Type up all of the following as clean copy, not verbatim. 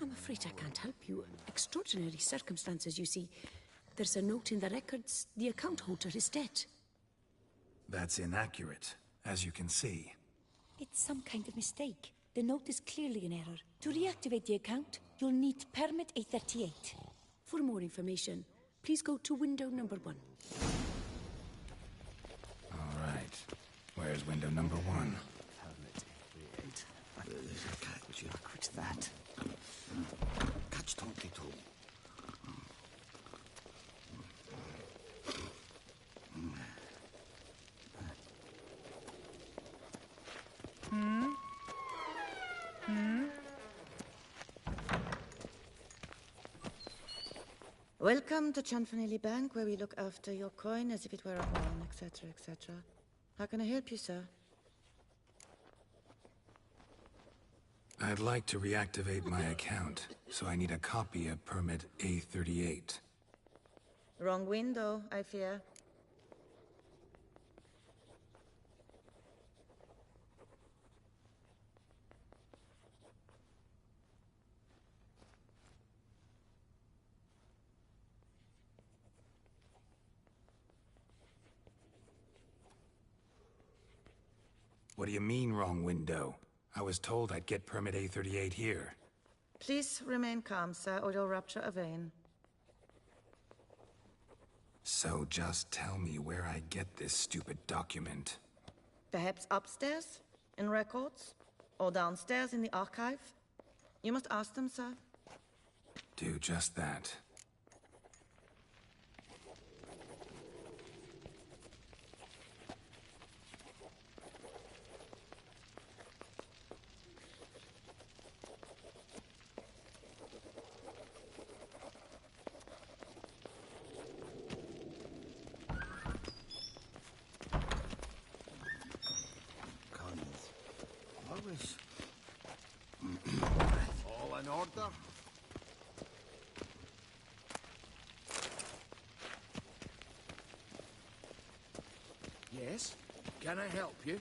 I'm afraid I can't help you. Extraordinary circumstances, you see. There's a note in the records. The account holder is dead. That's inaccurate, as you can see. It's some kind of mistake. The note is clearly an error. To reactivate the account, you'll need permit A38. For more information, please go to window number 1. All right. Where's window number 1? Quit that. Catch 22. Welcome to Chanfanelli Bank, where we look after your coin as if it were our own, etc., etc. How can I help you, sir? I'd like to reactivate my account, so I need a copy of permit A38. Wrong window, I fear. What do you mean, wrong window? I was told I'd get permit A38 here. Please remain calm, sir, or you'll rupture a vein. So just tell me where I get this stupid document. Perhaps upstairs, in records? Or downstairs in the archive? You must ask them, sir. Do just that. All in order? Yes? Can I help you?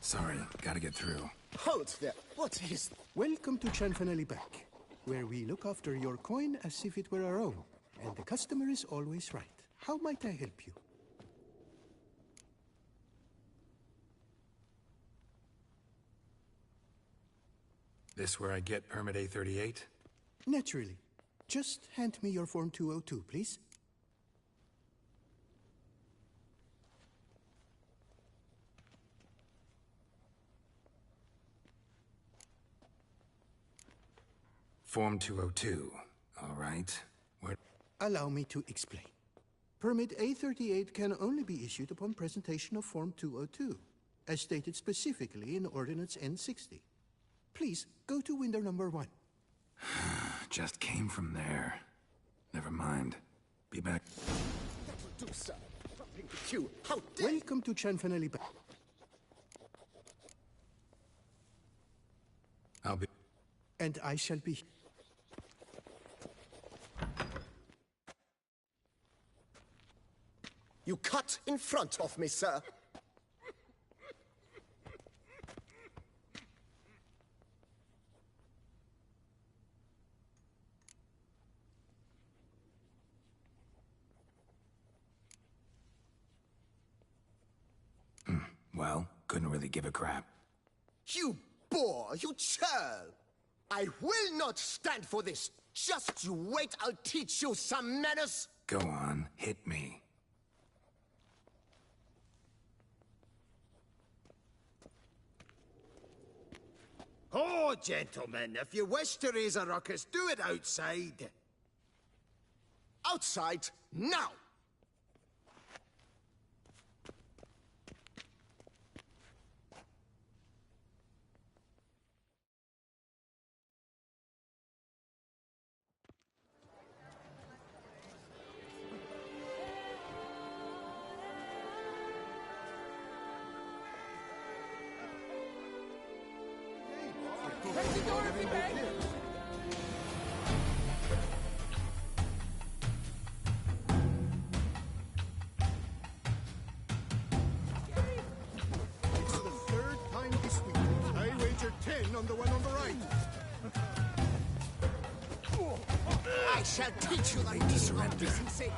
Sorry, gotta get through. Halt there! What is... Welcome to Chanfanelli Bank, where we look after your coin as if it were our own, and the customer is always right. How might I help you? This where I get permit A38? Naturally. Just hand me your Form 202, please. Form 202. All right. Where... Allow me to explain. Permit A38 can only be issued upon presentation of Form 202, as stated specifically in Ordinance N60. Please, go to window number 1. Just came from there. Never mind. Be back. That will do, sir. Nothing with you. How dare... Welcome to Chanfanelli Bank. I'll be... And I shall be... You cut in front of me, sir. Well, couldn't really give a crap. You boor, you churl. I will not stand for this. Just you wait, I'll teach you some manners. Go on, hit me. Oh, gentlemen, if you wish to raise a ruckus, do it outside. Outside, now! I shall teach you the Made to meaning of surrender. decency.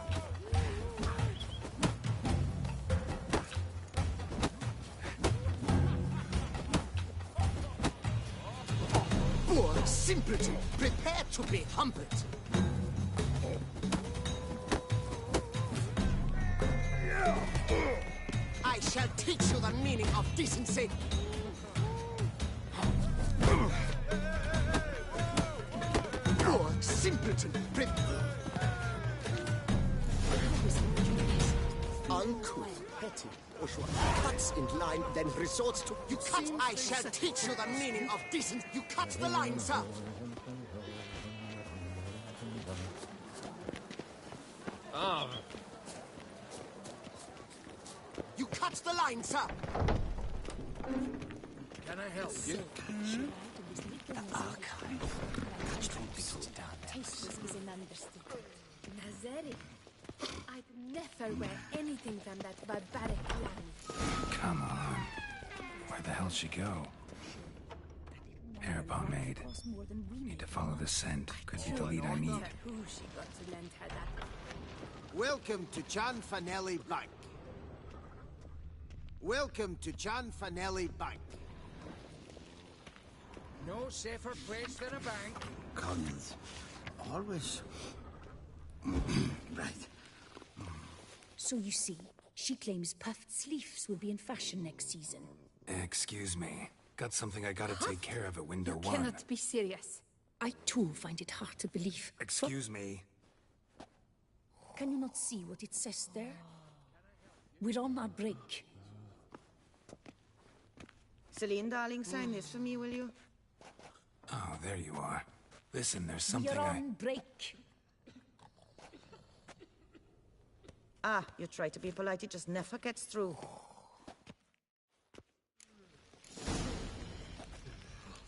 Poor simpleton, prepare to be humbled. I shall teach you the meaning of decency. Poor simpleton, uncouth, petty bourgeois cuts in line, then resorts to... You cut! I shall teach you the meaning of decent... You cut the line, sir! You cut the line, sir! Can I help you? Tasteless is an understatement. Nazeri, I'd never wear anything from that barbaric land. Come on. Where the hell she go? Hair pomade. Costs more than we Need to follow the scent. Could be the lead I need. Who she got to lend her that? Welcome to Chanfanelli Bank. Welcome to Chanfanelli Bank. No safer place than a bank. Collins. Always... right. So you see, she claims puffed sleeves will be in fashion next season. Excuse me. Got something I gotta take care of at window one. Cannot be serious. I too find it hard to believe. Excuse me. Can you not see what it says there? We're on our break. Celine, darling, sign this for me, will you? Oh, there you are. Listen, there's something We're on break. Ah, you try to be polite, it just never gets through.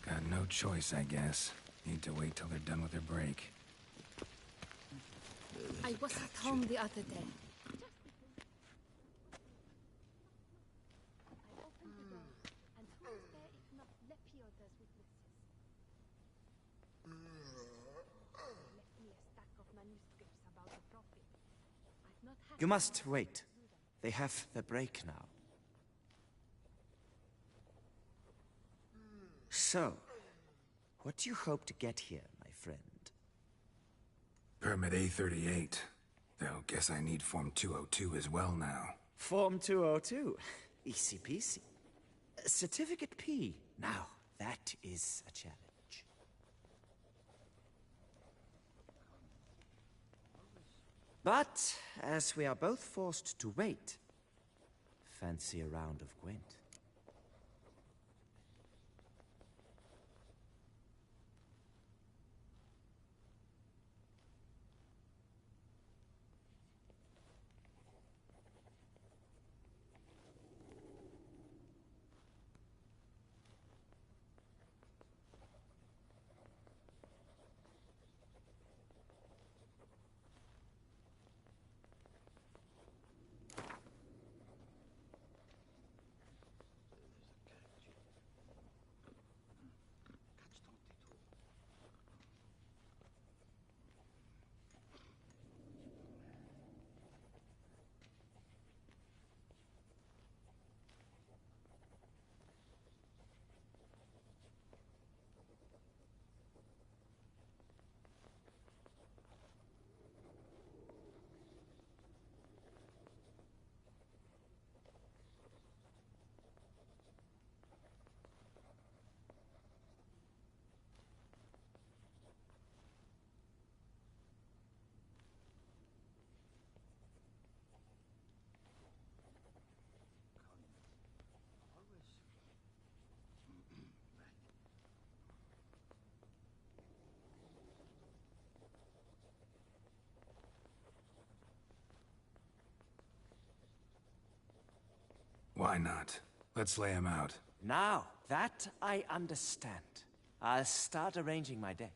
Got no choice, I guess. Need to wait till they're done with their break. I was at home the other day. You must wait. They have the break now. So, what do you hope to get here, my friend? Permit A38. Though, guess I need Form 202 as well now. Form 202. Easy peasy. Certificate P. Now, that is a challenge. But, as we are both forced to wait, fancy a round of Gwent. Why not? Let's lay him out. Now, that I understand. I'll start arranging my deck.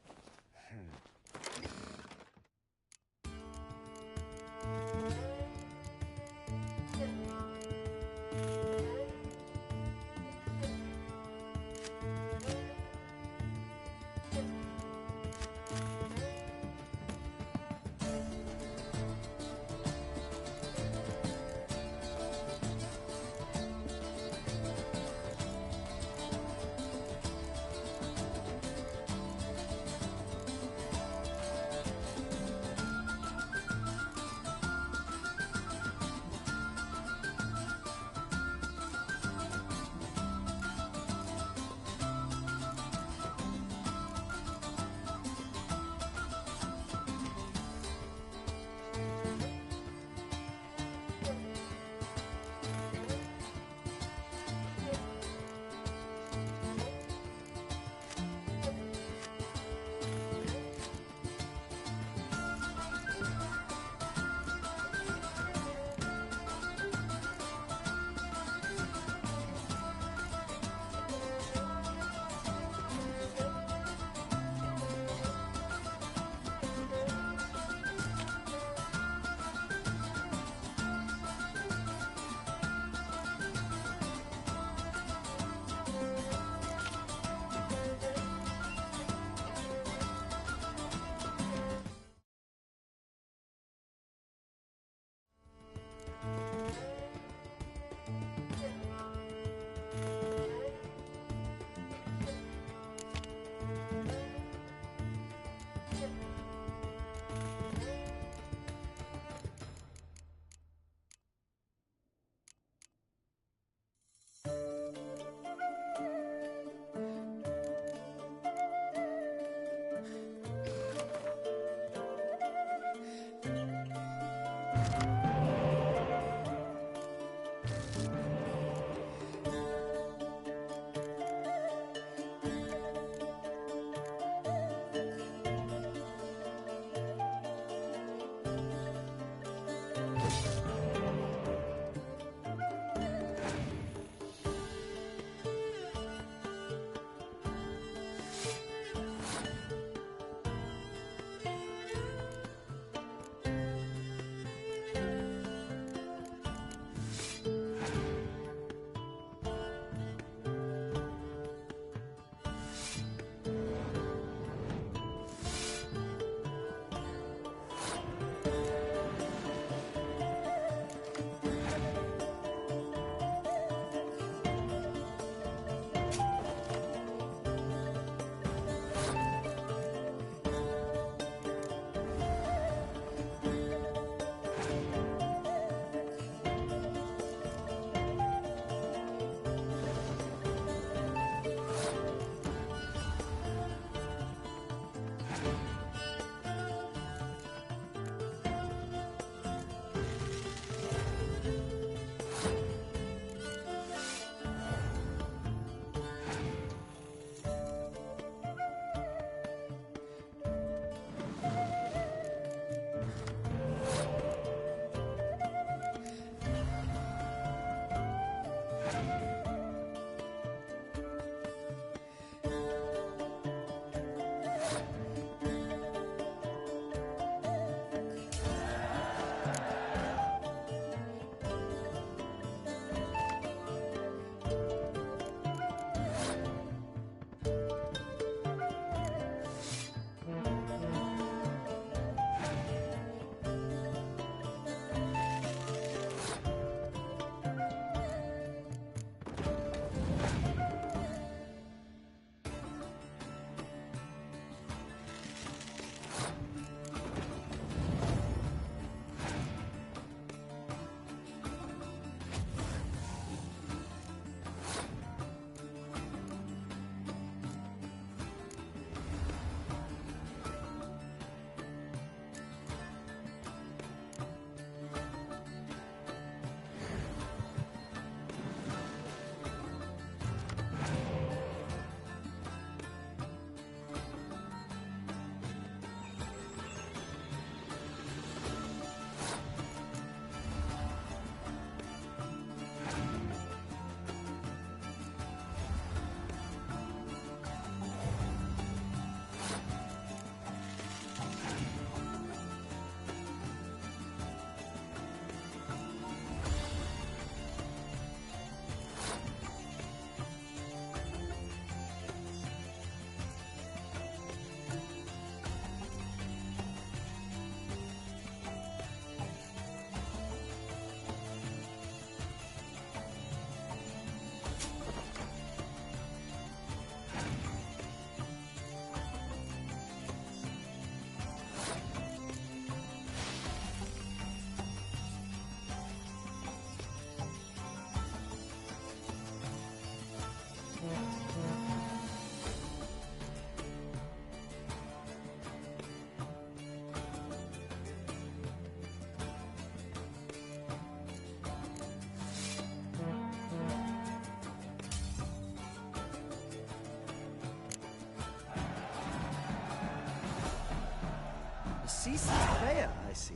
seasoned player, I see.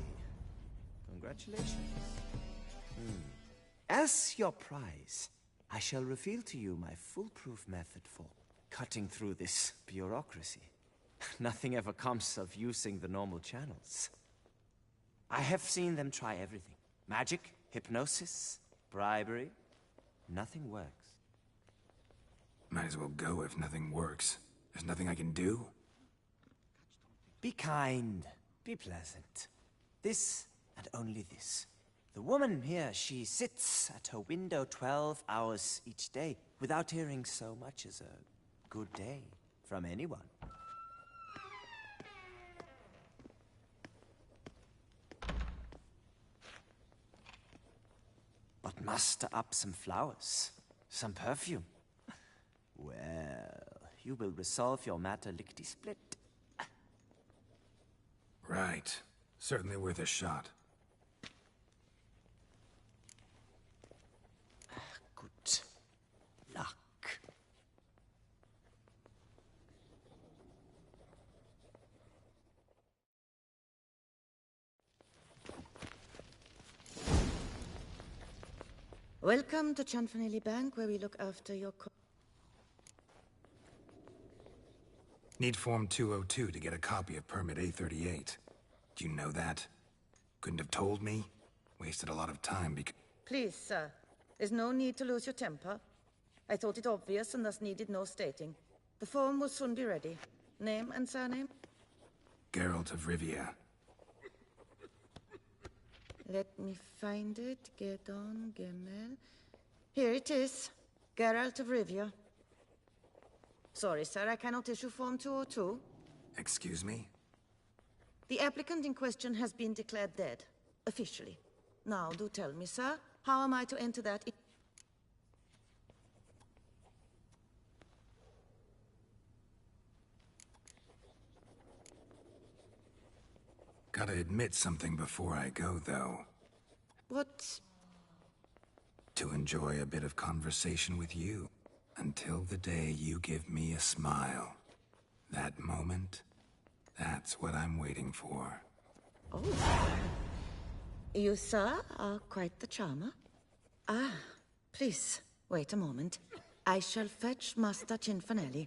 Congratulations. As your prize, I shall reveal to you my foolproof method for cutting through this bureaucracy. Nothing ever comes of using the normal channels. I have seen them try everything. Magic, hypnosis, bribery. Nothing works. Might as well go if nothing works. There's nothing I can do? Be kind. Be pleasant. This and only this. The woman here, she sits at her window 12 hours each day without hearing so much as a good day from anyone. But muster up some flowers, some perfume. Well, you will resolve your matter lickety-split. Right. Certainly worth a shot. Good luck. Welcome to Chanfanelli Bank, where we look after your Need Form 202 to get a copy of Permit A38. Do you know that? Couldn't have told me? Wasted a lot of time because... Please, sir. There's no need to lose your temper. I thought it obvious and thus needed no stating. The form will soon be ready. Name and surname? Geralt of Rivia. Let me find it. Gedon Gemel. Here it is. Geralt of Rivia. Sorry, sir, I cannot issue Form 202. Excuse me? The applicant in question has been declared dead. Officially. Now, do tell me, sir, how am I to enter that? Gotta admit something before I go, though. What? To enjoy a bit of conversation with you. Until the day you give me a smile. That moment, that's what I'm waiting for. Oh. You, sir, are quite the charmer. Ah, please, wait a moment. I shall fetch Master Cinfanelli.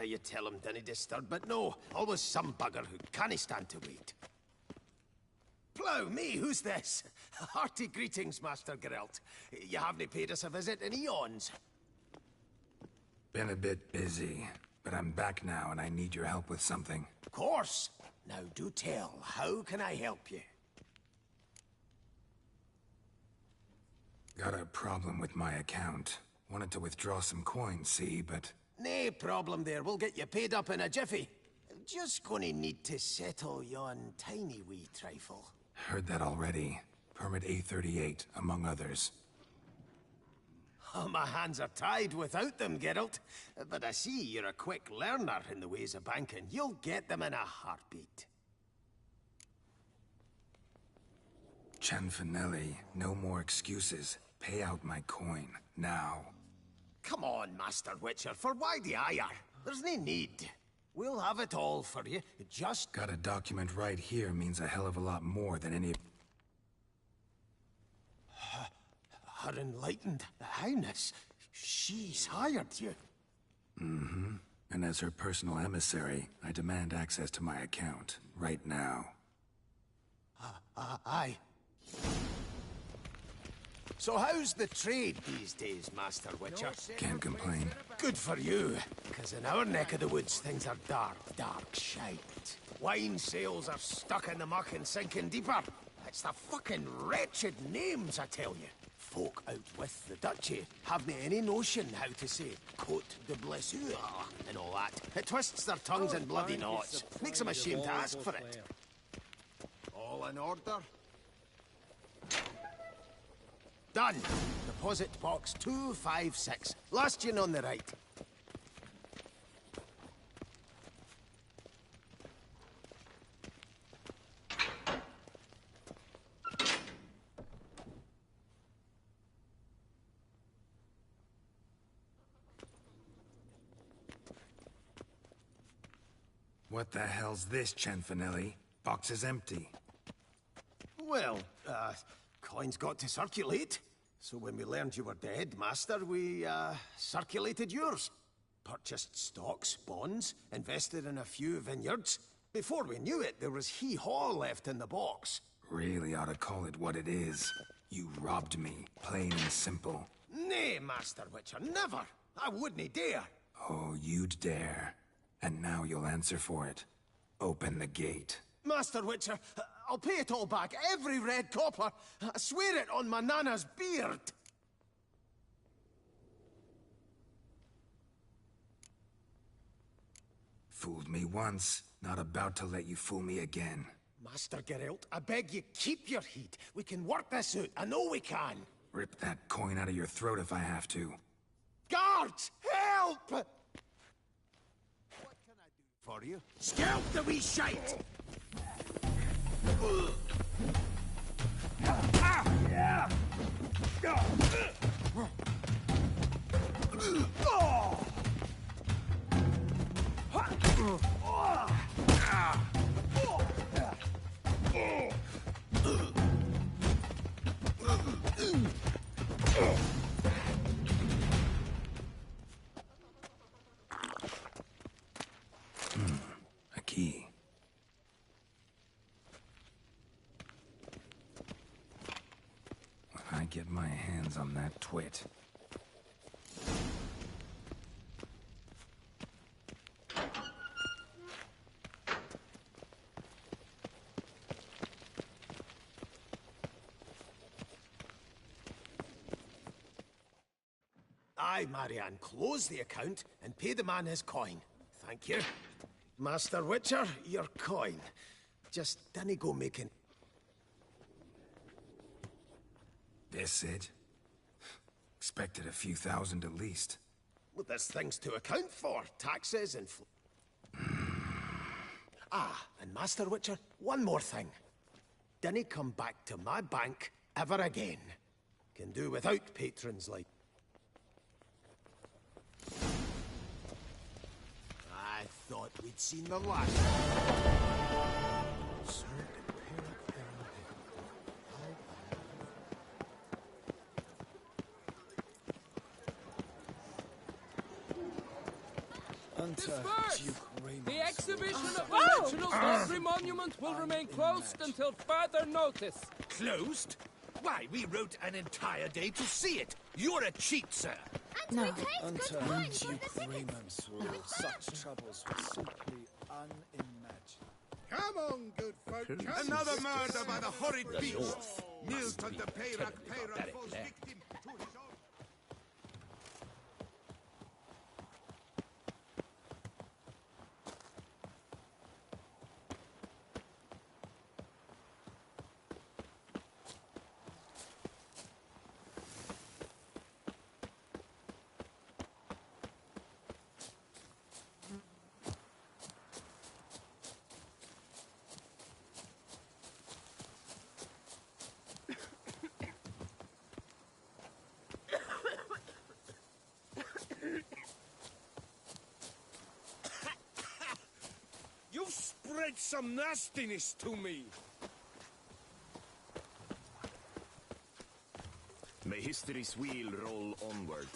You tell him dinna disturb, but no, always some bugger who can't stand to wait. Plough me, who's this? Hearty greetings, Master Geralt. You haven't paid us a visit in eons. Been a bit busy, but I'm back now and I need your help with something. Of course. Now do tell, how can I help you? Got a problem with my account. Wanted to withdraw some coins, see, but... Nae problem there, we'll get you paid up in a jiffy. Just gonna need to settle yon tiny wee trifle. Heard that already. Permit A38, among others. Oh, my hands are tied without them, Geralt. But I see you're a quick learner in the ways of banking. You'll get them in a heartbeat. Chanfanelli, no more excuses. Pay out my coin, now. Come on, Master Witcher, for why the ire? There's no need. We'll have it all for you, just... Got a document right here means a hell of a lot more than any... Her enlightened highness, she's hired you. Mm-hmm. And as her personal emissary, I demand access to my account, right now. Aye. So how's the trade these days, Master Witcher? Can't complain. Good for you, because in our neck of the woods, things are dark, dark shite. Wine sales are stuck in the muck and sinking deeper. It's the fucking wretched names, I tell you. Folk out with the duchy haven't any notion how to say Cote de Blessure and all that. It twists their tongues in bloody knots. Makes them ashamed to ask for it. All in order? Done. Deposit box 256. Last yin on the right. What the hell's this, Cianfanelli? Box is empty. Well, coins got to circulate. So when we learned you were dead, Master, we, circulated yours. Purchased stocks, bonds, invested in a few vineyards. Before we knew it, there was hee-haw left in the box. Really ought to call it what it is. You robbed me, plain and simple. Nay, Master Witcher, never. I wouldn't dare. Oh, you'd dare. And now you'll answer for it. Open the gate. Master Witcher, I'll pay it all back, every red copper. I swear it on my nana's beard. Fooled me once, not about to let you fool me again. Master Geralt, I beg you, keep your heat. We can work this out, I know we can. Rip that coin out of your throat if I have to. Guards, help! What can I do for you? Scalp the wee shite! A key. When I get my hands on that twit. Aye, Marianne, close the account and pay the man his coin. Thank you. Master Witcher, your coin. Just dinna go making... This it? Expected a few thousand at least. Well, there's things to account for. Taxes and... and Master Witcher, one more thing. Dinna come back to my bank ever again. Can do without patrons like... I thought we'd seen the last. Sir, The exhibition of the National Pottery Monument will remain closed until further notice. Closed? Why, we wrote an entire day to see it. You're a cheat, sir. No. Duke Raymond's such troubles were simply unimaginable. Come on, good folk. Another murder by the horrid beast. Milton the Peyrac falls victim to his own... You've spread some nastiness to me. May history's wheel roll onward.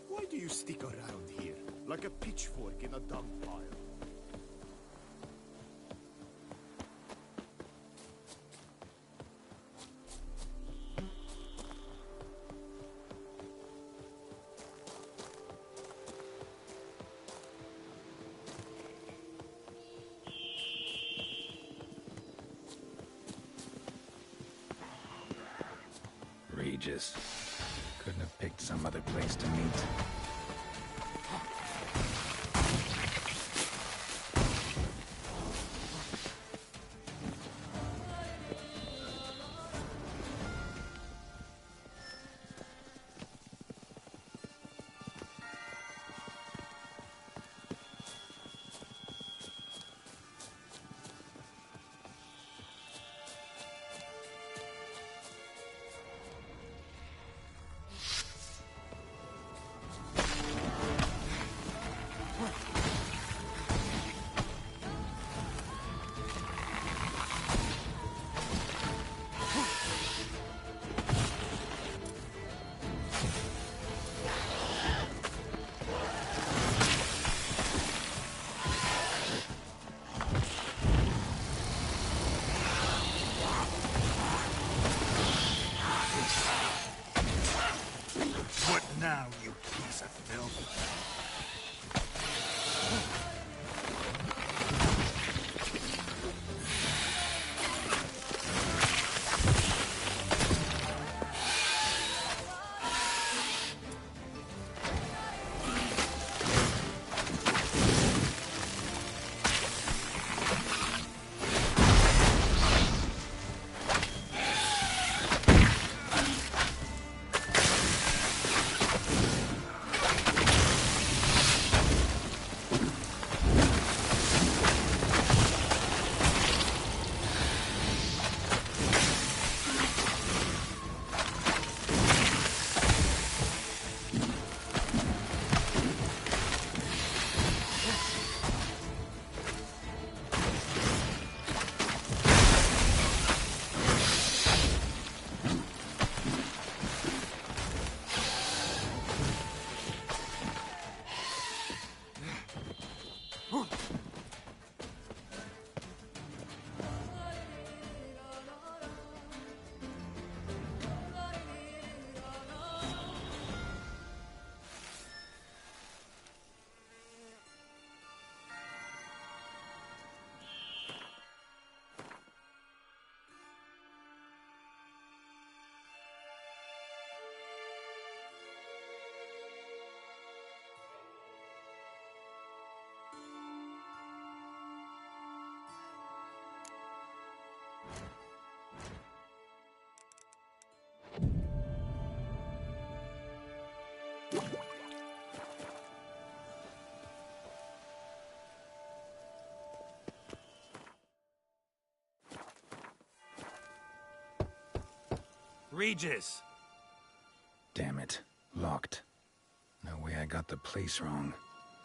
Why do you stick around here, like a pitchfork in a dung pile? Regis. Couldn't have picked some other place to meet. now, you piece of filth. Regis! Damn it. Locked. No way I got the place wrong.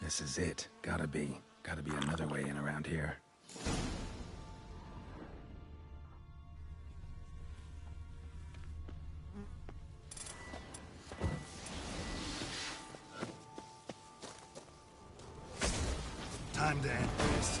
This is it. Gotta be. Gotta be another way in around here. Time to end this.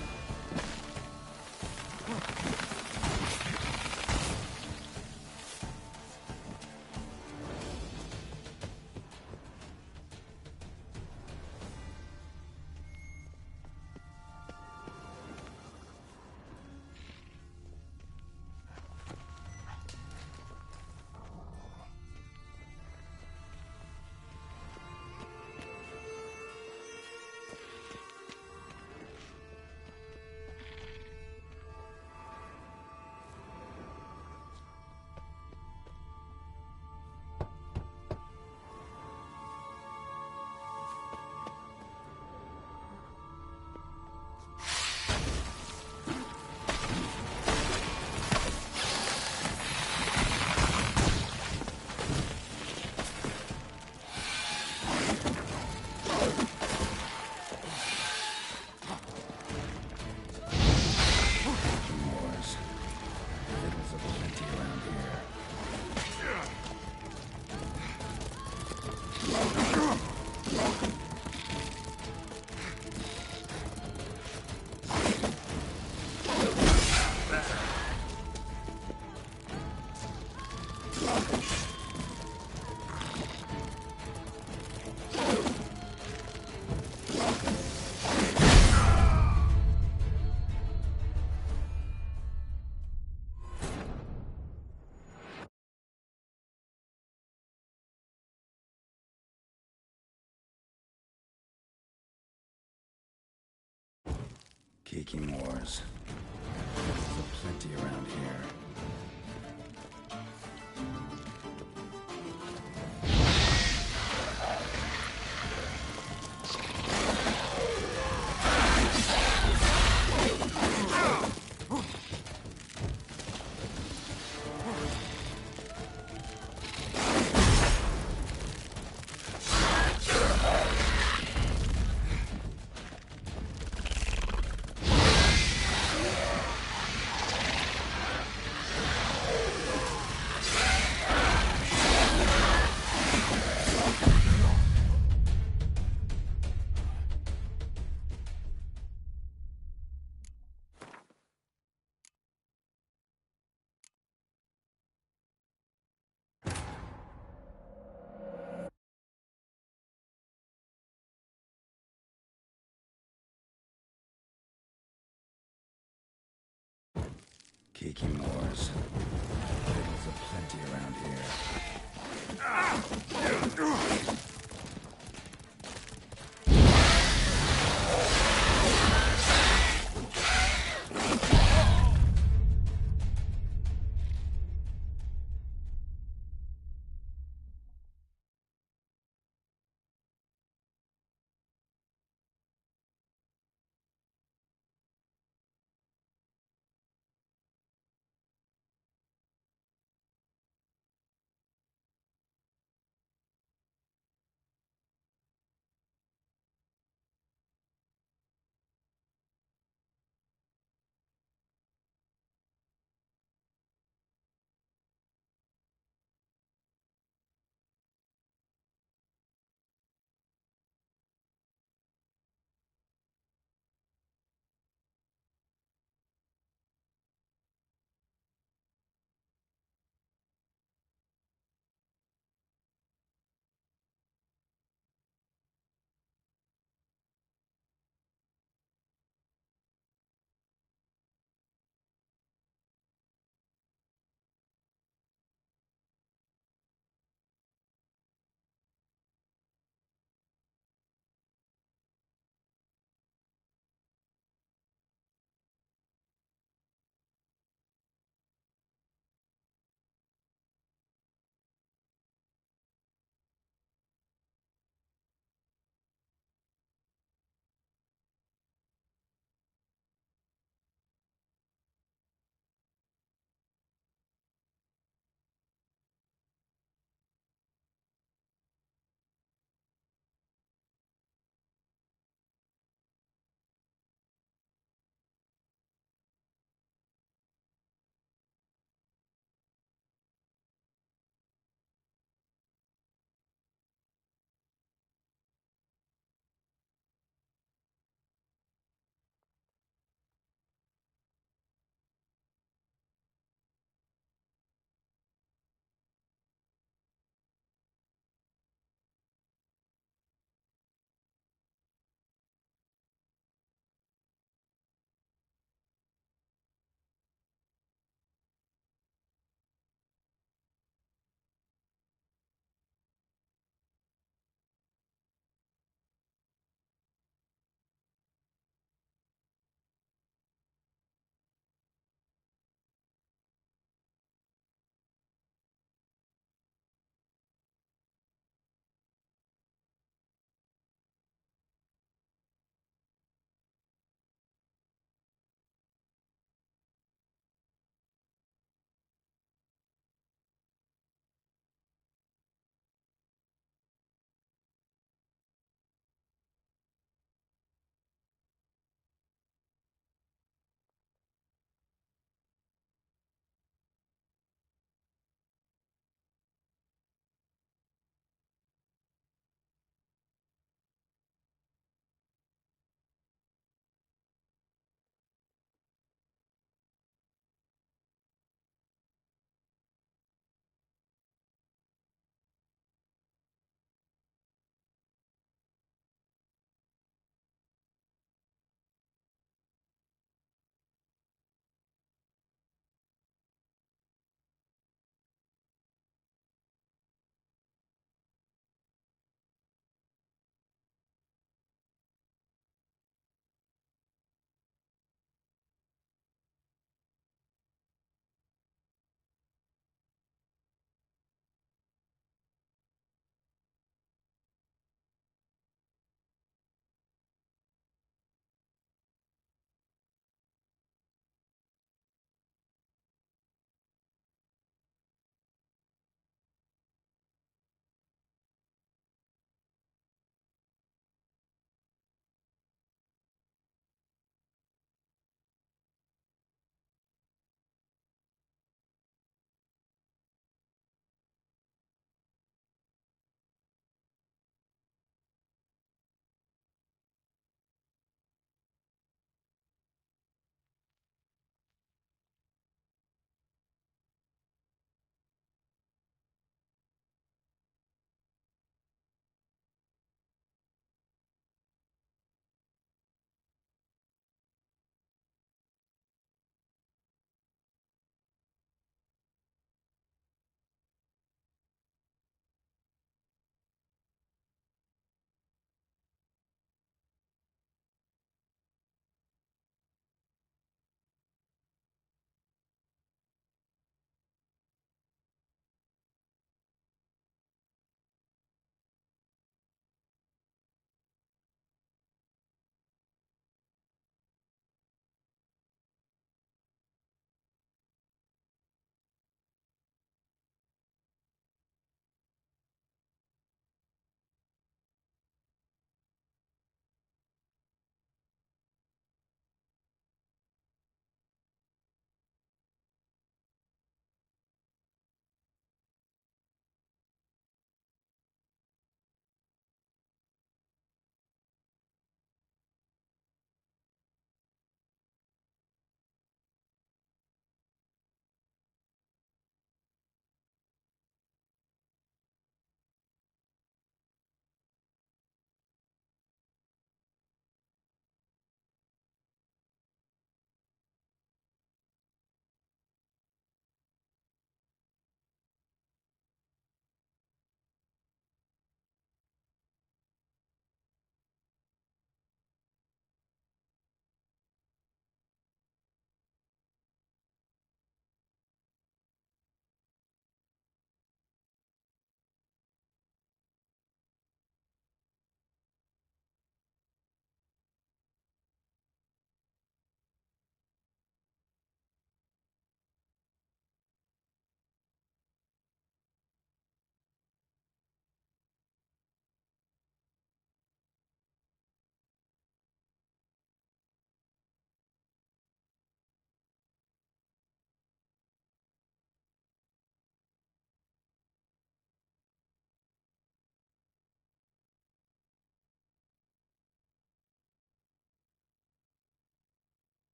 Geeking wars. There's plenty around here. Kikimores. Riddles aplenty around here.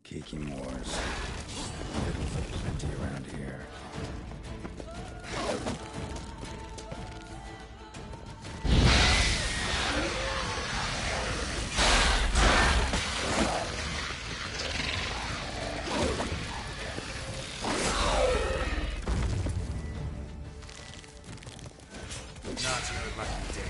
Kikimores. Fiddles aplenty around here. Not your lucky day.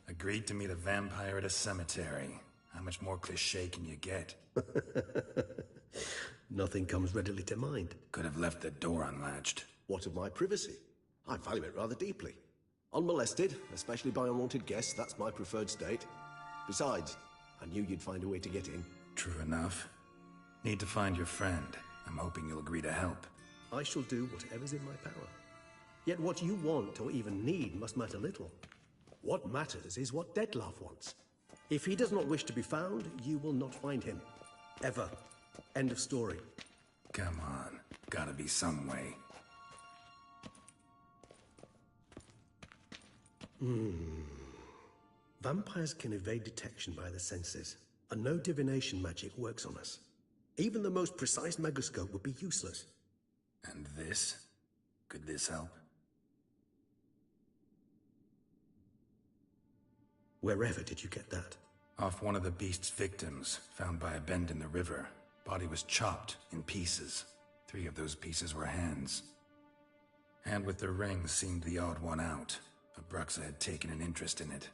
Agreed to meet a vampire at a cemetery. How much more cliché can you get? Nothing comes readily to mind. Could have left the door unlatched. What of my privacy? I value it rather deeply. Unmolested, especially by unwanted guests, that's my preferred state. Besides, I knew you'd find a way to get in. True enough. Need to find your friend. I'm hoping you'll agree to help. I shall do whatever's in my power. Yet what you want or even need must matter little. What matters is what Dettlaff wants. If he does not wish to be found, you will not find him. Ever. End of story. Come on. Gotta be some way. Vampires can evade detection by the senses, and no divination magic works on us. Even the most precise megascope would be useless. And this? Could this help? Wherever did you get that? Off one of the beast's victims, found by a bend in the river. Body was chopped in pieces. 3 of those pieces were hands. Hand with the ring seemed the odd one out, but Bruxa had taken an interest in it.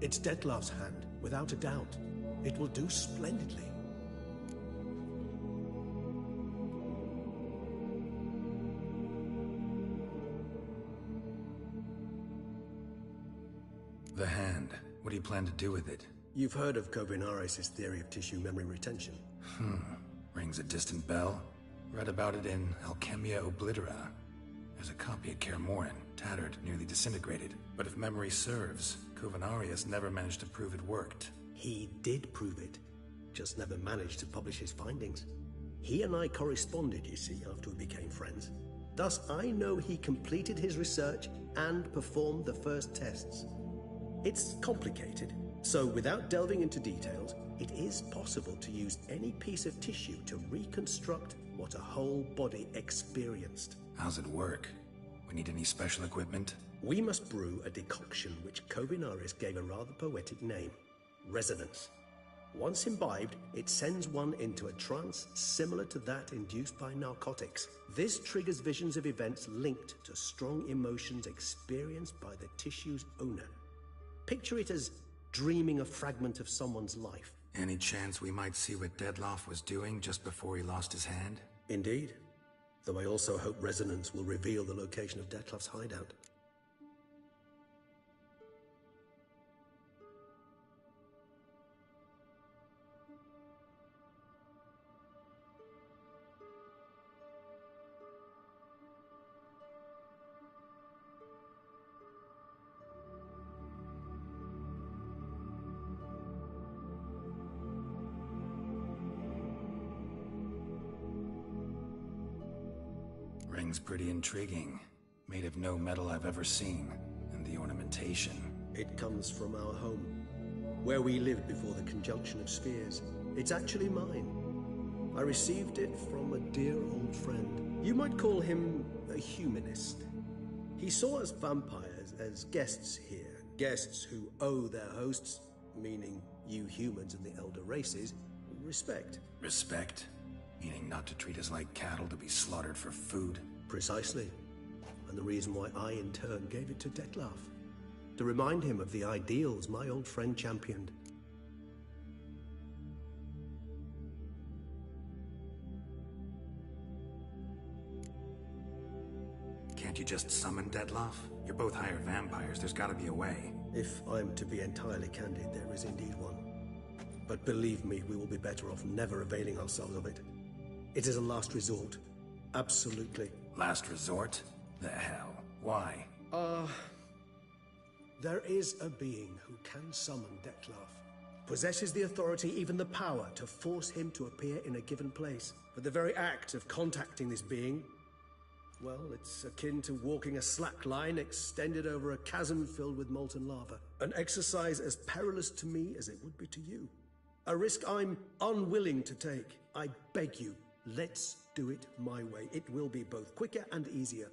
It's Dettlaff's hand, without a doubt. It will do splendidly. The hand. What do you plan to do with it? You've heard of Kovinaris' theory of tissue memory retention. Rings a distant bell. Read about it in Alchemia Oblitera. There's a copy at Kaer Morhen, tattered, nearly disintegrated. But if memory serves, Kovinaris never managed to prove it worked. He did prove it, just never managed to publish his findings. He and I corresponded, you see, after we became friends. Thus, I know he completed his research and performed the first tests. It's complicated, so without delving into details, it is possible to use any piece of tissue to reconstruct what a whole body experienced. How's it work? We need any special equipment? We must brew a decoction which Kovinaris gave a rather poetic name. Resonance. Once imbibed, it sends one into a trance similar to that induced by narcotics. This triggers visions of events linked to strong emotions experienced by the tissue's owner. Picture it as dreaming a fragment of someone's life. Any chance we might see what Dettlaff was doing just before he lost his hand? Indeed. Though I also hope resonance will reveal the location of Dettlaff's hideout. Ring's pretty intriguing. Made of no metal I've ever seen. And the ornamentation. It comes from our home, where we lived before the conjunction of spheres. It's actually mine. I received it from a dear old friend. You might call him a humanist. He saw us vampires as guests here. Guests who owe their hosts, meaning you humans and the elder races, respect. Respect? Meaning not to treat us like cattle to be slaughtered for food? Precisely. And the reason why I, in turn, gave it to Dettlaff. To remind him of the ideals my old friend championed. Can't you just summon Dettlaff? You're both hired vampires. There's gotta be a way. If I'm to be entirely candid, there is indeed one. But believe me, we will be better off never availing ourselves of it. It is a last resort. Absolutely. Last resort? The hell? Why? There is a being who can summon Dettlaff. Possesses the authority, even the power, to force him to appear in a given place. But the very act of contacting this being, well, it's akin to walking a slack line extended over a chasm filled with molten lava. An exercise as perilous to me as it would be to you. A risk I'm unwilling to take. I beg you, let's do it my way. It will be both quicker and easier.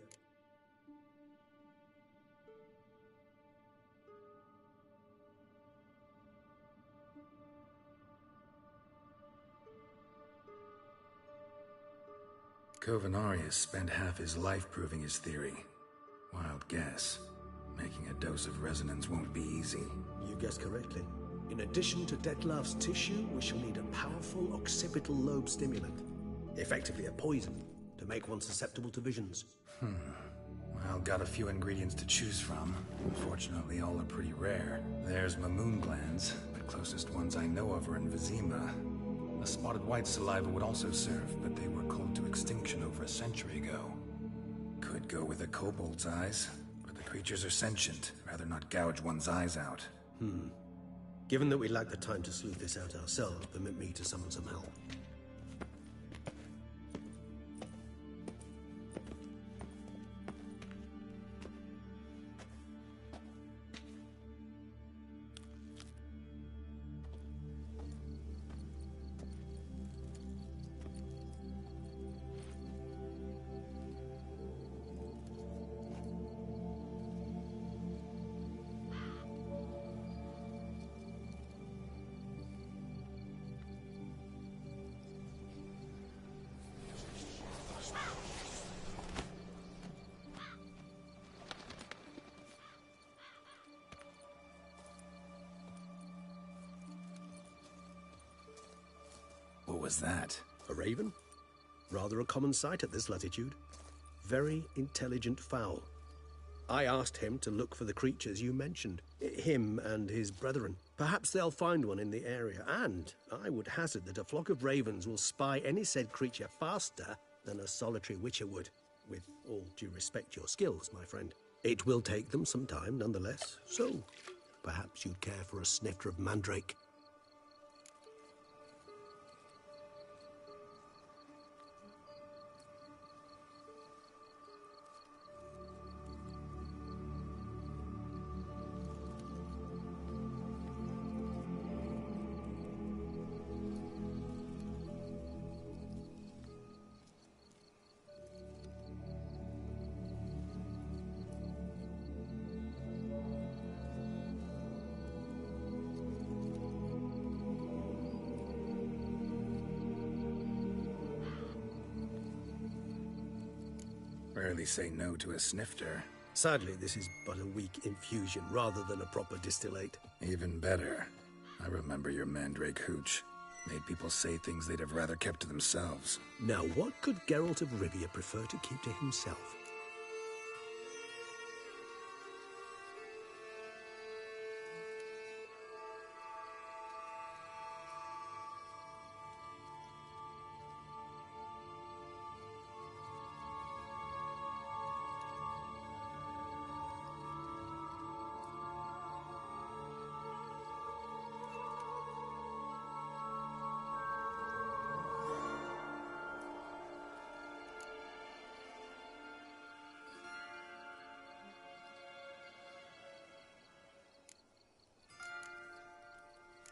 Covenarius spent half his life proving his theory. Wild guess. Making a dose of resonance won't be easy. You guessed correctly. In addition to Dettlaff's tissue, we shall need a powerful occipital lobe stimulant. Effectively a poison, to make one susceptible to visions. Well, got a few ingredients to choose from. Unfortunately, all are pretty rare. There's Mamoon glands, but closest ones I know of are in Vizima. A spotted white saliva would also serve, but they were cold to extinction over a century ago. Could go with a kobold's eyes, but the creatures are sentient. Rather not gouge one's eyes out. Given that we lack the time to sleuth this out ourselves, permit me to summon some help. What was that? A raven? Rather a common sight at this latitude. Very intelligent fowl. I asked him to look for the creatures you mentioned. Him and his brethren. Perhaps they'll find one in the area, and I would hazard that a flock of ravens will spy any said creature faster than a solitary witcher would. With all due respect to your skills, my friend. It will take them some time, nonetheless. So, perhaps you'd care for a snifter of mandrake. rarely say no to a snifter. Sadly, this is but a weak infusion rather than a proper distillate. Even better. I remember your mandrake hooch. Made people say things they'd have rather kept to themselves. Now, what could Geralt of Rivia prefer to keep to himself?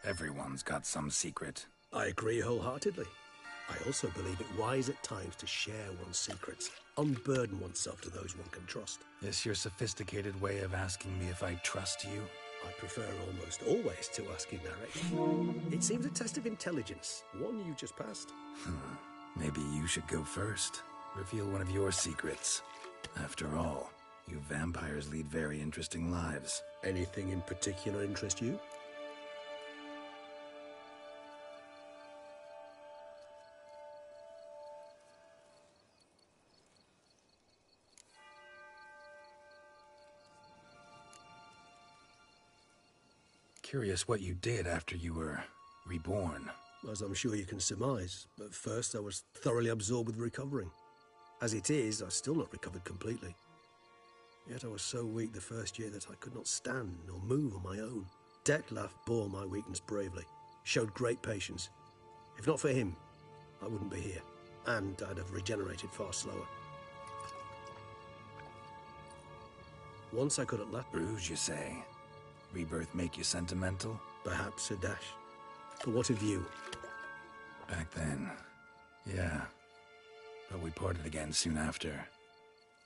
Everyone's got some secret. I agree wholeheartedly. I also believe it wise at times to share one's secrets, unburden oneself to those one can trust. This your sophisticated way of asking me if I trust you? I prefer almost always to ask you directly. It seems a test of intelligence, one you just passed. Maybe you should go first. Reveal one of your secrets. After all, you vampires lead very interesting lives. Anything in particular interest you? Curious what you did after you were reborn. As I'm sure you can surmise, at first I was thoroughly absorbed with recovering. As it is, I've still not recovered completely. Yet I was so weak the first year that I could not stand nor move on my own. Detlef bore my weakness bravely, showed great patience. If not for him, I wouldn't be here, and I'd have regenerated far slower. Once I could at last... Bruise, you say? Rebirth make you sentimental? Perhaps a dash. But what of you? Back then, yeah. But we parted again soon after.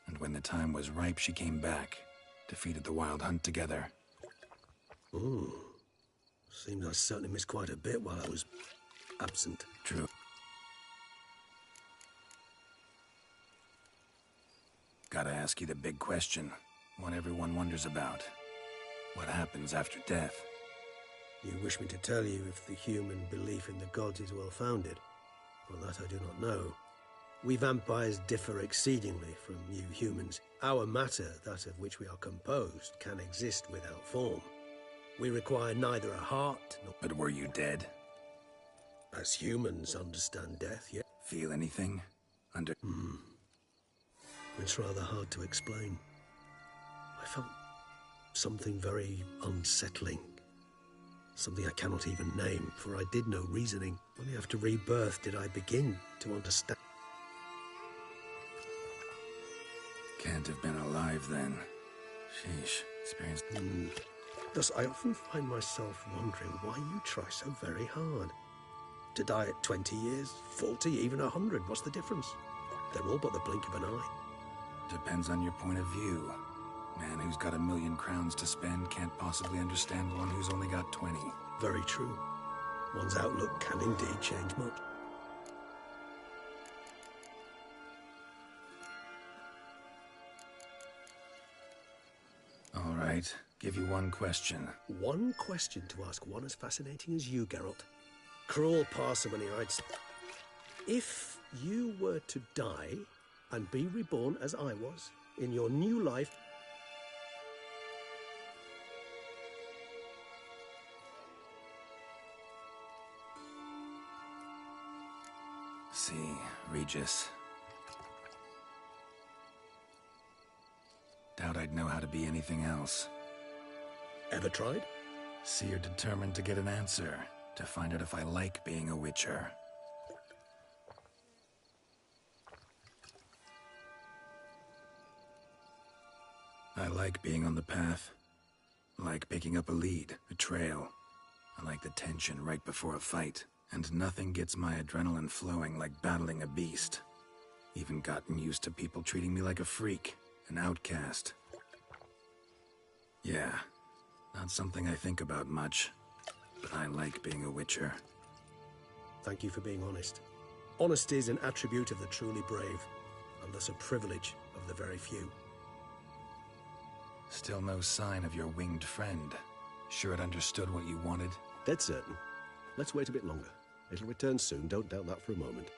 And when the time was ripe, she came back. Defeated the Wild Hunt together. Ooh. Seems I certainly missed quite a bit while I was absent. True. Gotta ask you the big question. One everyone wonders about. What happens after death? You wish me to tell you if the human belief in the gods is well founded? Well, that I do not know. We vampires differ exceedingly from you humans. Our matter, that of which we are composed, can exist without form. We require neither a heart nor... But were you dead? As humans understand death, yeah. Feel anything? It's rather hard to explain. I felt something very unsettling. Something I cannot even name, for I did no reasoning. Only after rebirth did I begin to understand. Can't have been alive then. Sheesh, experienced... Thus, I often find myself wondering why you try so very hard. To die at 20 years, 40, even 100, what's the difference? They're all but the blink of an eye. Depends on your point of view. Man who's got 1,000,000 crowns to spend can't possibly understand one who's only got 20. Very true. One's outlook can indeed change much. All right, give you one question. One question to ask one as fascinating as you, Geralt. Cruel parsimony, I'd say. If you were to die and be reborn as I was, in your new life... See, Regis. Doubt I'd know how to be anything else. Ever tried? See, you're determined to get an answer, to find out if I like being a witcher. I like being on the path. I like picking up a lead, a trail. I like the tension right before a fight. And nothing gets my adrenaline flowing like battling a beast. Even gotten used to people treating me like a freak, an outcast. Yeah, not something I think about much, but I like being a witcher. Thank you for being honest. Honesty is an attribute of the truly brave, and thus a privilege of the very few. Still no sign of your winged friend. Sure it understood what you wanted? Dead certain. Let's wait a bit longer. It'll return soon, don't doubt that for a moment.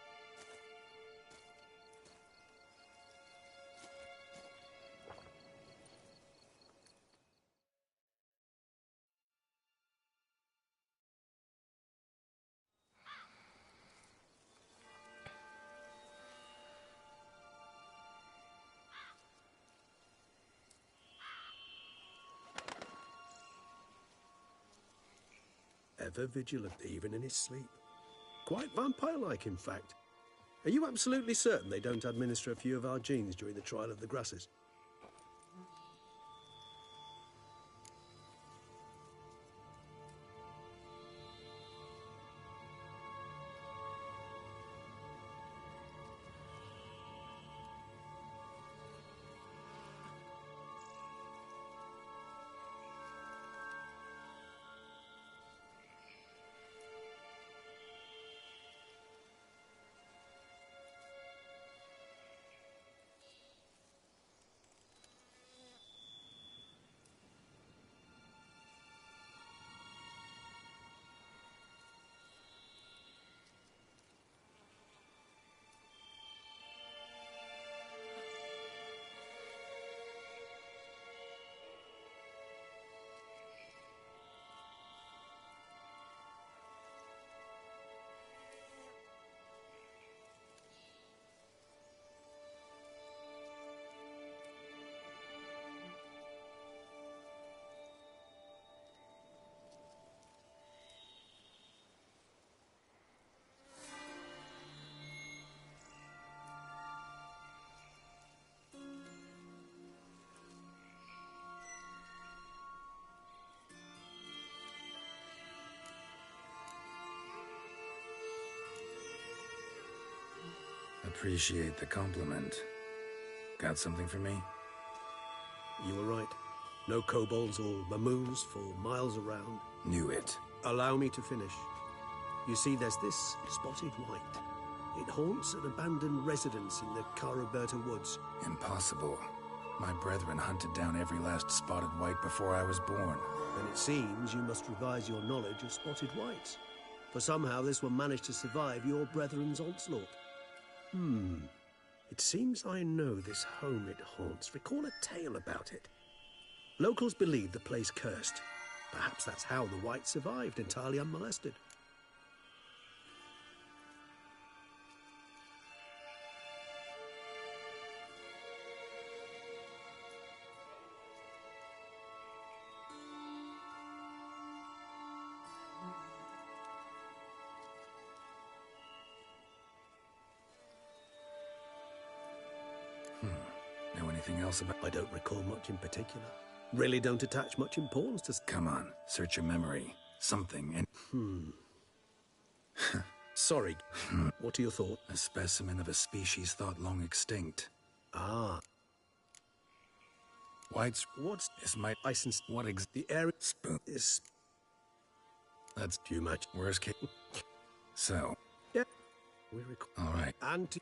Ever vigilant, even in his sleep. Quite vampire-like, in fact. Are you absolutely certain they don't administer a few of our genes during the trial of the grasses? Appreciate the compliment. Got something for me? You were right. No kobolds or mamoons for miles around. Knew it. Allow me to finish. You see, there's this spotted white. It haunts an abandoned residence in the Caraberta woods. Impossible. My brethren hunted down every last spotted white before I was born. Then it seems you must revise your knowledge of spotted whites. For somehow this one managed to survive your brethren's onslaught. It seems I know this home it haunts. Recall a tale about it. Locals believe the place cursed. Perhaps that's how the white survived, entirely unmolested. Know anything else about... I don't recall much in particular. Really don't attach much importance to... Come on, search your memory. Something and... Sorry. What are your thoughts? A specimen of a species thought long extinct. Ah. White's... What's... Is my... License... What The area... Spoon. Is... That's too much. Worst case... So... Yeah. We recall... All right. And...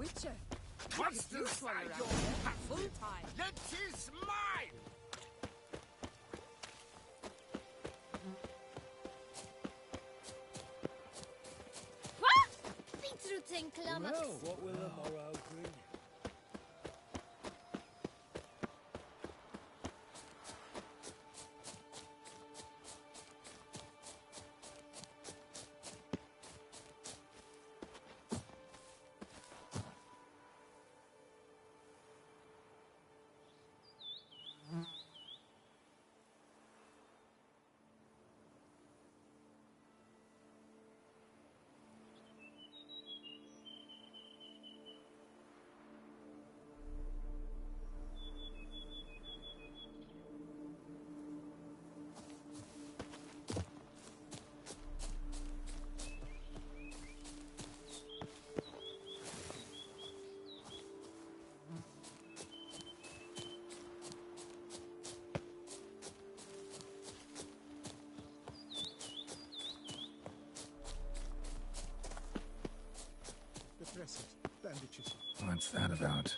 Witcher. What's the side your Full time. That is mine! Beetroot and Clamax. Well, what will the morrow bring? Bandages. What's that about?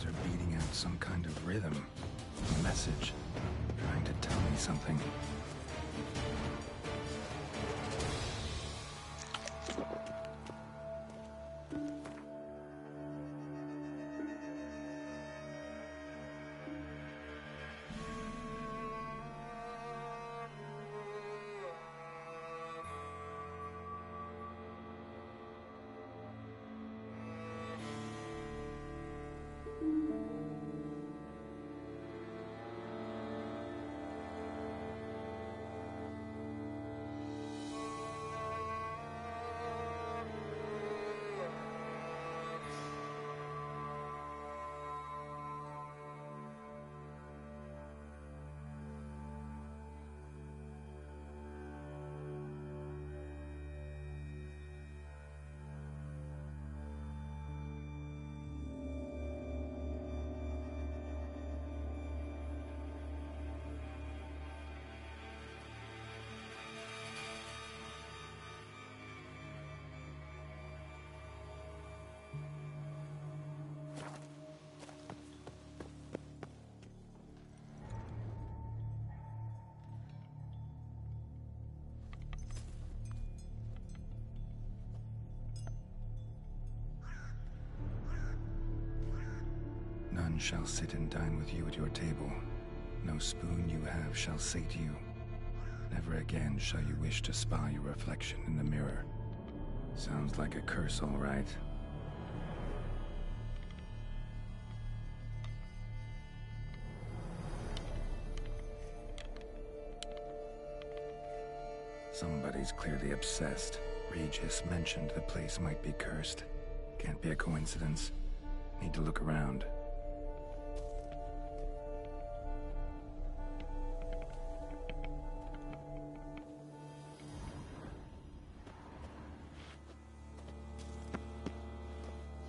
are beating out some kind of rhythm, a message, trying to tell me something. None shall sit and dine with you at your table. No spoon you have shall sate you. Never again shall you wish to spy your reflection in the mirror. Sounds like a curse, all right. Somebody's clearly obsessed. Regis mentioned the place might be cursed. Can't be a coincidence. Need to look around.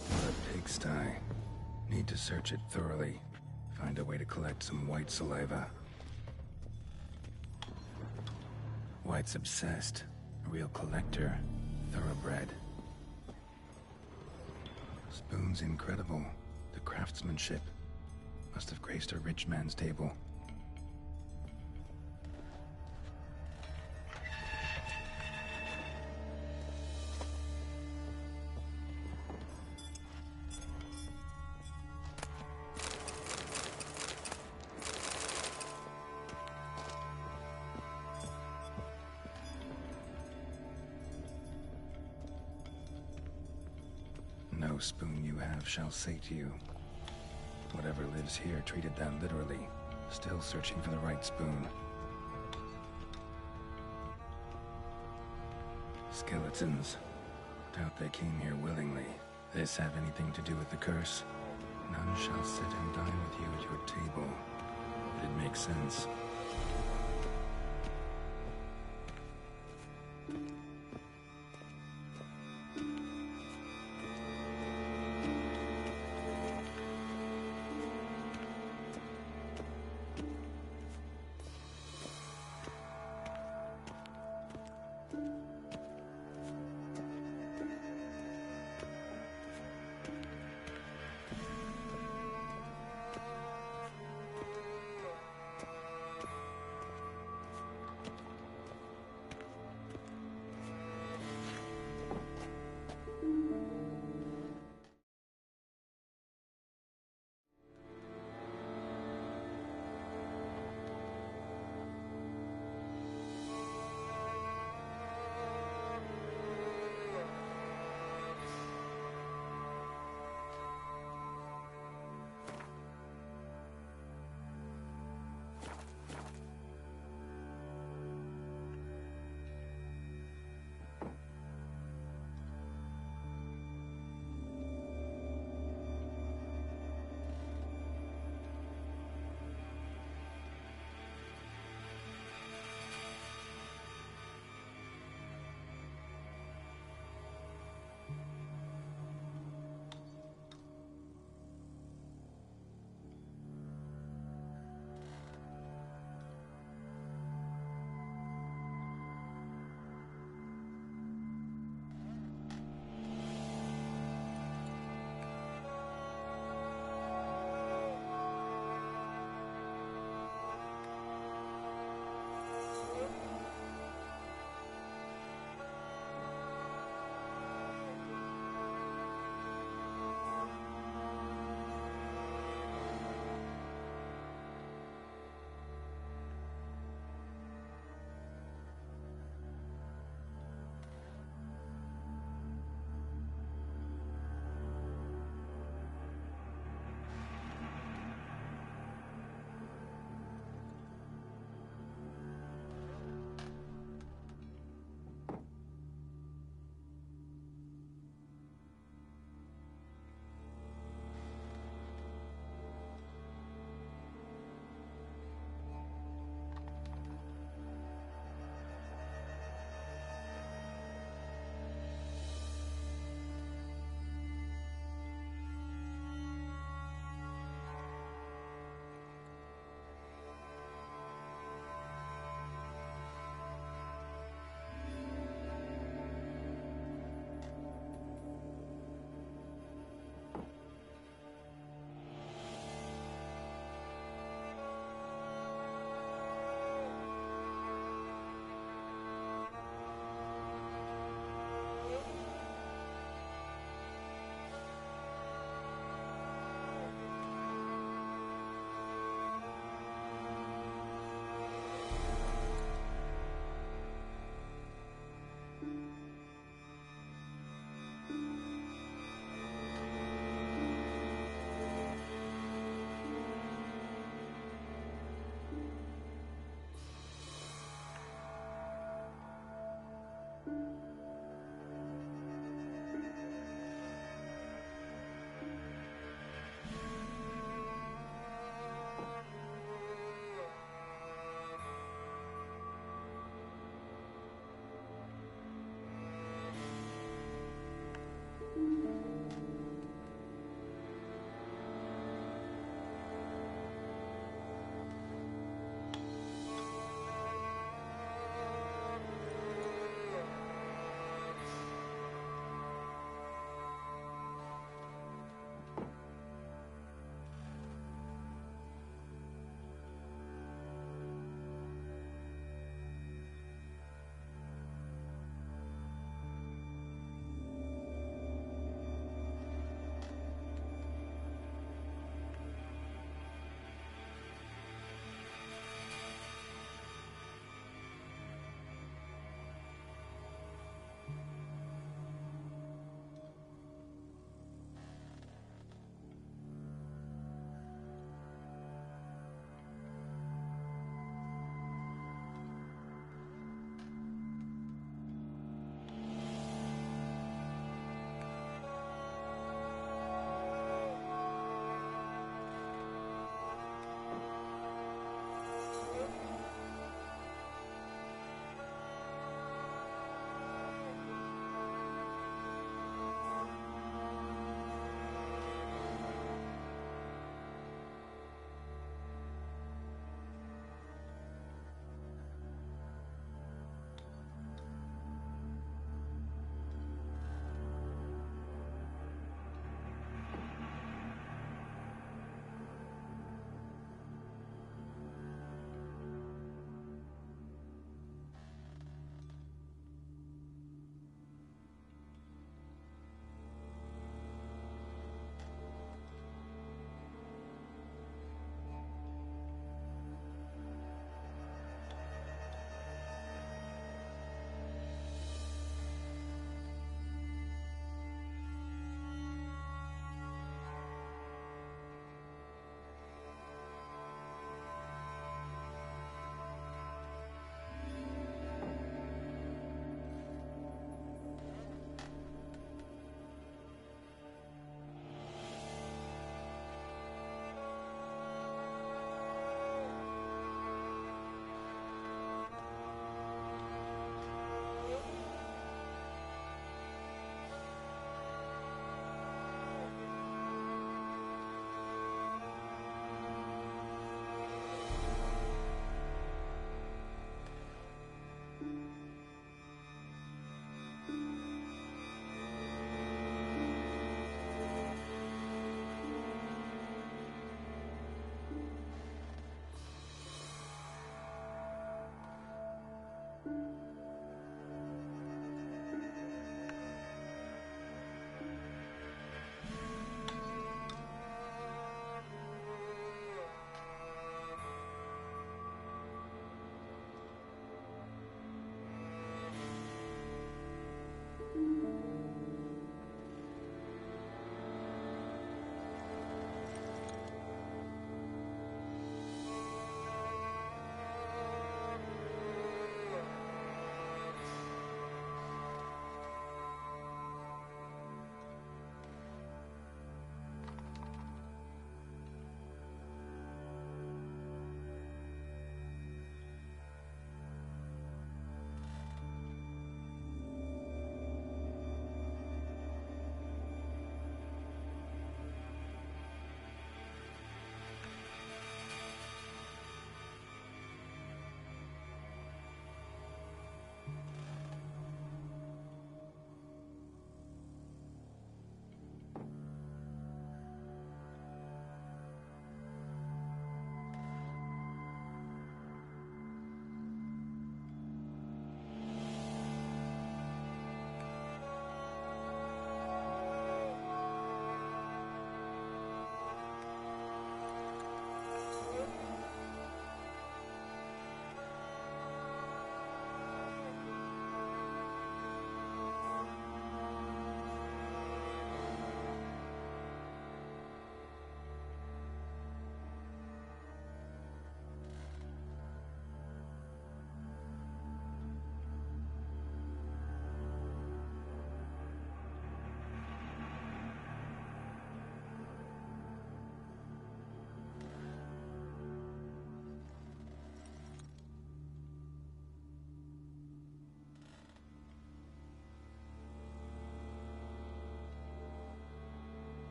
A pigsty. Need to search it thoroughly. Find a way to collect some white saliva. White's obsessed. A real collector. Thoroughbred. Spoon's incredible. The craftsmanship. Must have graced a rich man's table. No spoon you have shall sate you. Whatever lives here treated that literally. Still searching for the right spoon. Skeletons. Doubt they came here willingly. This have anything to do with the curse? None shall sit and dine with you at your table. It makes sense.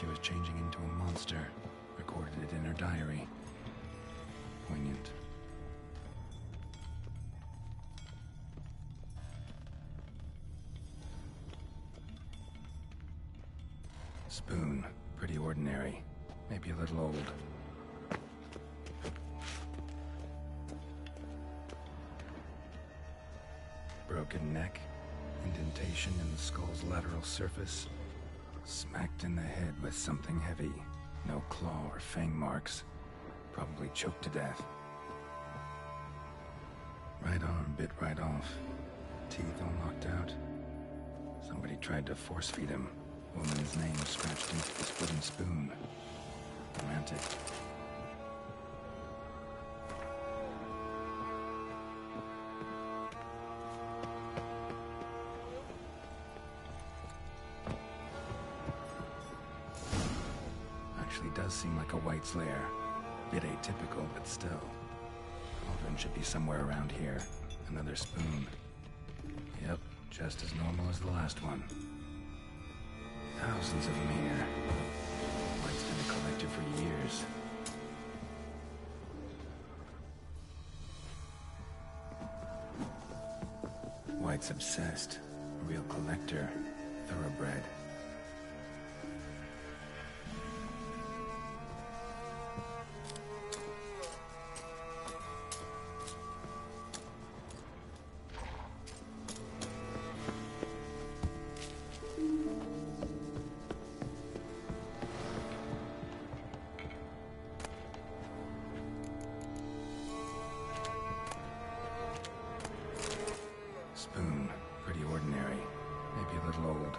she was changing into a monster. Recorded it in her diary. Poignant. Spoon. Pretty ordinary. Maybe a little old. Broken neck. Indentation in the skull's lateral surface. Smacked in the head with something heavy. No claw or fang marks. Probably choked to death. Right arm bit right off. Teeth all knocked out. Somebody tried to force feed him. Woman's name scratched into this wooden spoon. Romantic. Actually does seem like a White's lair. Bit atypical, but still. Cauldron should be somewhere around here. Another spoon. Yep, just as normal as the last one. Thousands of them here. White's been a collector for years. White's obsessed. A real collector. Thoroughbred. Spoon. Pretty ordinary. Maybe a little old.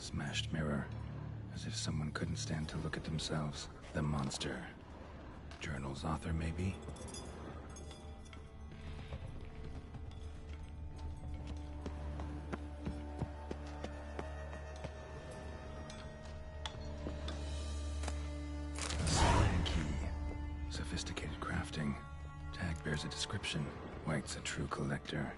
Smashed mirror. As if someone couldn't stand to look at themselves. The monster. Journal's author, maybe? A sliding key. Sophisticated crafting. Tag bears a description. White's a true collector.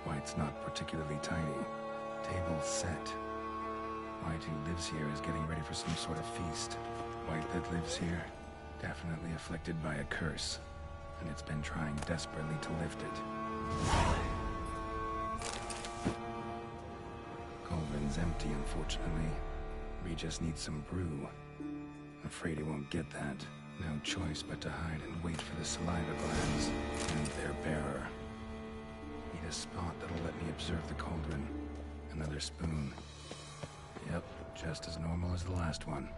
White's not particularly tidy. Table set. White, who lives here, is getting ready for some sort of feast. White that lives here, definitely afflicted by a curse, and it's been trying desperately to lift it. basin's empty, unfortunately. We just need some brew. Afraid he won't get that. No choice but to hide and wait for the saliva glands and their bearer. Need a spot that'll let me observe the cauldron. Another spoon. Yep, just as normal as the last one.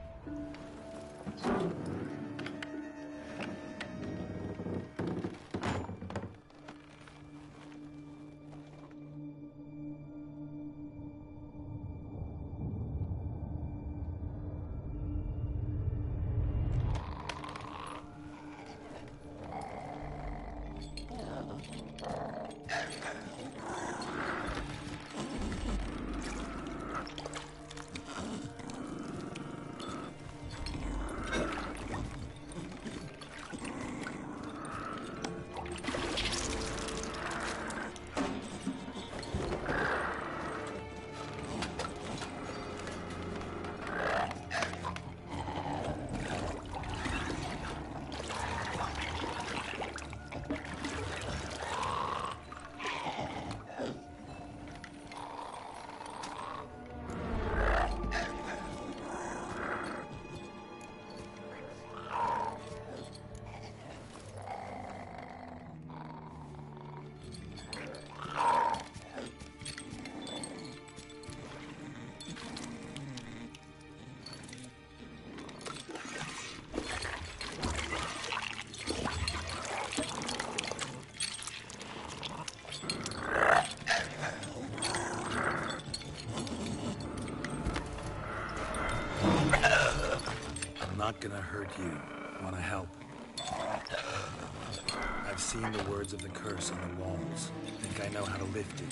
Not gonna hurt you. Wanna help? I've seen the words of the curse on the walls. Think I know how to lift it.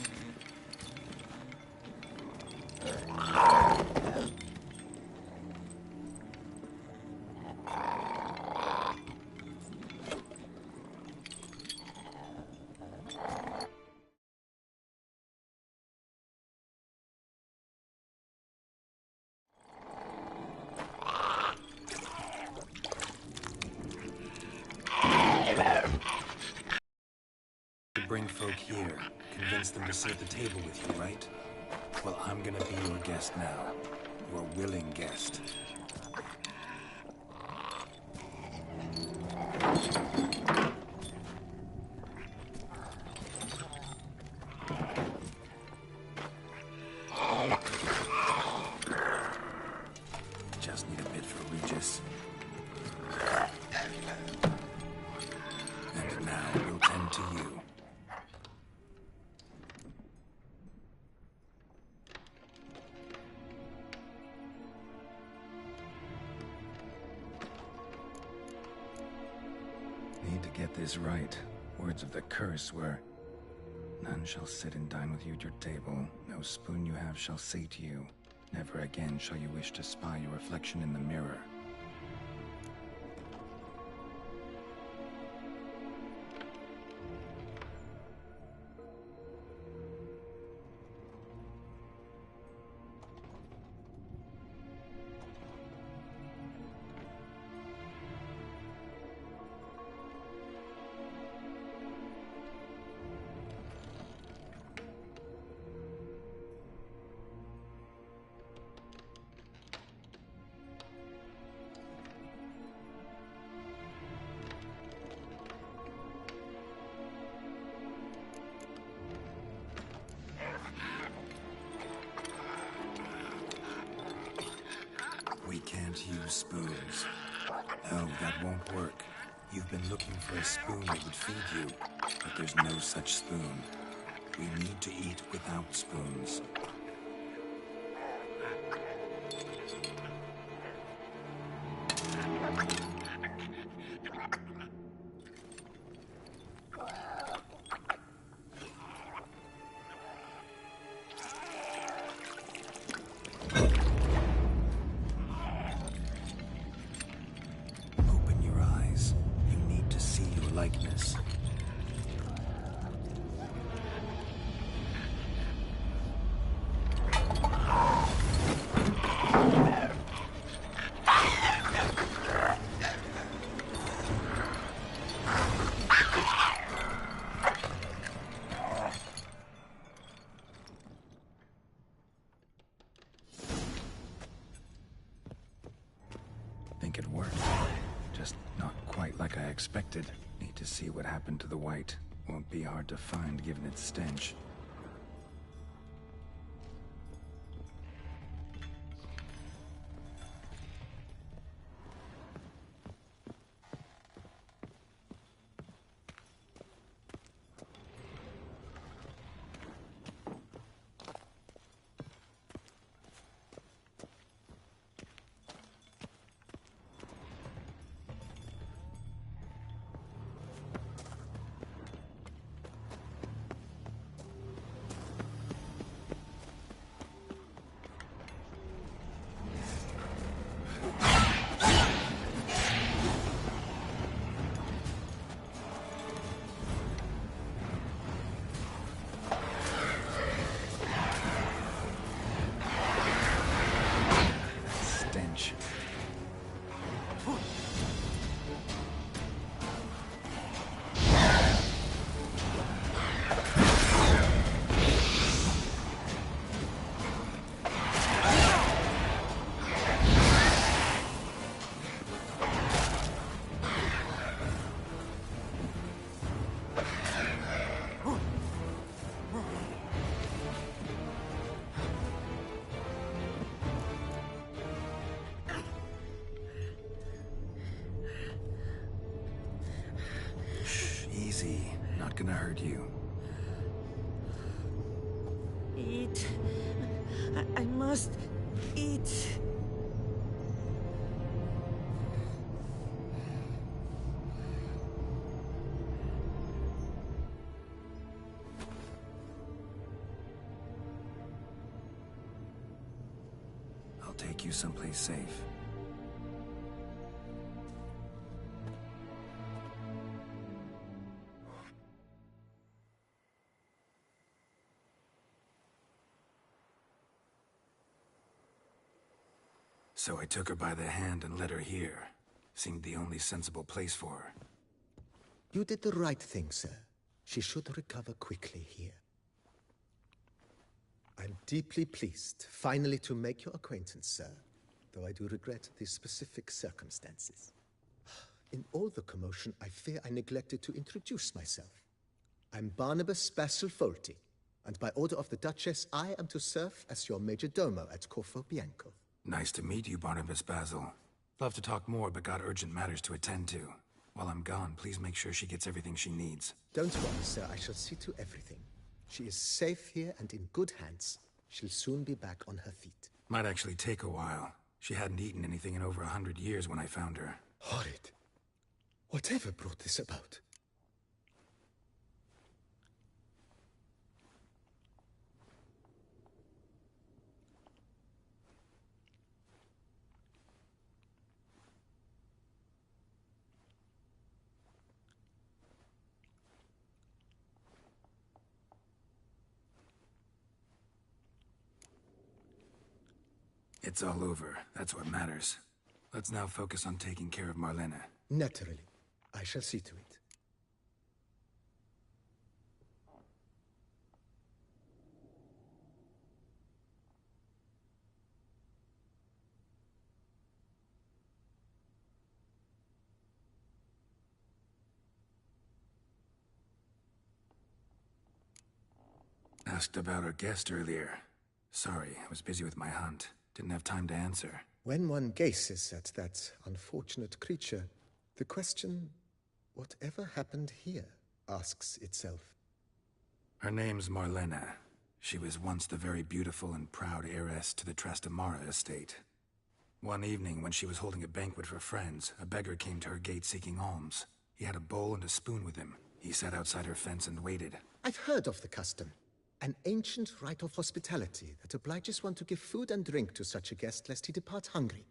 Bring folk here, convince them to sit at the table with you, right? Well, I'm gonna be your guest now. Your willing guest. Just need a bit for Regis. And now we'll tend to you. Need to get this right. Words of the curse were, none shall sit and dine with you at your table. No spoon you have shall say to you, never again shall you wish to spy your reflection in the mirror. We can't use spoons. No, that won't work. You've been looking for a spoon that would feed you, but there's no such spoon. We need to eat without spoons. Likeness. like it worked. Just not quite like I expected. Need to see what happened to the white. Won't be hard to find given its stench. Easy. Not gonna hurt you. Eat. I must eat. I'll take you someplace safe. So I took her by the hand and led her here. Seemed the only sensible place for her. You did the right thing, sir. She should recover quickly here. I'm deeply pleased, finally, to make your acquaintance, sir, though I do regret the specific circumstances. In all the commotion, I fear I neglected to introduce myself. I'm Barnabas Basil Folty, and by order of the Duchess, I am to serve as your major domo at Corfo Bianco. Nice to meet you, Barnabas Basil. Love to talk more, but got urgent matters to attend to. While I'm gone, please make sure she gets everything she needs. Don't worry, sir. I shall see to everything. She is safe here and in good hands. She'll soon be back on her feet. Might actually take a while. She hadn't eaten anything in over 100 years when I found her. Horrid. Whatever brought this about? It's all over. That's what matters. Let's now focus on taking care of Marlena. Naturally. I shall see to it. Asked about our guest earlier. Sorry, I was busy with my hunt. Didn't have time to answer. When one gazes at that unfortunate creature, the question, whatever happened here, asks itself. Her name's Marlena. She was once the very beautiful and proud heiress to the Trastamara estate. One evening, when she was holding a banquet for friends, a beggar came to her gate seeking alms. He had a bowl and a spoon with him. He sat outside her fence and waited. I've heard of the custom. An ancient rite of hospitality that obliges one to give food and drink to such a guest lest he depart hungry.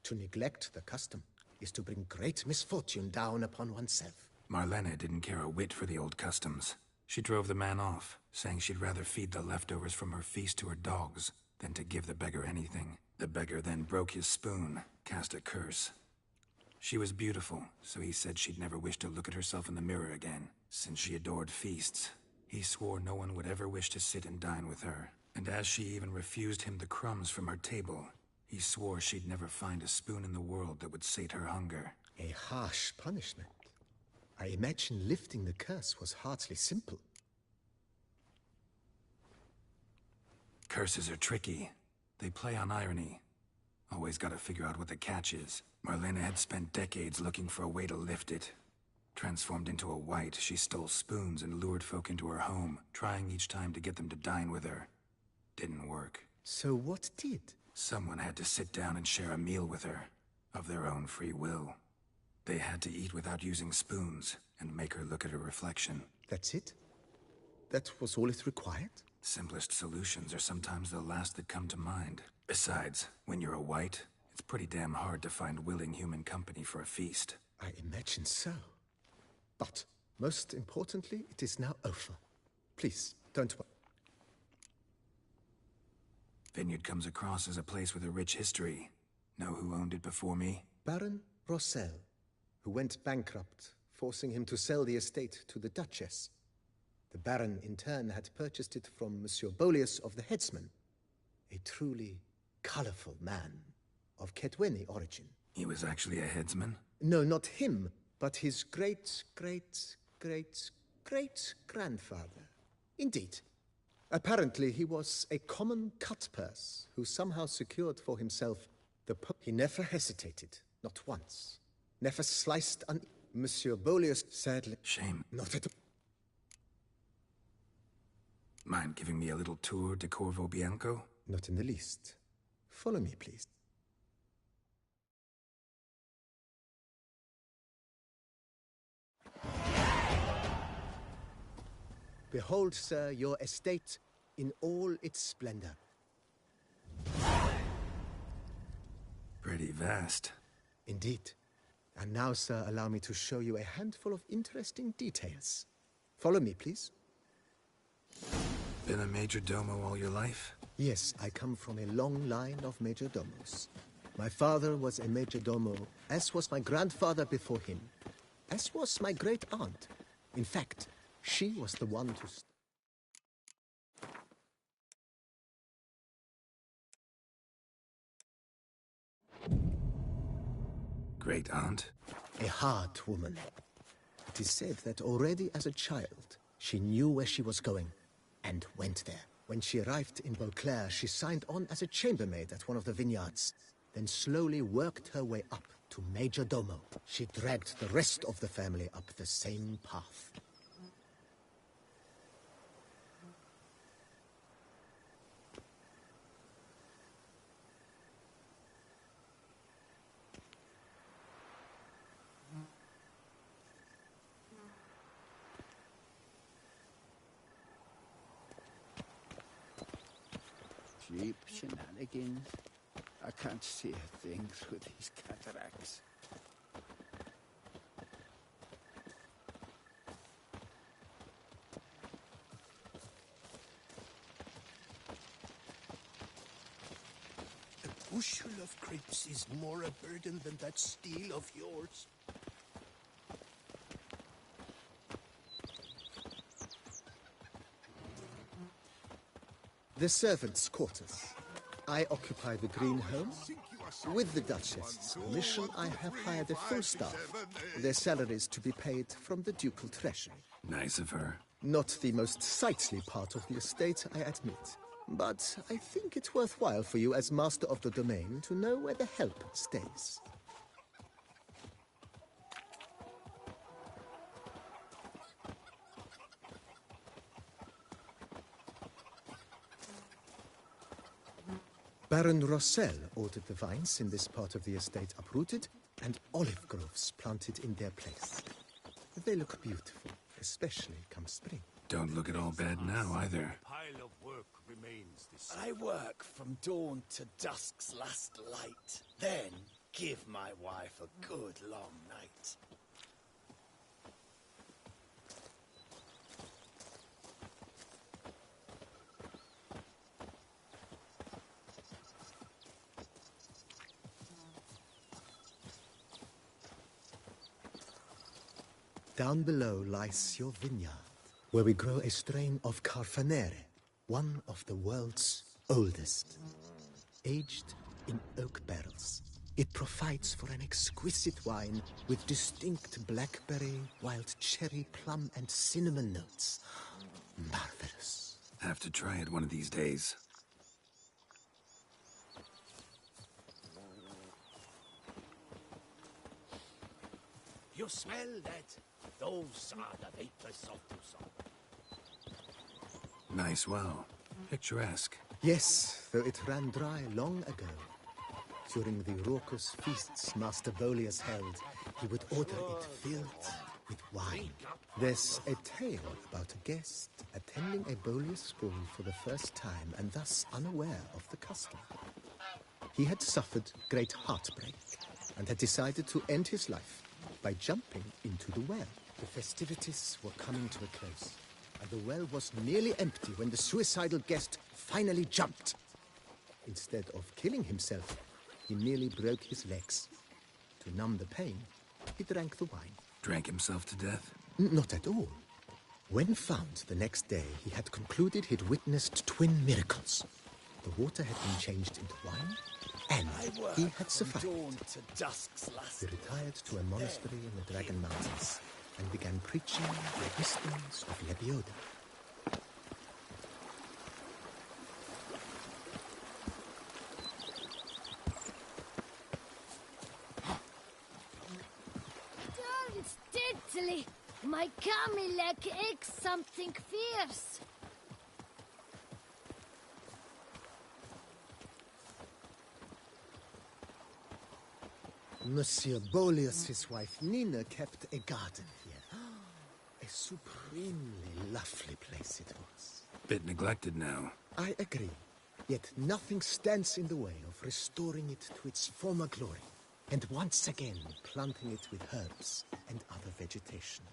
To neglect the custom is to bring great misfortune down upon oneself. Marlena didn't care a whit for the old customs. She drove the man off, saying she'd rather feed the leftovers from her feast to her dogs than to give the beggar anything. The beggar then broke his spoon, cast a curse. She was beautiful, so he said she'd never wish to look at herself in the mirror again. Since she adored feasts, he swore no one would ever wish to sit and dine with her. And as she even refused him the crumbs from her table, He swore she'd never find a spoon in the world that would sate her hunger. A harsh punishment. I imagine lifting the curse was hardly simple. Curses are tricky. They play on irony. Always gotta figure out what the catch is. Marlena had spent decades looking for a way to lift it. Transformed into a wight, she stole spoons and lured folk into her home, trying each time to get them to dine with her. Didn't work. So what did? Someone had to sit down and share a meal with her, of their own free will. They had to eat without using spoons, and make her look at her reflection. That's it? That was all it required? Simplest solutions are sometimes the last that come to mind. Besides, when you're a wight, it's pretty damn hard to find willing human company for a feast. I imagine so. But, most importantly, it is now over. Please, don't worry. Vineyard comes across as a place with a rich history. Know who owned it before me? Baron Rossel, who went bankrupt, forcing him to sell the estate to the Duchess. The Baron, in turn, had purchased it from Monsieur Bolius of the Headsman, a truly colorful man of Ketweni origin. He was actually a headsman? No, not him, but his great-great-great-great-grandfather. Indeed. Apparently, he was a common cutpurse who somehow secured for himself the He never hesitated, not once. Never sliced an... Monsieur Bolius, sadly... Shame. Not at all. Mind giving me a little tour de Corvo Bianco? Not in the least. Follow me, please. Behold, sir, your estate in all its splendor. Pretty vast. Indeed. And now, sir, allow me to show you a handful of interesting details. Follow me, please. Been a major domo all your life? Yes, I come from a long line of major domos. My father was a major domo, as was my grandfather before him, as was my great aunt. In fact, she was the one to... Great aunt? A hard woman. It is said that already as a child, she knew where she was going, and went there. When she arrived in Beauclair, she signed on as a chambermaid at one of the vineyards, then slowly worked her way up to Major Domo. She dragged the rest of the family up the same path. Cheap shenanigans. I can't see a thing through these cataracts. A bushel of grapes is more a burden than that steel of yours. The servants' quarters. I occupy the green home. With the Duchess's permission, I have hired a full staff. Their salaries to be paid from the ducal treasury. Nice of her. Not the most sightly part of the estate, I admit. But I think it's worthwhile for you as master of the domain to know where the help stays. Baron Rossel ordered the vines in this part of the estate uprooted and olive groves planted in their place. They look beautiful, especially come spring. Don't look at all bad now, either. Pile of work remains this. I work from dawn to dusk's last light. Then give my wife a good long night. Down below lies your vineyard, where we grow a strain of Carfanere, one of the world's oldest. Aged in oak barrels. It provides for an exquisite wine with distinct blackberry, wild cherry, plum, and cinnamon notes. Marvelous. Have to try it one of these days. You smell that? Those are the vapors of Tucson. Nice well. Picturesque. Yes, though it ran dry long ago. During the raucous feasts Master Bolius held, he would order it filled with wine. There's a tale about a guest attending a Bolius school for the first time and thus unaware of the custom. He had suffered great heartbreak and had decided to end his life by jumping into the well. The festivities were coming to a close, and the well was nearly empty when the suicidal guest finally jumped. Instead of killing himself, he merely broke his legs. To numb the pain, he drank the wine. Drank himself to death? Not at all. When found the next day, he had concluded he'd witnessed twin miracles. The water had been changed into wine, and he had survived. Dawn to dusk's last. He retired to a monastery in the Dragon Mountains and began preaching the wisdoms of Lebioda. Don't diddly! My Camilek aches something fierce. Monsieur Bolius, his wife Nina, kept a garden here. A supremely lovely place it was. Bit neglected now. I agree. Yet nothing stands in the way of restoring it to its former glory, and once again planting it with herbs and other vegetation.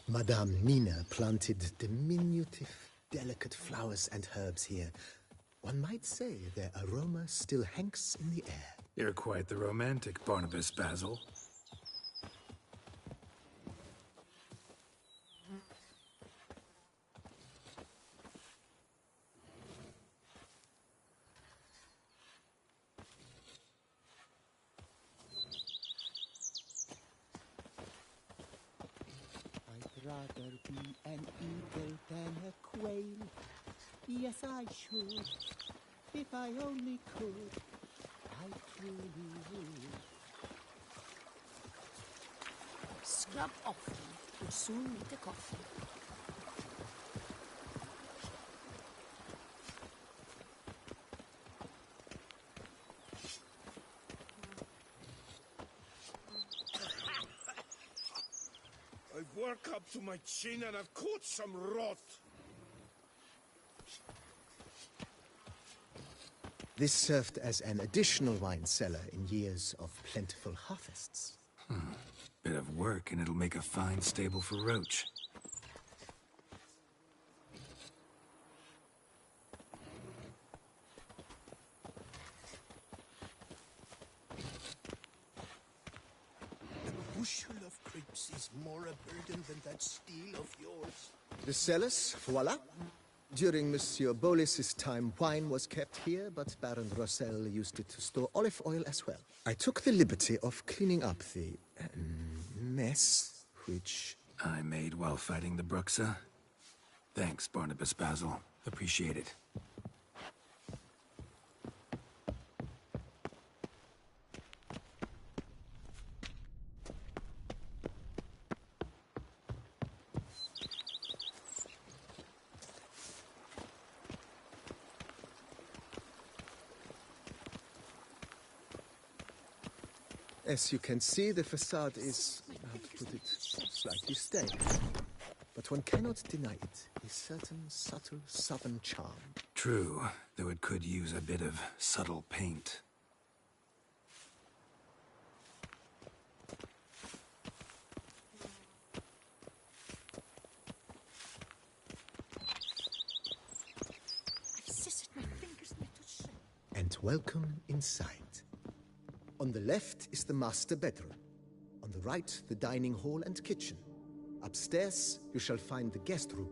Madame Nina planted diminutive, delicate flowers and herbs here. One might say their aroma still hangs in the air. You're quite the romantic, Barnabas Basil. Rather be an eagle than a quail. Yes, I should. If I only could, I truly would. Scrub often, you'll soon meet the coffin. I've worked up to my chin and I've caught some rot. This served as an additional wine cellar in years of plentiful harvests. Bit of work and it'll make a fine stable for Roach. A bushel of grapes is more a burden than that steel of yours. The cellars, voila. During Monsieur Bolis's time, wine was kept here, but Baron Rossel used it to store olive oil as well. I took the liberty of cleaning up the mess, which I made while fighting the Bruxa. Thanks, Barnabas Basil. Appreciate it. As you can see, the facade is, how to put it, slightly stained. But one cannot deny it, a certain subtle southern charm. True, though it could use a bit of subtle paint. I've And welcome inside. On the left is the master bedroom. On the right, the dining hall and kitchen. Upstairs, you shall find the guest room,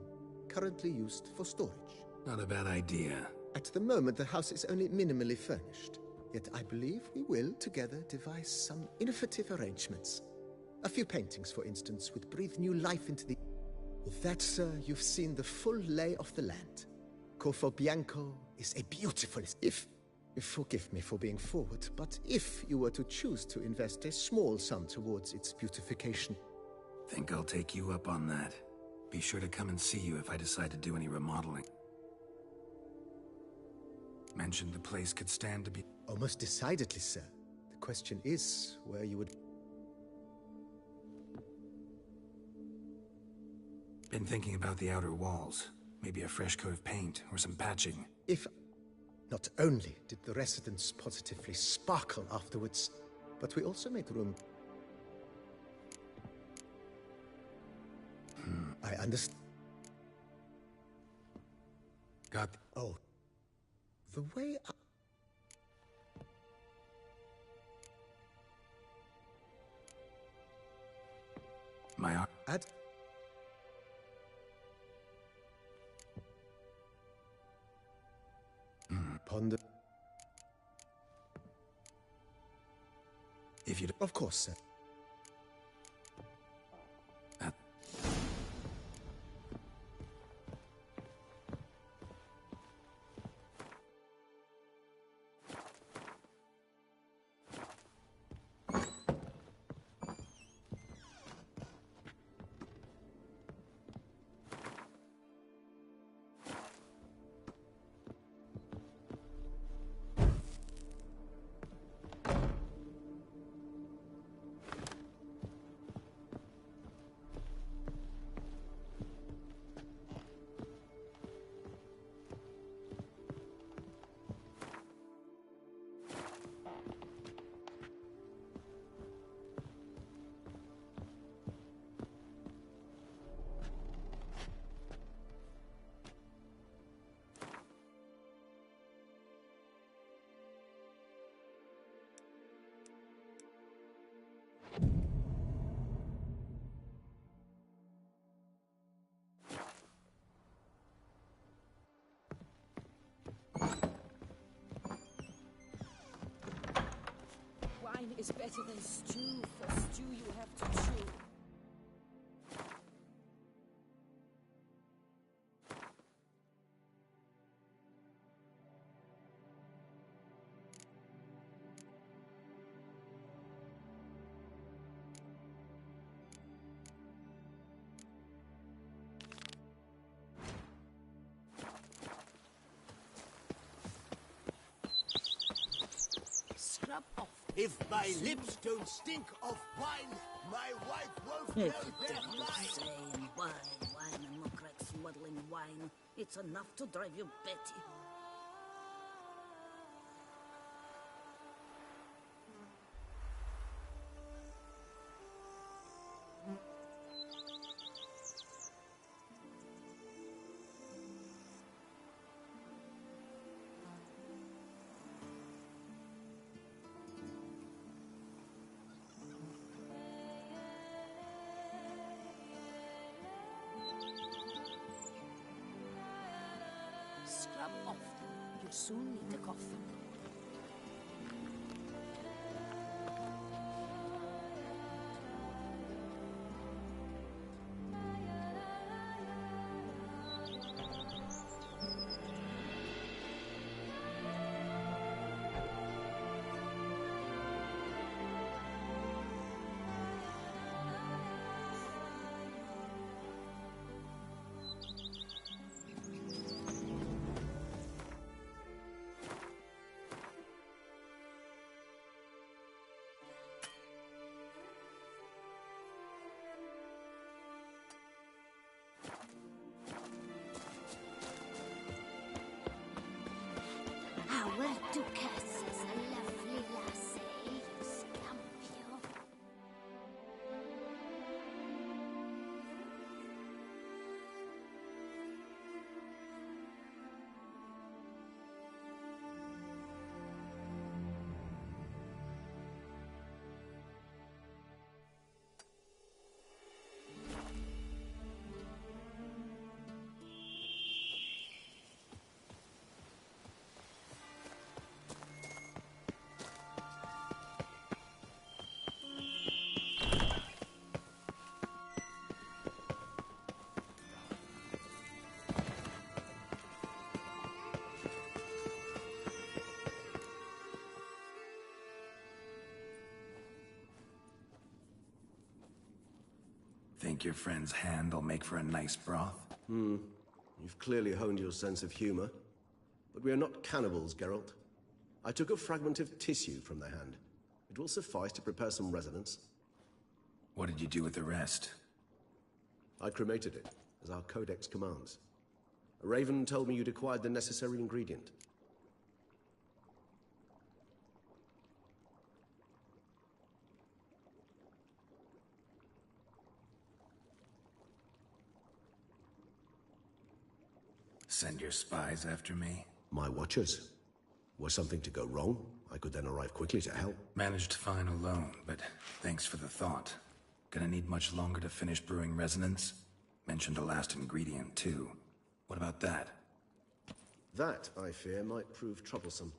currently used for storage. Not a bad idea. At the moment, the house is only minimally furnished. Yet I believe we will, together, devise some innovative arrangements. A few paintings, for instance, would breathe new life into the... With that, sir, you've seen the full lay of the land. Corvo Bianco is a beautiful... If... Forgive me for being forward, but if you were to choose to invest a small sum towards its beautification... Think I'll take you up on that. Be sure to come and see you if I decide to do any remodeling. Mentioned the place could stand to be... Almost decidedly, sir. The question is where you would... Been thinking about the outer walls. Maybe a fresh coat of paint or some patching. If... Not only did the residence positively sparkle afterwards, but we also made room... I understand. Got... Oh. The way I... My arm... Ponder... If you... Of course, sir. Wine is better than stew. For stew you have to chew. Scrub off. If my lips don't stink of wine, my wife won't know they're mine. Saying wine, and look like smuggling wine. It's enough to drive you batty. Scrub off. You'll soon need a cough. Our Duchess is a lovely lassie, scamp you. Think your friend's hand will make for a nice broth? You've clearly honed your sense of humor. But we are not cannibals, Geralt. I took a fragment of tissue from their hand. It will suffice to prepare some resonance. What did you do with the rest? I cremated it, as our codex commands. A raven told me you'd acquired the necessary ingredient. Send your spies after me? My watchers. Were something to go wrong, I could then arrive quickly to help. Managed fine alone, but thanks for the thought. Gonna need much longer to finish brewing resonance? Mentioned a last ingredient, too. What about that? That, I fear, might prove troublesome.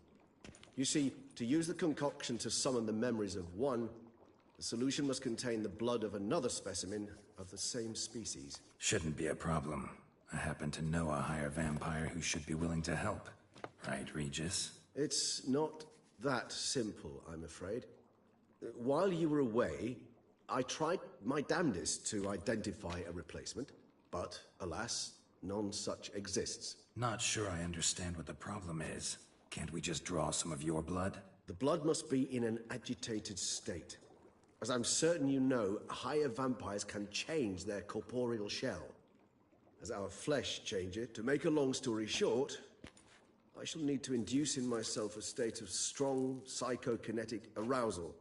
You see, to use the concoction to summon the memories of one, the solution must contain the blood of another specimen of the same species. Shouldn't be a problem. I happen to know a higher vampire who should be willing to help. Right, Regis? It's not that simple, I'm afraid. While you were away, I tried my damnedest to identify a replacement, but alas, none such exists. Not sure I understand what the problem is. Can't we just draw some of your blood? The blood must be in an agitated state. As I'm certain you know, higher vampires can change their corporeal shell. As our flesh change it, to make a long story short, I shall need to induce in myself a state of strong psychokinetic arousal.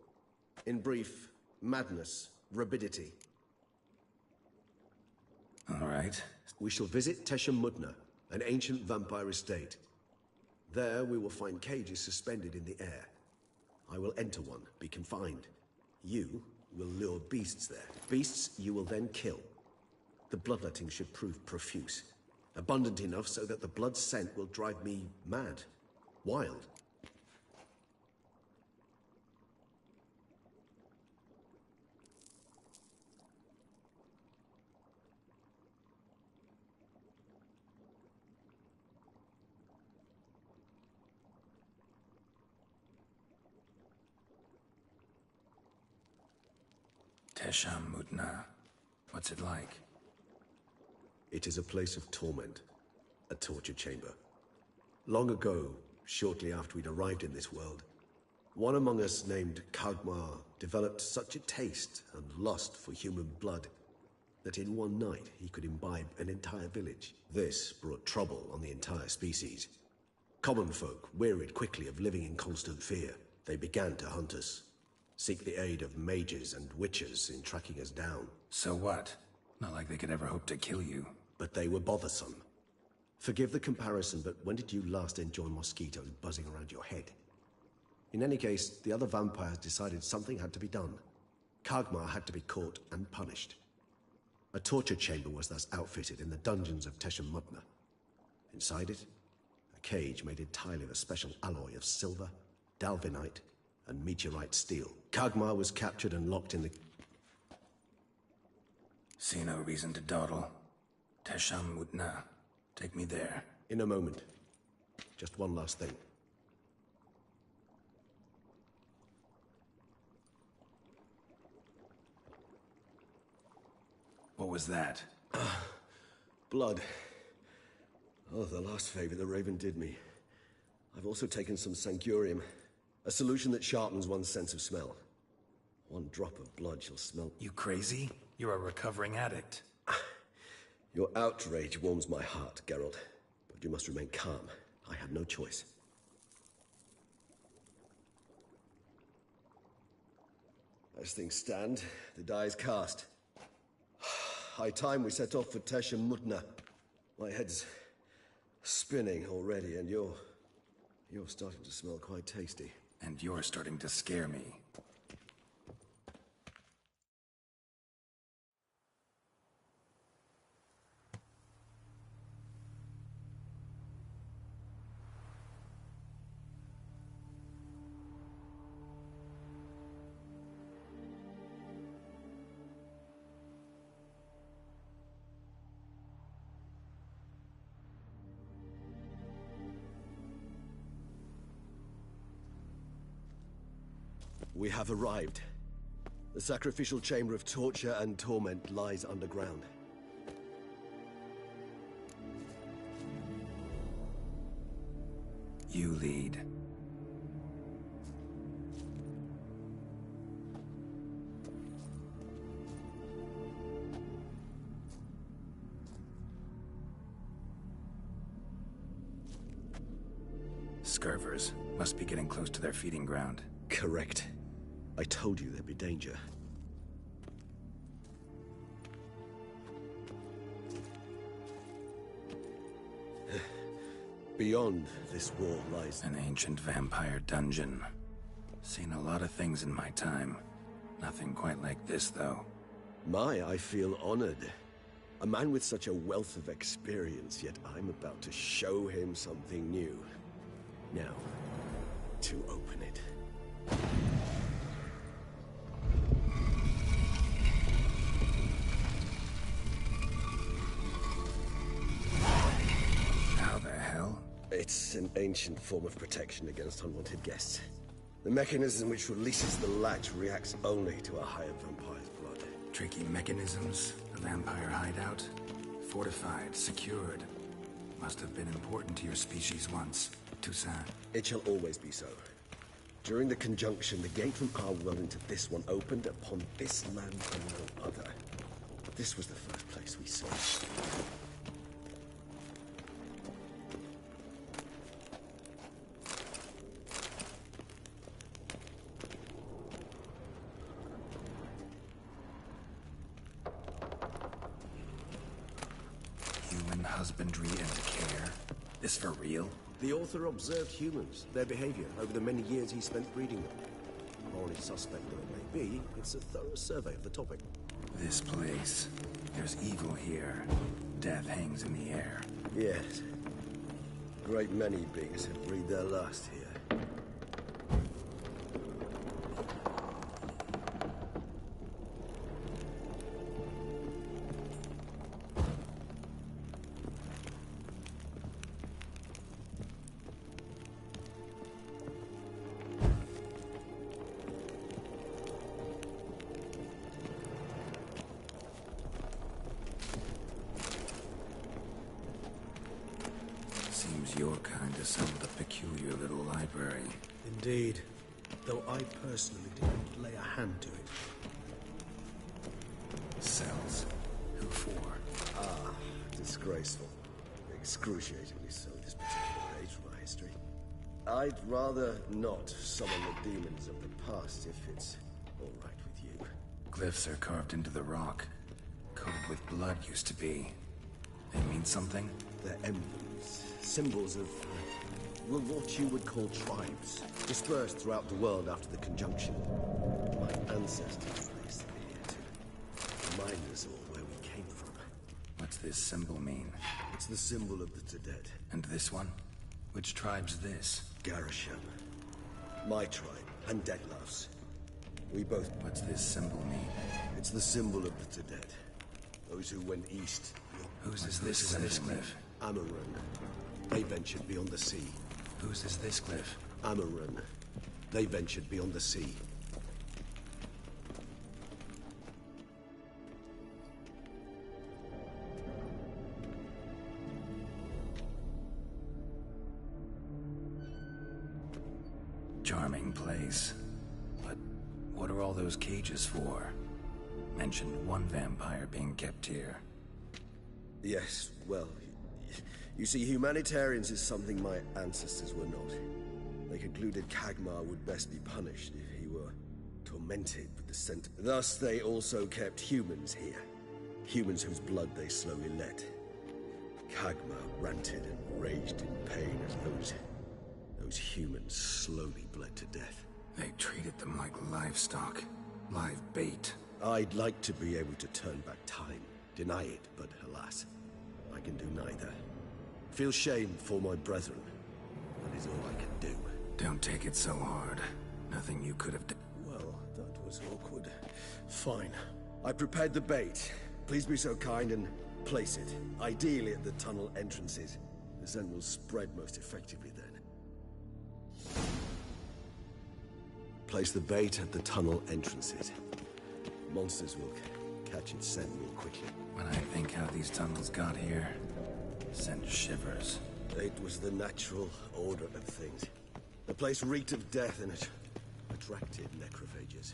In brief, madness, rabidity. All right. We shall visit Tesha Mudna, an ancient vampire estate. There we will find cages suspended in the air. I will enter one, be confined. You will lure beasts there. Beasts you will then kill. The bloodletting should prove profuse. Abundant enough so that the blood scent will drive me mad. Wild. Tesham Mutna. What's it like? It is a place of torment. A torture chamber. Long ago, shortly after we'd arrived in this world, one among us named Kagmar developed such a taste and lust for human blood that in one night he could imbibe an entire village. This brought trouble on the entire species. Common folk wearied quickly of living in constant fear. They began to hunt us, seek the aid of mages and witches in tracking us down. So what? Not like they could ever hope to kill you. But they were bothersome. Forgive the comparison, but when did you last enjoy mosquitoes buzzing around your head? In any case, the other vampires decided something had to be done. Kagmar had to be caught and punished. A torture chamber was thus outfitted in the dungeons of Tesha Mudna. Inside it, a cage made entirely of a special alloy of silver, dalvinite, and meteorite steel. Kagmar was captured and locked in the... See no reason to dawdle. Tesham Mutna. Take me there. In a moment. Just one last thing. What was that? Blood. Oh, the last favor the Raven did me. I've also taken some Sancurium, a solution that sharpens one's sense of smell. One drop of blood shall smell... You crazy? You're a recovering addict. Your outrage warms my heart, Geralt. But you must remain calm. I have no choice. As things stand, the die is cast. High time we set off for Tesha Mudna. My head's spinning already, and you're starting to smell quite tasty. And you're starting to scare me. We have arrived. The sacrificial chamber of torture and torment lies underground. You lead. Scurvers must be getting close to their feeding ground. Correct. I told you there'd be danger. Beyond this wall lies an ancient vampire dungeon. Seen a lot of things in my time. Nothing quite like this, though. I feel honored. A man with such a wealth of experience, yet I'm about to show him something new. Now, to open it. How the hell? It's an ancient form of protection against unwanted guests. The mechanism which releases the latch reacts only to a higher vampire's blood. Tricky mechanisms, a vampire hideout. Fortified, secured. Must have been important to your species once. Toussaint. It shall always be so. During the conjunction, the gate from our world into this one opened upon this land and no other. This was the first place we saw. Human husbandry and care? This for real? The author observed humans, their behavior, over the many years he spent breeding them. Morally suspect though it may be, it's a thorough survey of the topic. This place. There's evil here. Death hangs in the air. Yes. A great many beings have breathed their last here. Seems your kind assembled a peculiar little library. Indeed. Though I personally didn't lay a hand to it. Cells. Who for? Ah, disgraceful. Excruciatingly so, this particular page from our history. I'd rather not summon the demons of the past if it's all right with you. Glyphs are carved into the rock. Coated with blood used to be. They mean something? They're emblems. Symbols of, well, what you would call tribes, dispersed throughout the world after the conjunction. My ancestors placed them here to remind us all where we came from. What's this symbol mean? It's the symbol of the Tedet. And this one? Which tribe's this? Garisham. My tribe, and Detlav's. We both... What's this symbol mean? It's the symbol of the Tedet. Those who went east... Whose is this glyph? Amaran. They ventured beyond the sea. Whose is this glyph? Amaran. They ventured beyond the sea. Charming place. But what are all those cages for? Mentioned one vampire being kept here. Yes, well, you see, humanitarians is something my ancestors were not. They concluded Kagmar would best be punished if he were tormented with the scent. Thus, they also kept humans here. Humans whose blood they slowly let. Kagmar ranted and raged in pain as those humans slowly bled to death. They treated them like livestock. Live bait. I'd like to be able to turn back time. Deny it, but alas, I can do neither. Feel shame for my brethren. That is all I can do. Don't take it so hard. Nothing you could have done. Well, that was awkward. Fine. I prepared the bait. Please be so kind and place it. Ideally at the tunnel entrances. The scent will spread most effectively then. Place the bait at the tunnel entrances. Monsters will catch its scent real quickly. When I think how these tunnels got here, send shivers. It was the natural order of things. The place reeked of death and it attracted necrophages.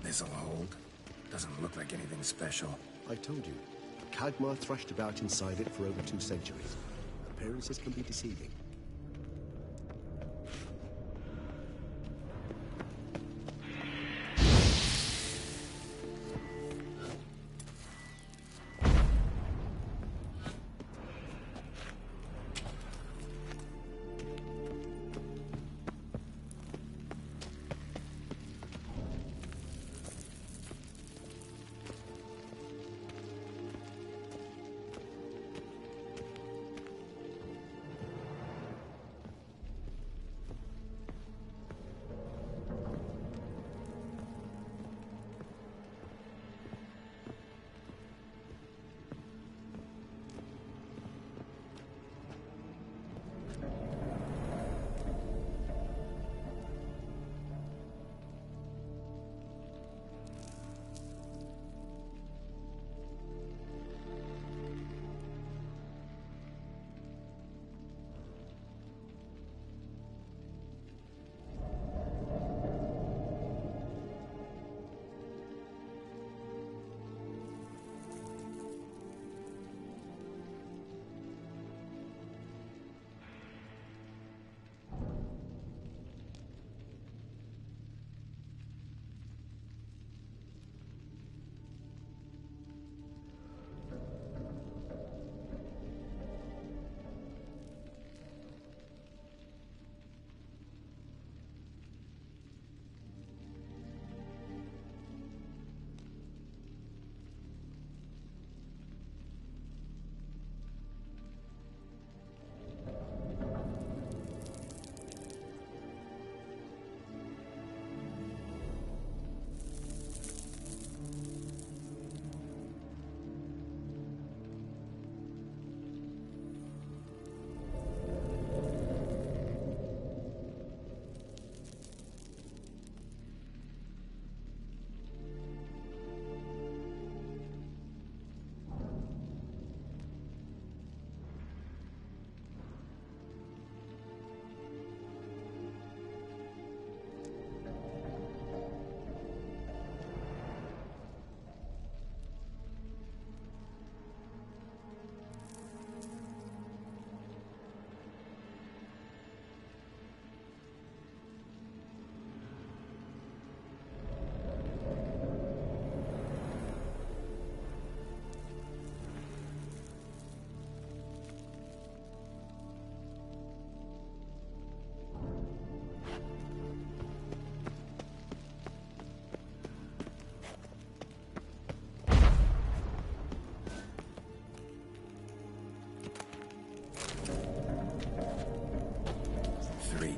This'll hold. Doesn't look like anything special. I told you. Kagmar thrashed about inside it for over 2 centuries. Appearances can be deceiving.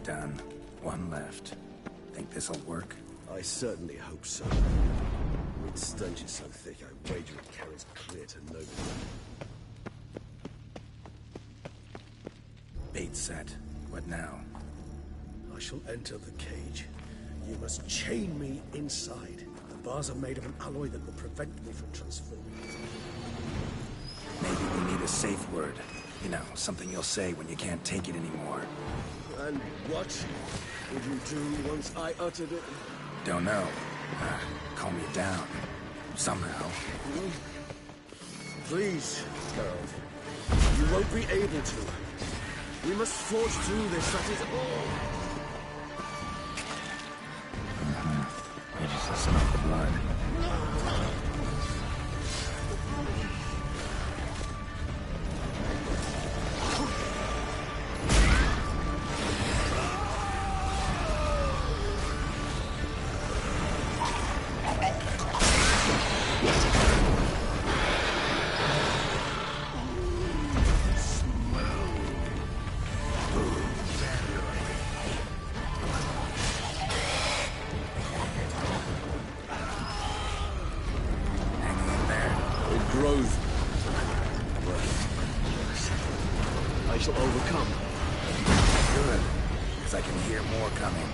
Done. One left. Think this'll work? I certainly hope so. Its stench is so thick, I wager it carries clear to nobody. Bait set. What now? I shall enter the cage. You must chain me inside. The bars are made of an alloy that will prevent me from transforming. Maybe we need a safe word. You know, something you'll say when you can't take it anymore. And what would you do once I uttered it? Don't know. Calm you down. Somehow. Please, Geralt. You won't be able to. We must forge through this, that is all. You just listen off the blood. I shall overcome. Good, because I can hear more coming.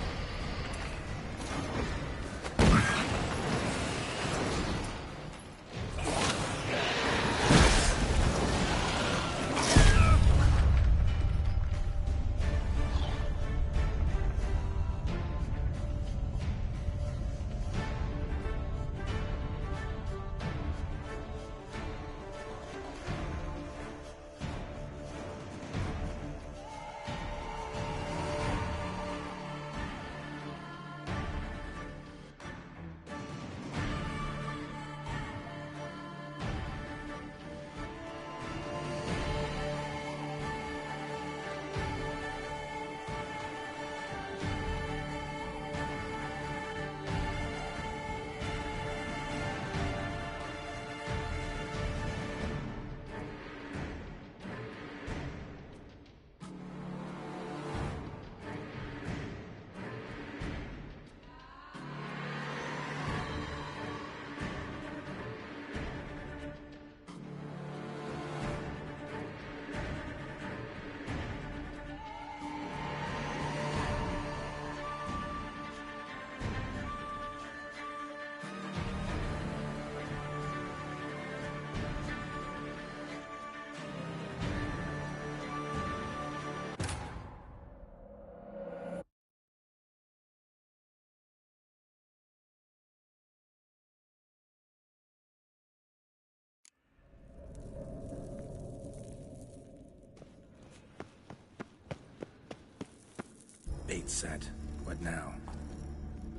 Bait set. What now?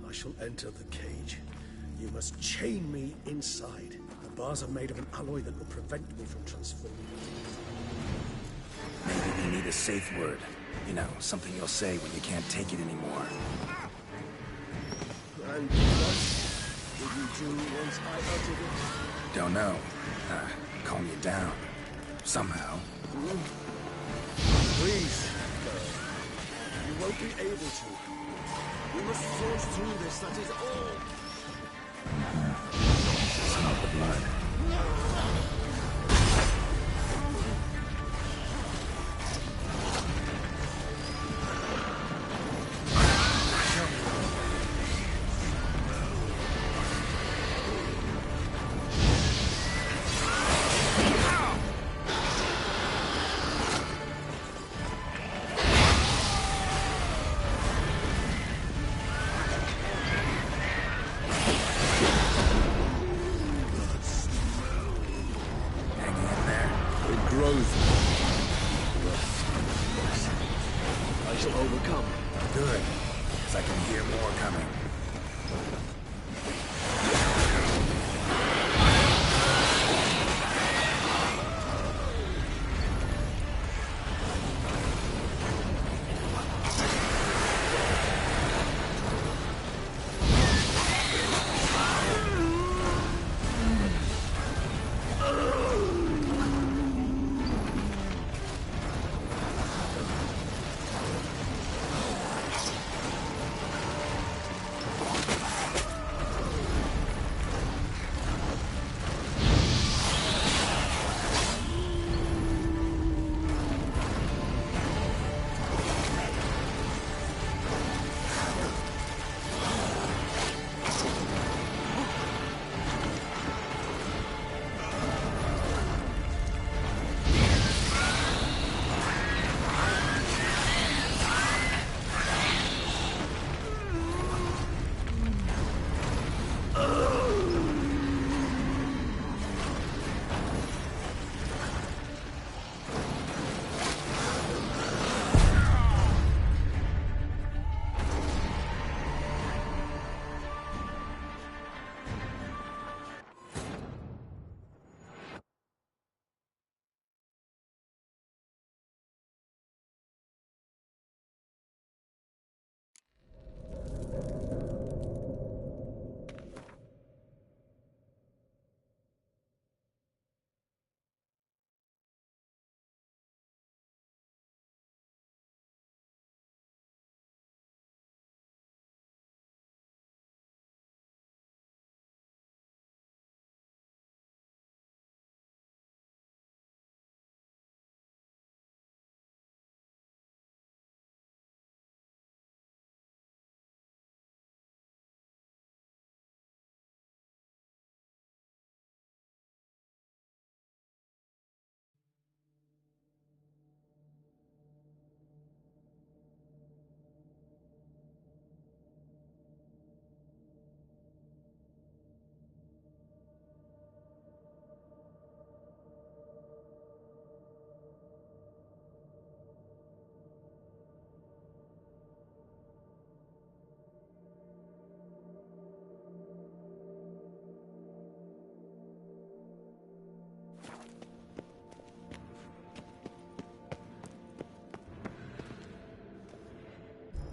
I shall enter the cage. You must chain me inside. The bars are made of an alloy that will prevent me from transforming. Maybe we need a safe word. You know, something you'll say when you can't take it anymore. And what did you do once I uttered it? Don't know. Calm you down. Somehow. Please, girl. You won't be able to. We must forge through this, that is all. Smell the blood. I shall overcome. Good, because I can hear more coming.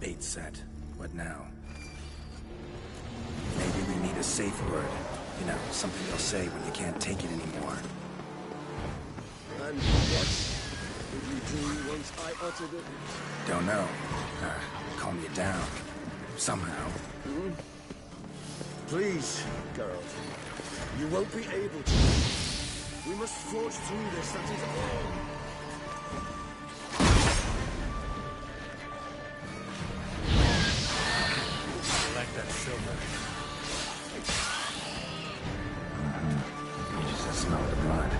Bait set. What now? Maybe we need a safe word. You know, something you'll say when you can't take it anymore. And what would you do once I uttered it? Don't know. Calm you down. Somehow. Hmm? Please, Geralt. You won't be able to. We must forge through this, that is all. I like that silver. You just smell the blood.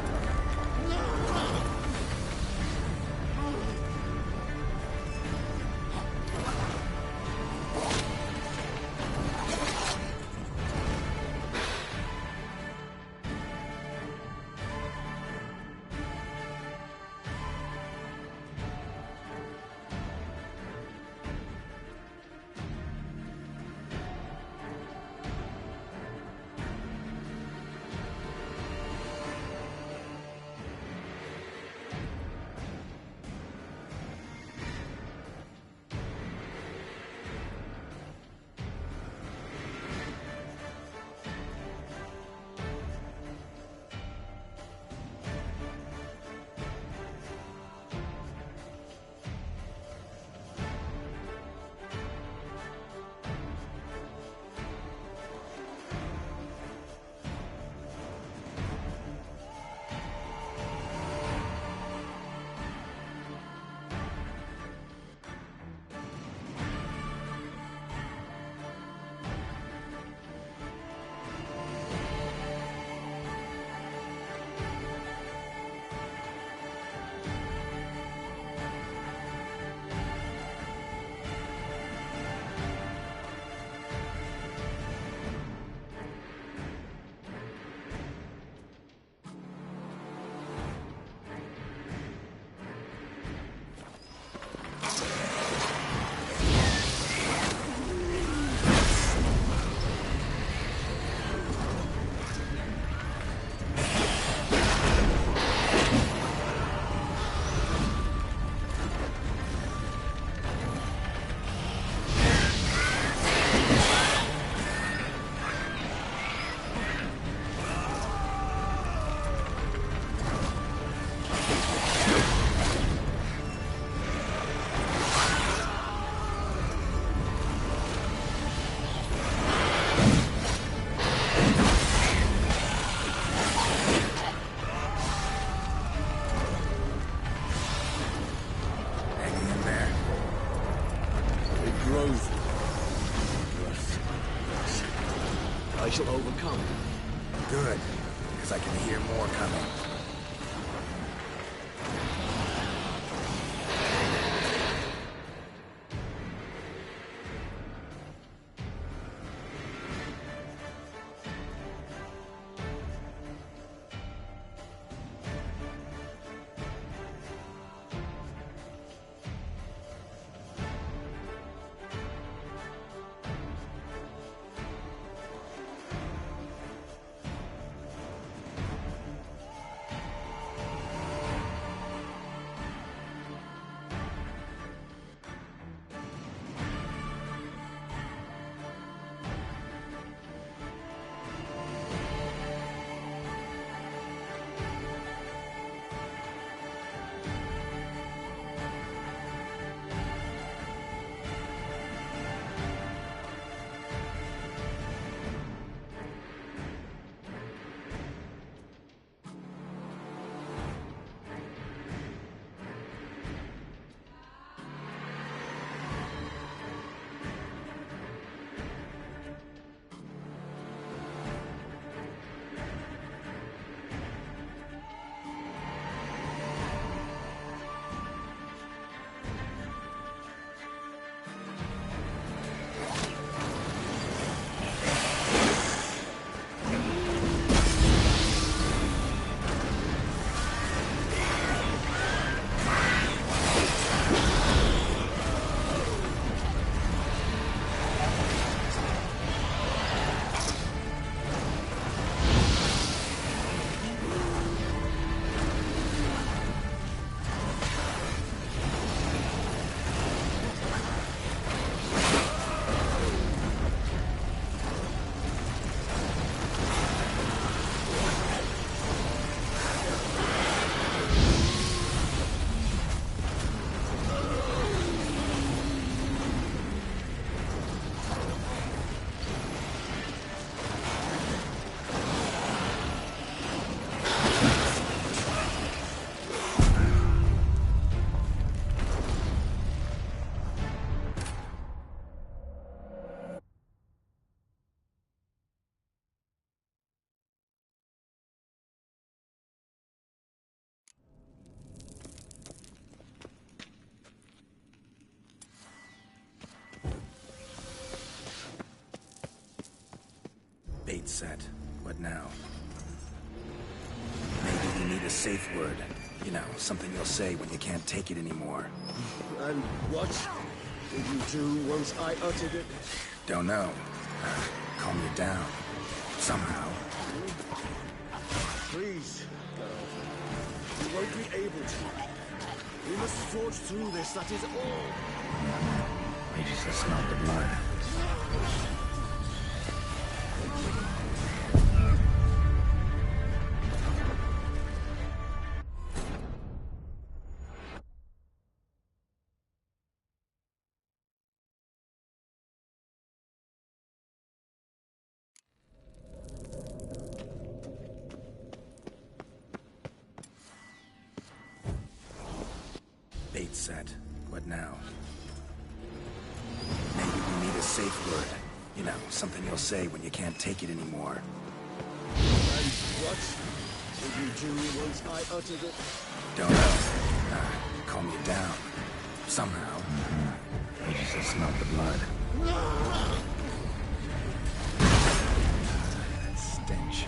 Bait set. What now? Maybe we need a safe word. You know, something you'll say when you can't take it anymore. And what did you do once I uttered it? Don't know. Calm you down. Somehow. Please, girl. You won't be able to. We must forge through this, that is all. You just smell the blood. Bait set. What now? Maybe we need a safe word. You know, something you'll say when you can't take it anymore. And what did you do once I uttered it? Don't know. Calm you down. Somehow. You just smell the blood. That stench.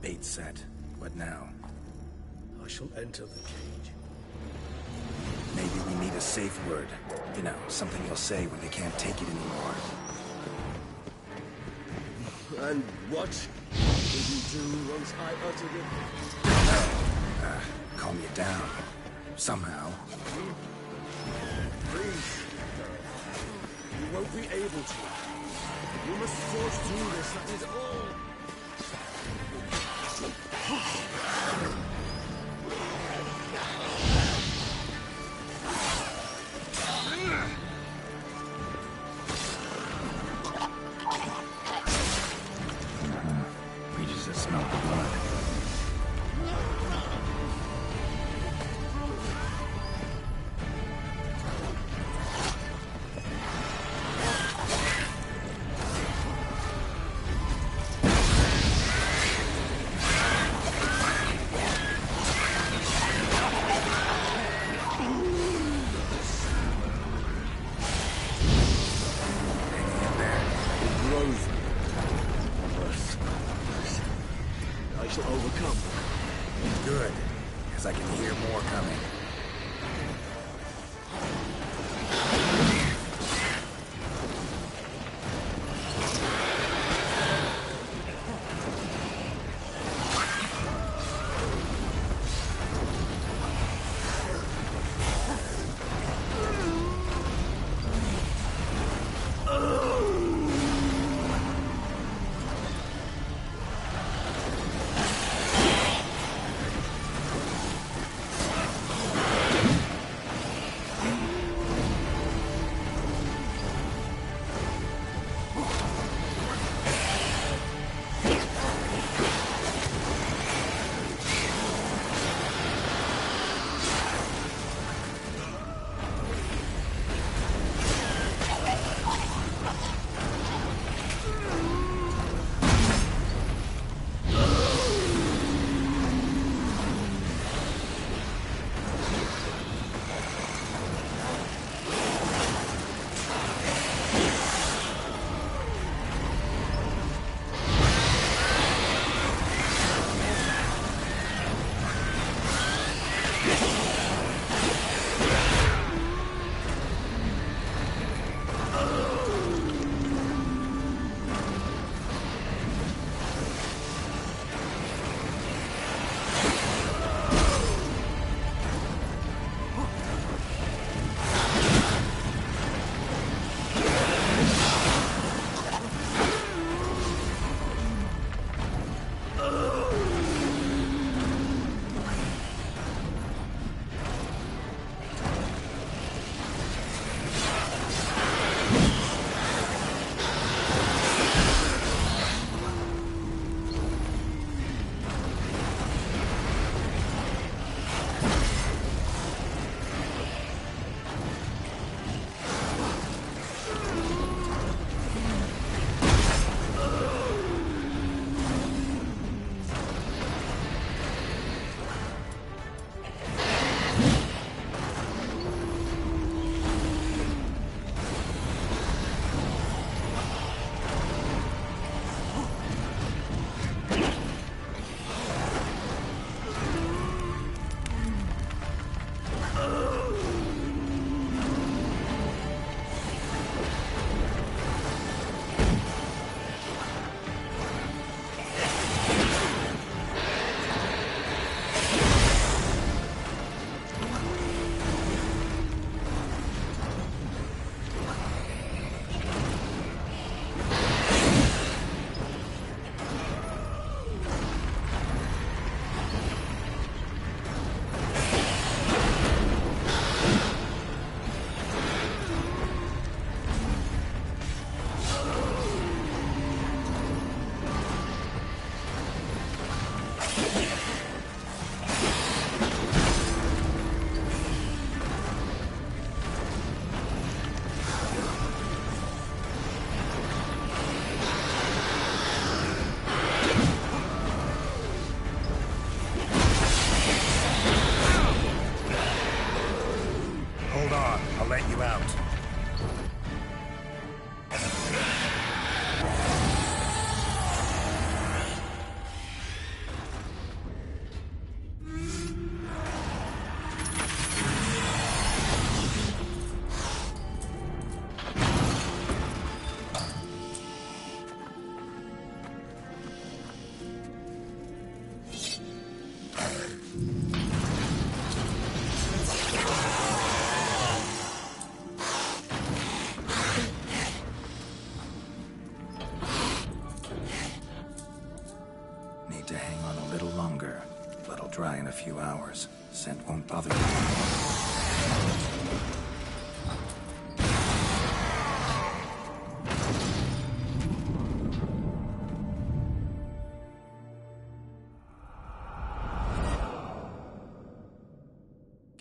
bait set. What now? I shall enter the cage. Maybe we need a safe word. You know, something you'll say when they can't take it anymore. And what did you do once I uttered it? Calm you down. Somehow. Please. You won't be able to. You must force through this, that is all. Reaches the smell of blood. I shall overcome. Good, because I can hear more coming. few hours. Scent won't bother you.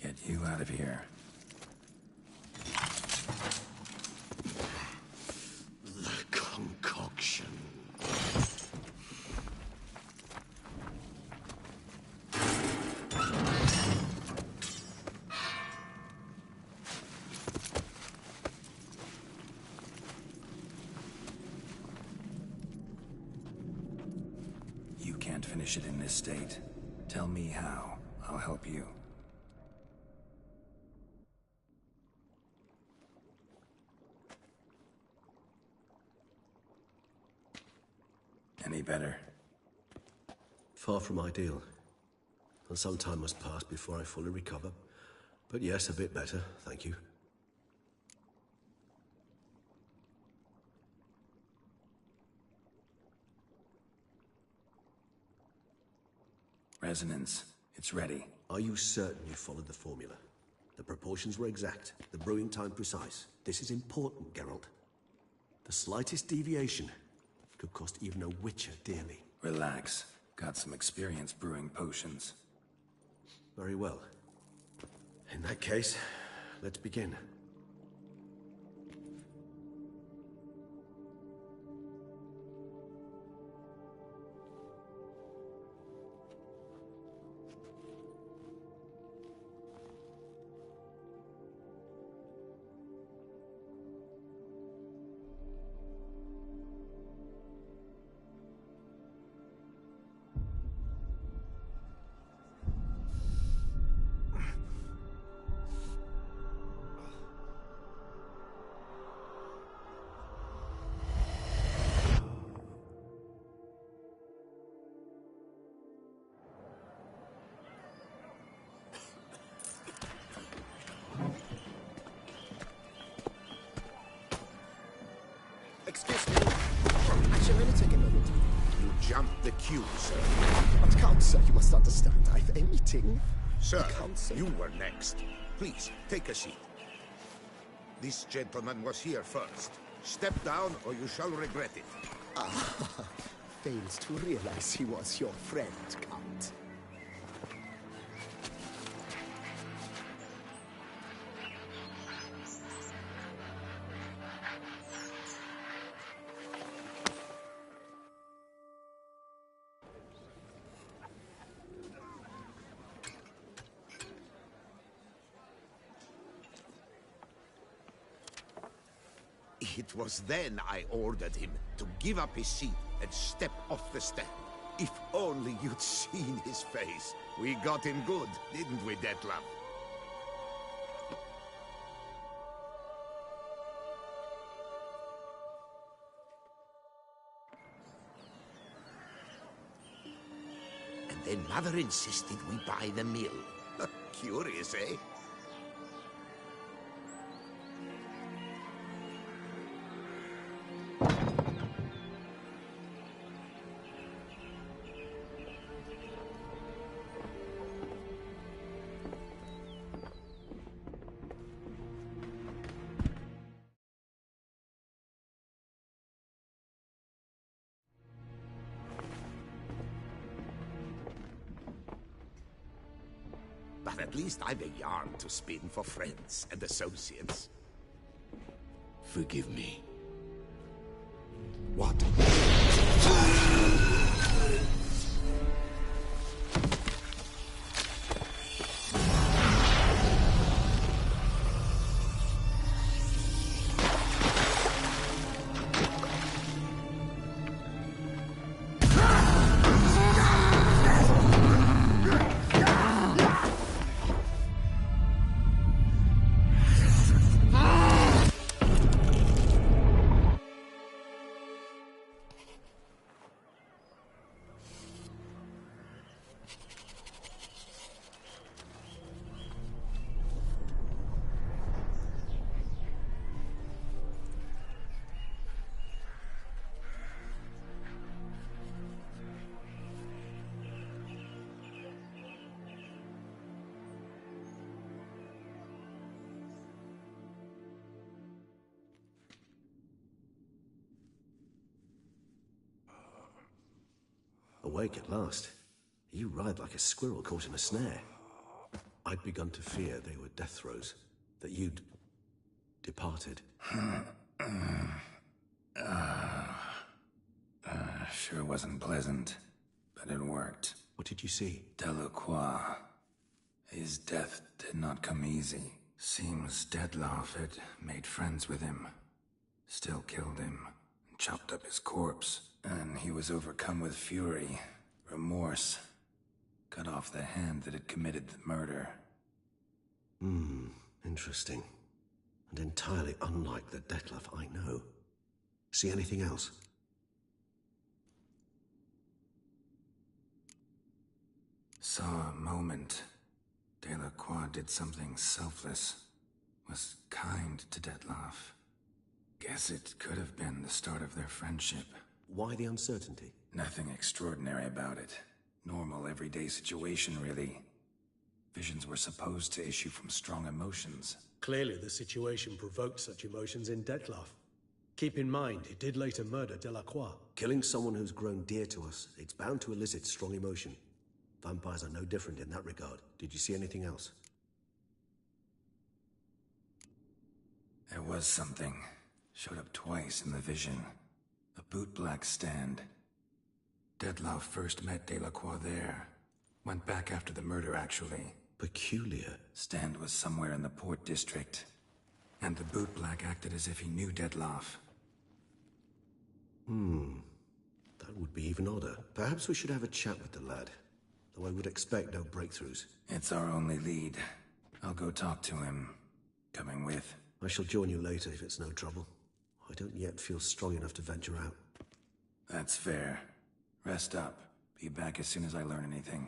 Get you out of here. The concoction. You can't finish it in this state. Tell me how. I'll help you. Any better? Far from ideal. And some time must pass before I fully recover. But yes, a bit better, thank you. Resonance. It's ready. Are you certain you followed the formula? The proportions were exact, the brewing time precise. This is important, Geralt. The slightest deviation could cost even a witcher dearly. Relax. Got some experience brewing potions. Very well. In that case, let's begin. Excuse me. Actually, let me take a moment. You jumped the queue, sir. But Count, sir, you must understand. I've a meeting. Sir, Count, sir. you were next. Please, take a seat. This gentleman was here first. Step down, or you shall regret it. Ah, fails to realize he was your friend, Count. It was then I ordered him to give up his seat and step off the step. If only you'd seen his face. We got him good, didn't we, Detlef? And then Mother insisted we buy the mill. Curious, eh? But at least I've a yarn to spin for friends and associates. Forgive me. What? awake at last. You ride like a squirrel caught in a snare. I'd begun to fear they were death throes, that you'd departed. Sure wasn't pleasant, but it worked. What did you see? Delacroix. His death did not come easy. Seems Dettlaff had made friends with him. Still killed him, and chopped up his corpse. And he was overcome with fury, remorse. Cut off the hand that had committed the murder. Interesting. And entirely unlike the Dettlaff I know. See anything else? Saw a moment. Delacroix did something selfless. Was kind to Dettlaff. Guess it could have been the start of their friendship. Why the uncertainty? Nothing extraordinary about it. Normal, everyday situation, really. Visions were supposed to issue from strong emotions. Clearly the situation provoked such emotions in Dettlaff. Keep in mind, he did later murder Delacroix. Killing someone who's grown dear to us, it's bound to elicit strong emotion. Vampires are no different in that regard. Did you see anything else? There was something. Showed up twice in the vision. A bootblack stand. Dettlaff first met Delacroix there. Went back after the murder, actually. Peculiar. Stand was somewhere in the Port District. And the bootblack acted as if he knew Dettlaff. That would be even odder. Perhaps we should have a chat with the lad. Though I would expect no breakthroughs. It's our only lead. I'll go talk to him. Coming with? I shall join you later if it's no trouble. I don't yet feel strong enough to venture out. That's fair. Rest up. Be back as soon as I learn anything.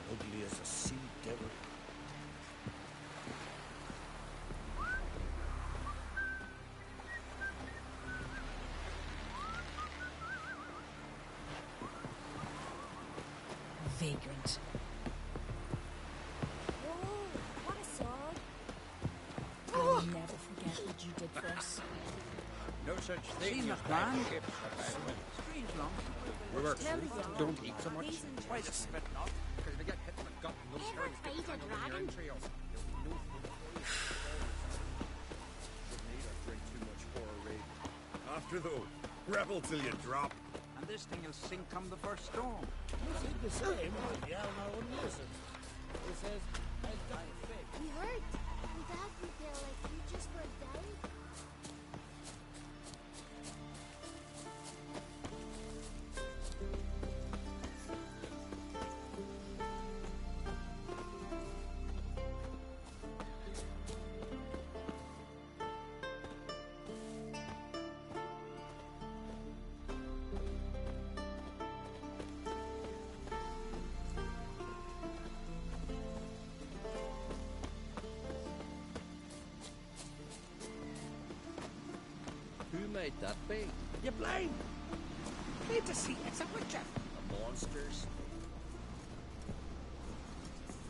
Ugly as a sea devil. Vagrant. Whoa, what a sword. I'll never forget what you did for us. No such thing as man. Strange long. We were. Terrible. Don't eat so much. Why the spit not? Because they get hit in the gut and those Ever hairs get fight a tangled in your dragon? entrails. No need or drink too much horror raid. After though, rebel till you drop. And this thing will sink come the first storm. You think the same, but Yalna wouldn't listen. He says, I'll die fake. We heard. Without repair like you just for a day. Who made that bait? You're blind. Need to see it's a witcher. The monsters.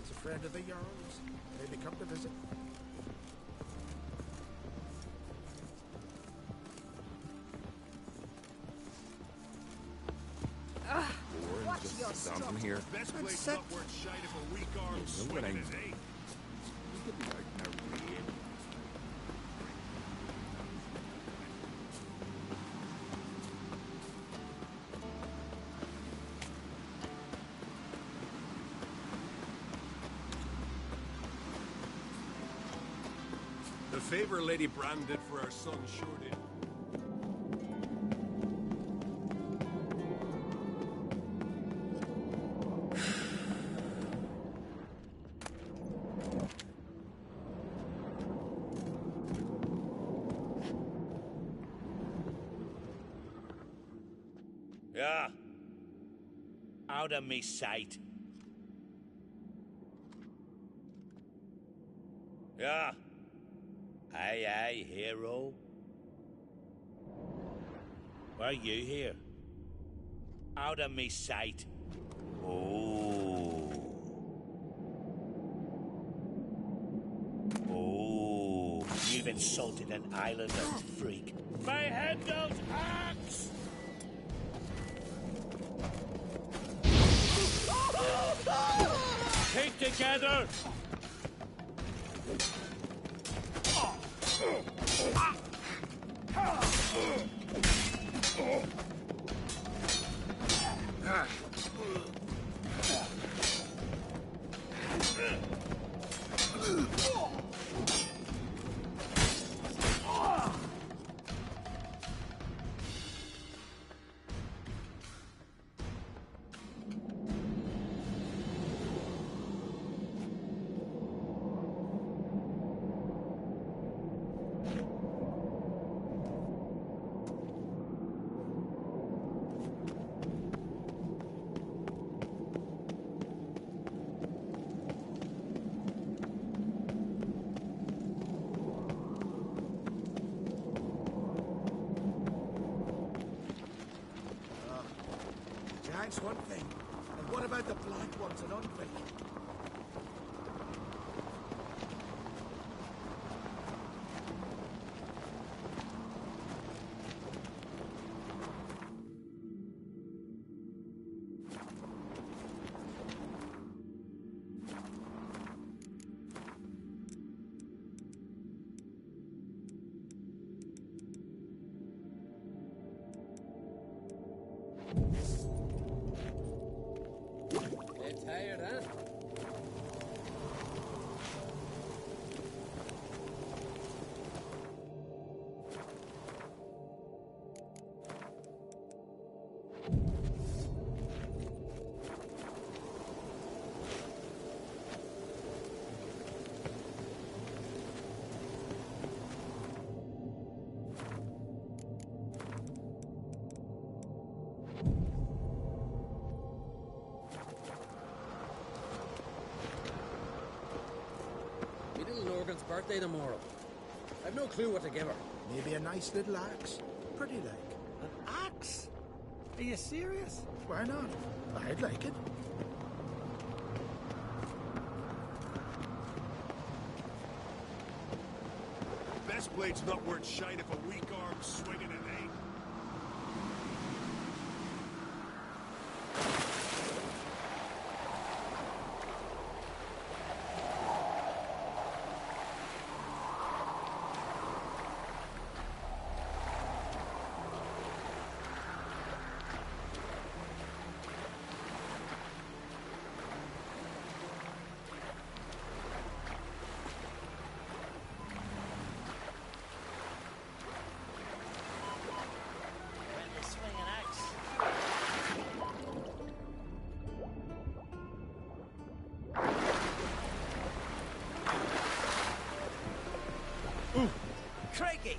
It's a friend of the Jarl's. Maybe come to visit. What's your Something here. Best place not worth shite if a weak arm swinging at eight. We could be out in a rain. The favor Lady Brand did for our son sure did. Yeah. Out of me sight. Yeah. Aye, aye, hero. Why are you here? Out of me sight. Oh. Oh. You've insulted an islander, freak. My Hendel's axe! Keep together! Giants one thing. And what about the black ones in Uncreek? Tired, huh? Morgan's birthday tomorrow. I've no clue what to give her. Maybe a nice little axe. Pretty like. An axe? Are you serious? Why not? I'd like it. Best blade's not worth shite if a weak arm's swinging at eight. Crikey!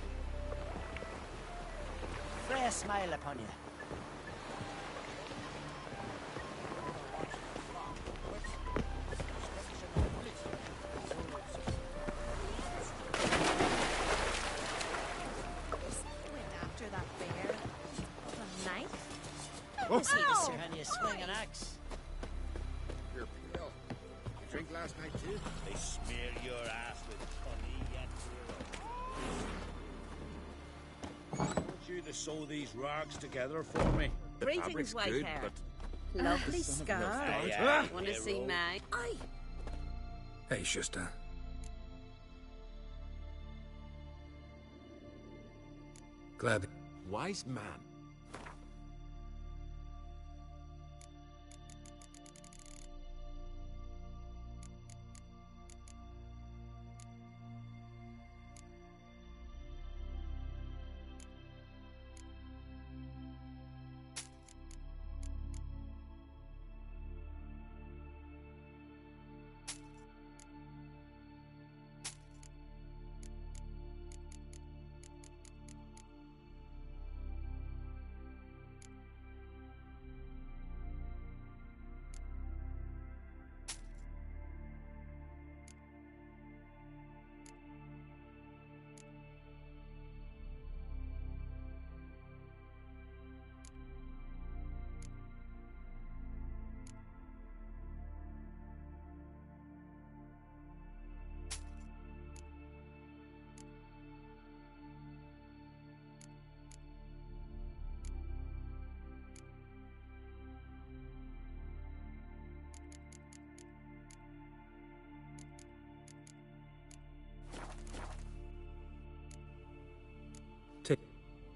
Fray a smile upon you. Went after that bear. With a knife? Never seen a Serrania swing an axe. You're pale. You drink last night too? They smear your ass with honey yet. I want you to sew these rags together for me. The Greetings, fabric's white good, hair. but Lovely son of a scar. bitch. Want to see mine? Aye. Hey, Shusta. Glad. Wise man.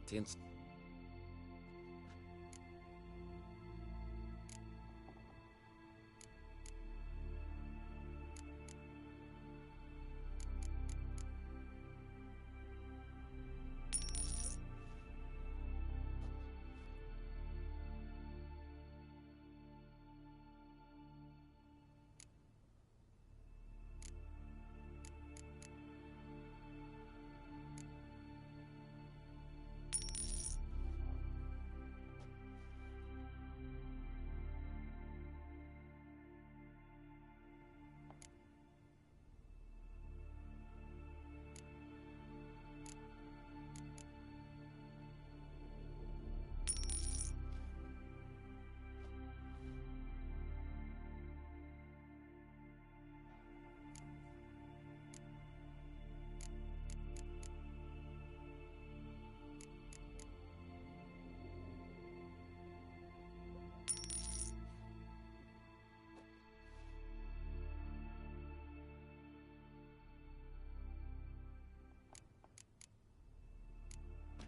Tense.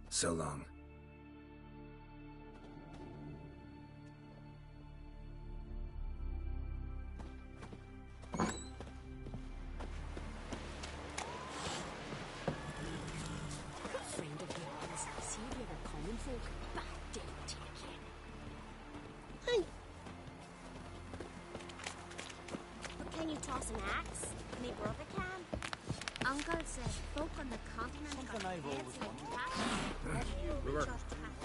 So long. Friend of yours, see if you're a common folk, but don't take it. Hey. But can you toss an axe? Me brother can. Uncle said folk on the continent got Something I've heads always like Brewer,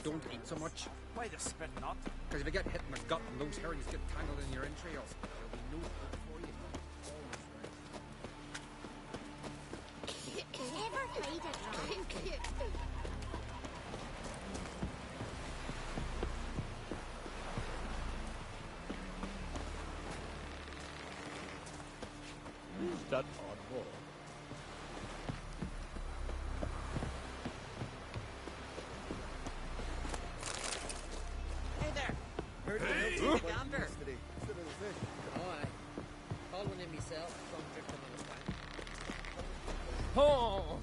don't eat so much. Why the spit not? Because if you get hit in the gut and those herrings get tangled in your entrails, there'll be no hope for you. Never hide it, right? Who's that oddball? Hey there. Heard Hey. you took a gander. Aye. Following him myself, some drifting on his back. Oh!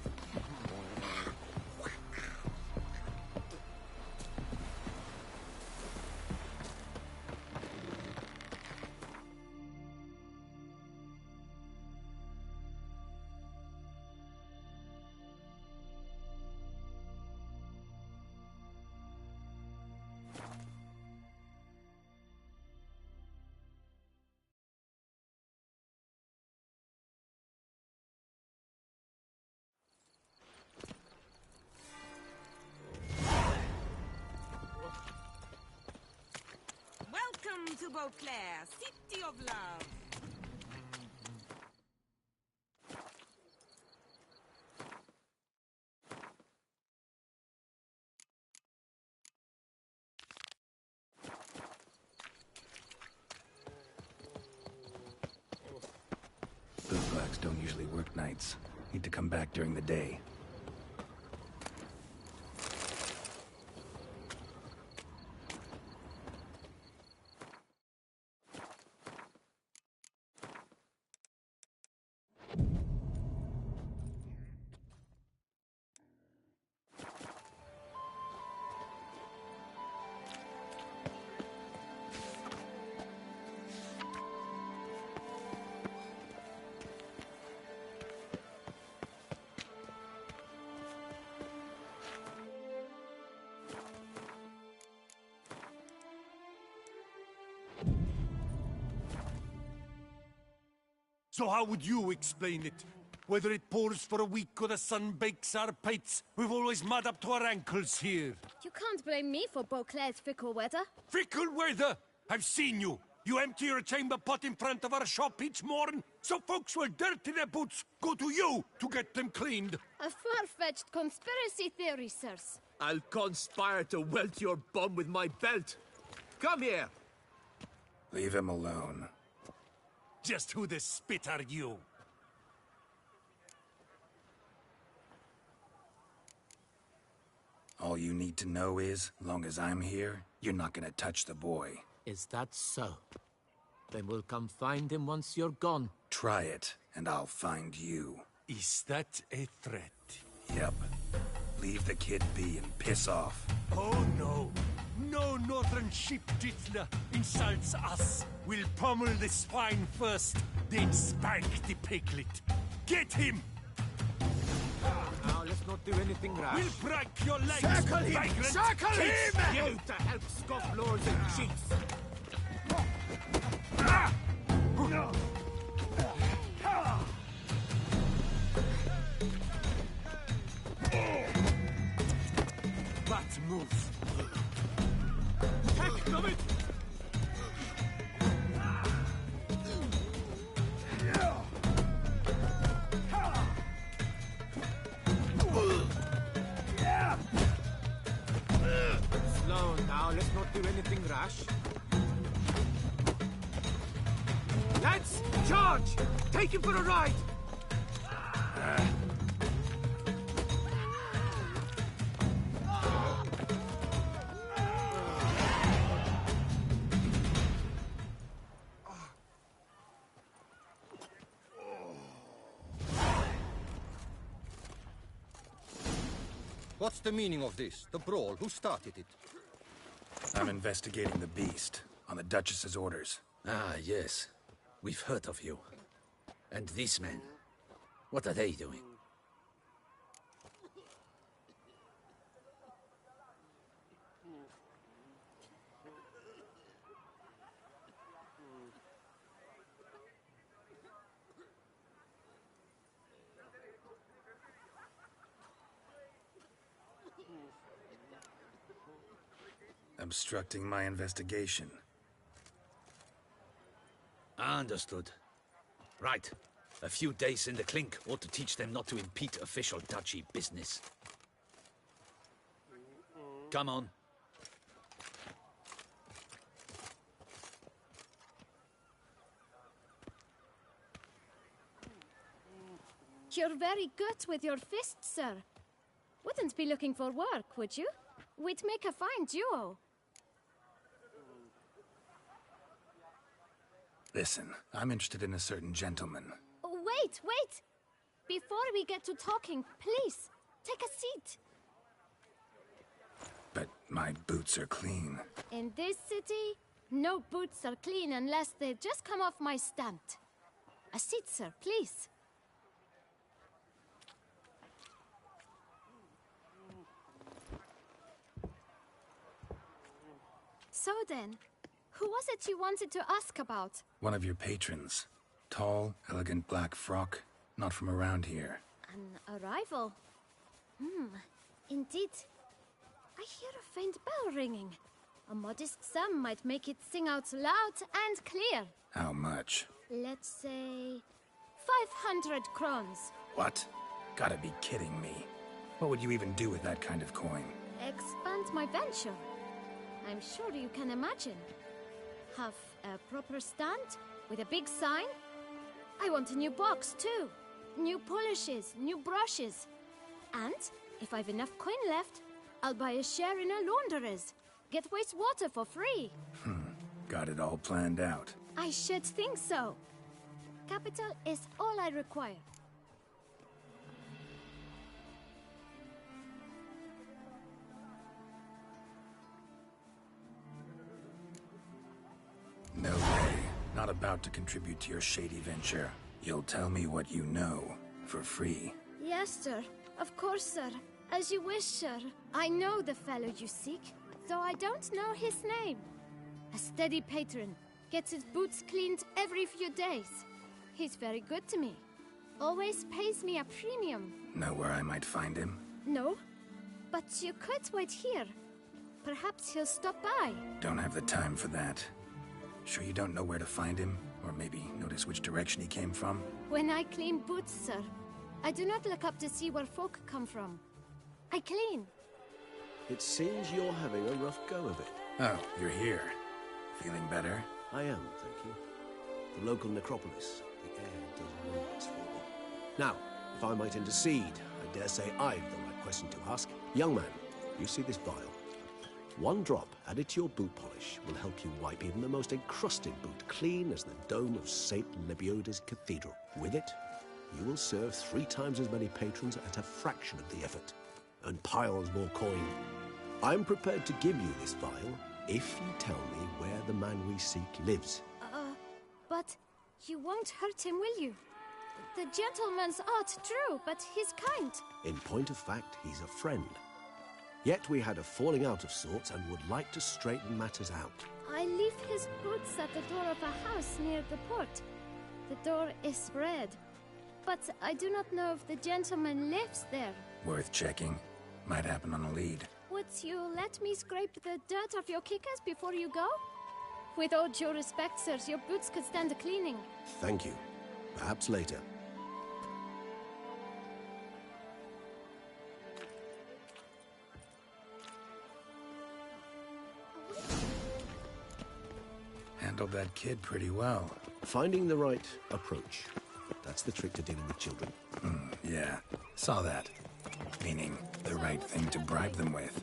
to Beauclair, city of love. Bootblacks don't usually work nights. Need to come back during the day. So how would you explain it? Whether it pours for a week or the sun bakes our pates, we've always mud up to our ankles here. You can't blame me for Beauclair's fickle weather. Fickle weather? I've seen you. You empty your chamber pot in front of our shop each morn, so folks will dirty their boots, go to you to get them cleaned. A far-fetched conspiracy theory, sirs. I'll conspire to welt your bum with my belt. Come here. Leave him alone. Just who the spit are you? All you need to know is, long as I'm here, you're not gonna touch the boy. Is that so? Then we'll come find him once you're gone. Try it, and I'll find you. Is that a threat? Yep. Leave the kid be and piss off. Oh no. No northern sheep dittler insults us. We'll pummel the swine first, then spank the piglet. Get him! Now let's not do anything rash. We'll break your legs, Circle him! vagrant! Circle him! You to help scofflaws and cheats. That move. Heck, coming! Slow now, let's not do anything rash. Lads, charge! Take him for a ride! What's the meaning of this? The brawl? Who started it? I'm investigating the beast, on the Duchess's orders. Ah, yes. We've heard of you. And these men, what are they doing? Obstructing my investigation. Understood. Right. A few days in the clink ought to teach them not to impede official duchy business. Come on. You're very good with your fists, sir. Wouldn't be looking for work, would you? We'd make a fine duo. Listen, I'm interested in a certain gentleman. Wait, wait! Before we get to talking, please, take a seat. But my boots are clean. In this city, no boots are clean unless they just come off my stand. A seat, sir, please. So then, who was it you wanted to ask about? One of your patrons. Tall, elegant black frock. Not from around here. An arrival? Indeed. I hear a faint bell ringing. A modest sum might make it sing out loud and clear. How much? Let's say 500 crowns. What? Gotta be kidding me. What would you even do with that kind of coin? Expand my venture. I'm sure you can imagine. Have a proper stand with a big sign. I want a new box too. New polishes, new brushes. And if I've enough coin left, I'll buy a share in a launderer's. Get wastewater for free. Got it all planned out. I should think so. Capital is all I require. No way. Not about to contribute to your shady venture. You'll tell me what you know, for free. Yes, sir. Of course, sir. As you wish, sir. I know the fellow you seek, though I don't know his name. A steady patron. Gets his boots cleaned every few days. He's very good to me. Always pays me a premium. Know where I might find him? No, but you could wait here. Perhaps he'll stop by. Don't have the time for that. Sure you don't know where to find him? Or maybe notice which direction he came from? When I clean boots, sir, I do not look up to see where folk come from. I clean. It seems you're having a rough go of it. Oh, you're here. Feeling better? I am, thank you. The local necropolis. The air does wonders for me. Now, if I might intercede, I dare say I've the right question to ask. Young man, you see this vial? One drop added to your boot polish will help you wipe even the most encrusted boot clean as the dome of St. Lebioda's cathedral. With it, you will serve 3 times as many patrons at a fraction of the effort, and piles more coin. I'm prepared to give you this vial if you tell me where the man we seek lives. But you won't hurt him, will you? The gentleman's art, true, but he's kind. In point of fact, he's a friend. Yet we had a falling out of sorts and would like to straighten matters out. I leave his boots at the door of a house near the port. The door is red, but I do not know if the gentleman lives there. Worth checking. Might happen on a lead. Would you let me scrape the dirt off your kickers before you go? With all due respect, sirs, your boots could stand a cleaning. Thank you. Perhaps later. Handled that kid pretty well. Finding the right approach. That's the trick to dealing with children. Yeah, saw that. Meaning, the right thing to bribe them with.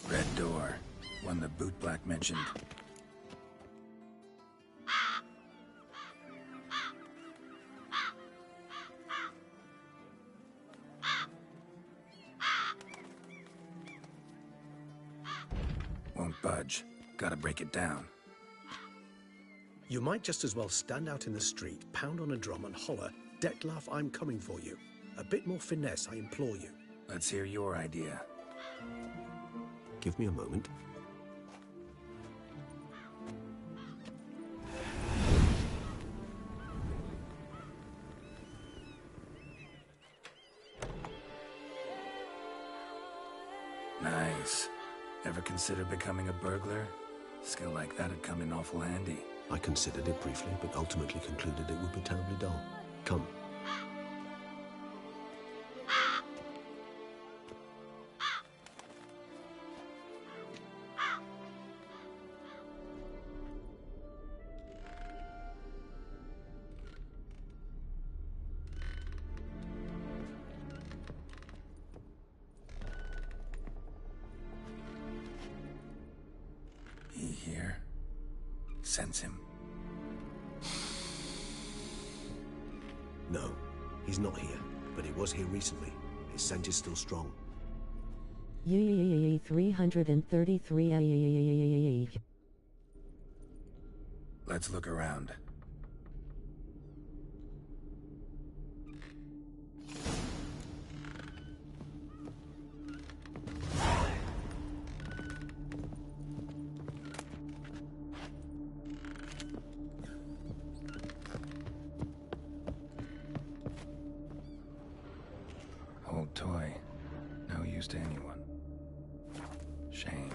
Red door. One the boot black mentioned. Won't budge. Gotta break it down. You might just as well stand out in the street, pound on a drum and holler, "Detlef, I'm coming for you." A bit more finesse, I implore you. Let's hear your idea. Give me a moment. Nice. Ever consider becoming a burglar? Skill like that'd come in awful handy. I considered it briefly, but ultimately concluded it would be terribly dull. Come. He here? Sense him. No, he's not here, but he was here recently. His scent is still strong. 333. Let's look around. old toy. No use to anyone. Shame.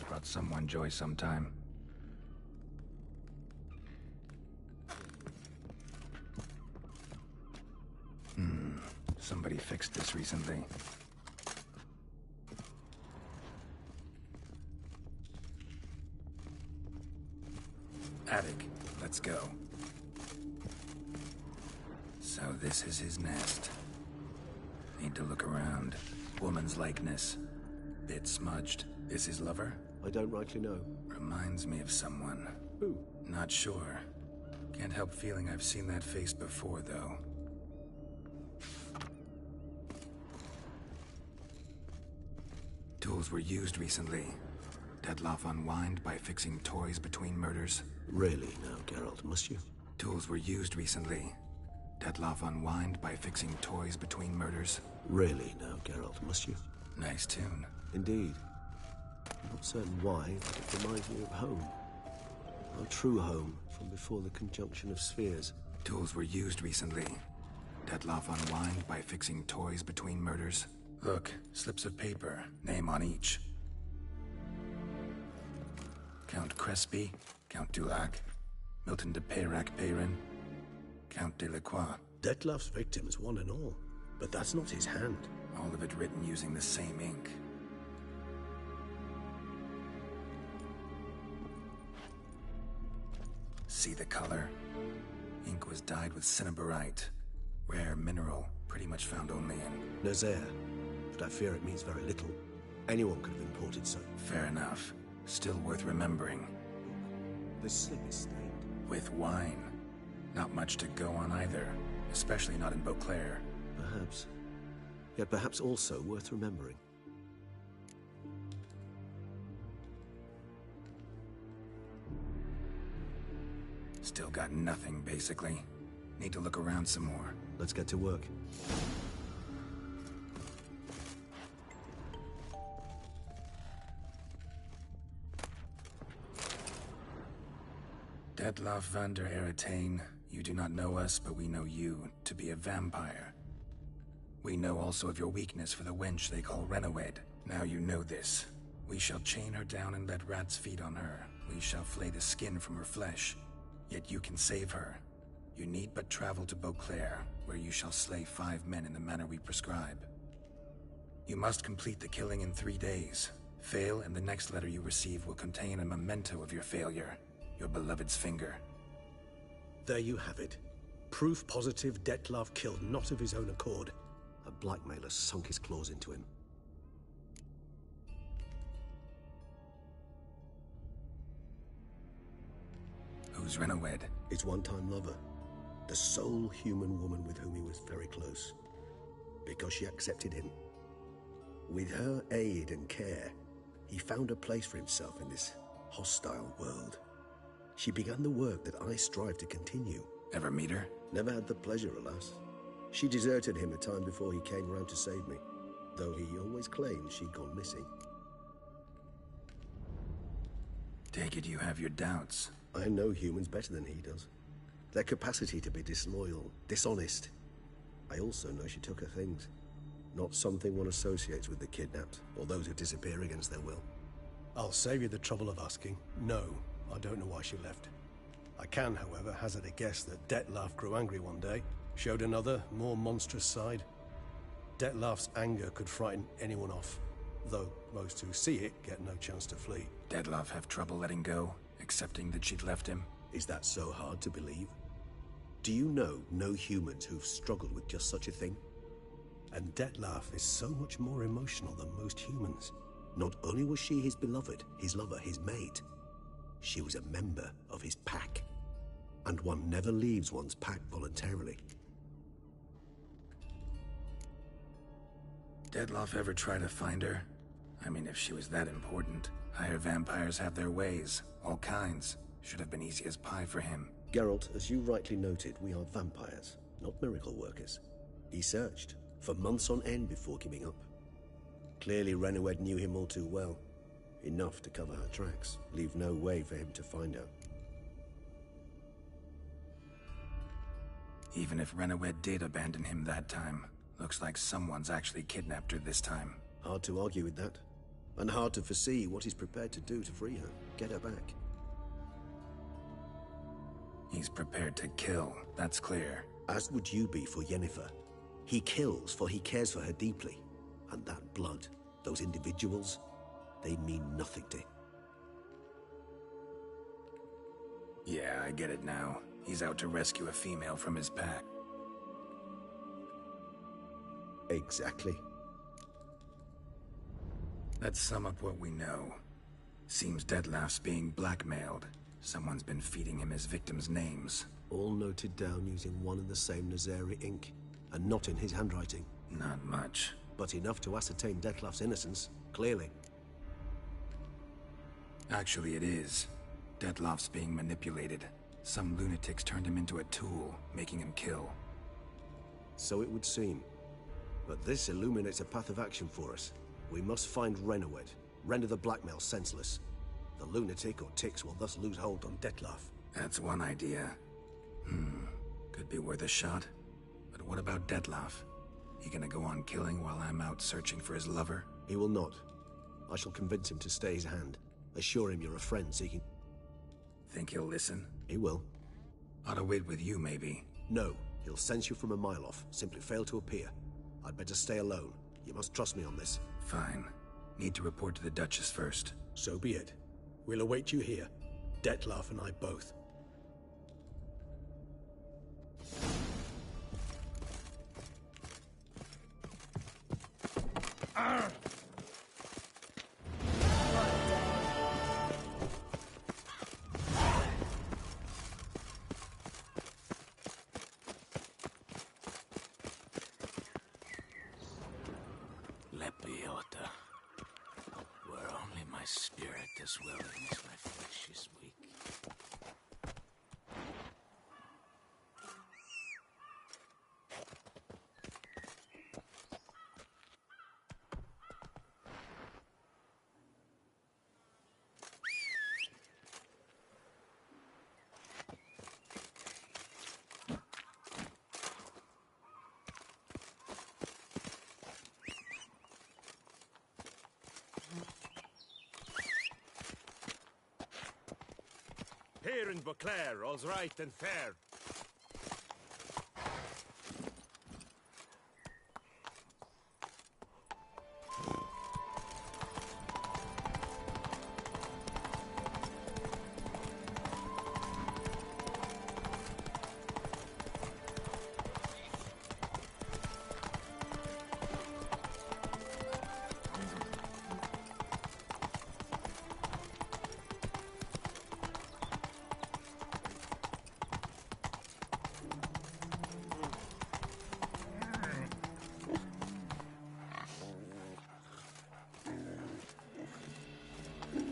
Brought someone joy sometime. Somebody fixed this recently. Attic, let's go. So this is his nest. Need to look around. Woman's likeness. Bit smudged. Is his lover? I don't rightly know. Reminds me of someone. Who? Not sure. Can't help feeling I've seen that face before, though. Tools were used recently. Detloff unwind by fixing toys between murders. Really now, Geralt, must you? Tools were used recently. Detloff unwind by fixing toys between murders. Really now, Geralt, must you? Nice tune. Indeed. I'm not certain why, but it reminds me of home. Our true home from before the conjunction of spheres. Tools were used recently. Detloff unwind by fixing toys between murders. Look, slips of paper, name on each. Count Crespi, Count Dulac, Milton de Peyrac-Peyrin, Count Delacroix. Detloff's victims, one and all. But that's not his hand. All of it written using the same ink. See the color? Ink was dyed with cinnabarite. Rare mineral, pretty much found only in Nazaire. But I fear it means very little. Anyone could have imported some. Fair enough. Still worth remembering. This slip is stained. With wine. Not much to go on either. Especially not in Beauclair. Perhaps. yet perhaps also worth remembering. Still got nothing, basically. Need to look around some more. Let's get to work. Detloff van der Eretain, you do not know us, but we know you to be a vampire. We know also of your weakness for the wench they call Renowed. Now you know this. We shall chain her down and let rats feed on her. We shall flay the skin from her flesh. Yet you can save her. You need but travel to Beauclair, where you shall slay 5 men in the manner we prescribe. You must complete the killing in 3 days. Fail, and the next letter you receive will contain a memento of your failure. Your beloved's finger. There you have it. Proof positive Detlaff killed not of his own accord. A blackmailer sunk his claws into him. Who's Renowed? His one-time lover. The sole human woman with whom he was very close. Because she accepted him. With her aid and care, he found a place for himself in this hostile world. She began the work that I strive to continue. Ever meet her? Never had the pleasure, alas. She deserted him a time before he came round to save me, though he always claimed she'd gone missing. Take it you have your doubts. I know humans better than he does. Their capacity to be disloyal, dishonest. I also know she took her things. Not something one associates with the kidnapped, or those who disappear against their will. I'll save you the trouble of asking. No, I don't know why she left. I can, however, hazard a guess that Detlaff grew angry one day, showed another, more monstrous side. Detlaff's anger could frighten anyone off, though most who see it get no chance to flee. Detlaff have trouble letting go, accepting that she'd left him? Is that so hard to believe? Do you know no humans who've struggled with just such a thing? And Detlaff is so much more emotional than most humans. Not only was she his beloved, his lover, his mate, she was a member of his pack. And one never leaves one's pack voluntarily. Detlaff ever try to find her? I mean, if she was that important. Higher vampires have their ways, all kinds. Should have been easy as pie for him. Geralt, as you rightly noted, we are vampires, not miracle workers. He searched, for months on end before giving up. Clearly Renowed knew him all too well. Enough to cover her tracks, leave no way for him to find her. Even if Renowed did abandon him that time, looks like someone's actually kidnapped her this time. Hard to argue with that. And hard to foresee what he's prepared to do to free her, get her back. He's prepared to kill, that's clear. As would you be for Yennefer. He kills for he cares for her deeply. And that blood, those individuals, they mean nothing to him. Yeah, I get it now. He's out to rescue a female from his pack. Exactly. Let's sum up what we know. Seems Detlaff's being blackmailed. Someone's been feeding him his victims' names. All noted down using one and the same Nazeri ink, and not in his handwriting. Not much. But enough to ascertain Detlaff's innocence, clearly. Actually, it is. Detlaff's being manipulated. Some lunatics turned him into a tool, making him kill. So it would seem. But this illuminates a path of action for us. We must find Renowed, render the blackmail senseless. The lunatic or ticks will thus lose hold on Detlaff. That's one idea. Could be worth a shot. But what about Detlaff? He gonna go on killing while I'm out searching for his lover? He will not. I shall convince him to stay his hand. Assure him you're a friend seeking... Think he'll listen? He will. Ought to wait with you, maybe. No, he'll sense you from a mile off. Simply fail to appear. I'd better stay alone. You must trust me on this. Fine. Need to report to the Duchess first. So be it. We'll await you here. Detlaff and I both. My spirit as well as my flesh is weak. Here in Beauclair, all's right and fair.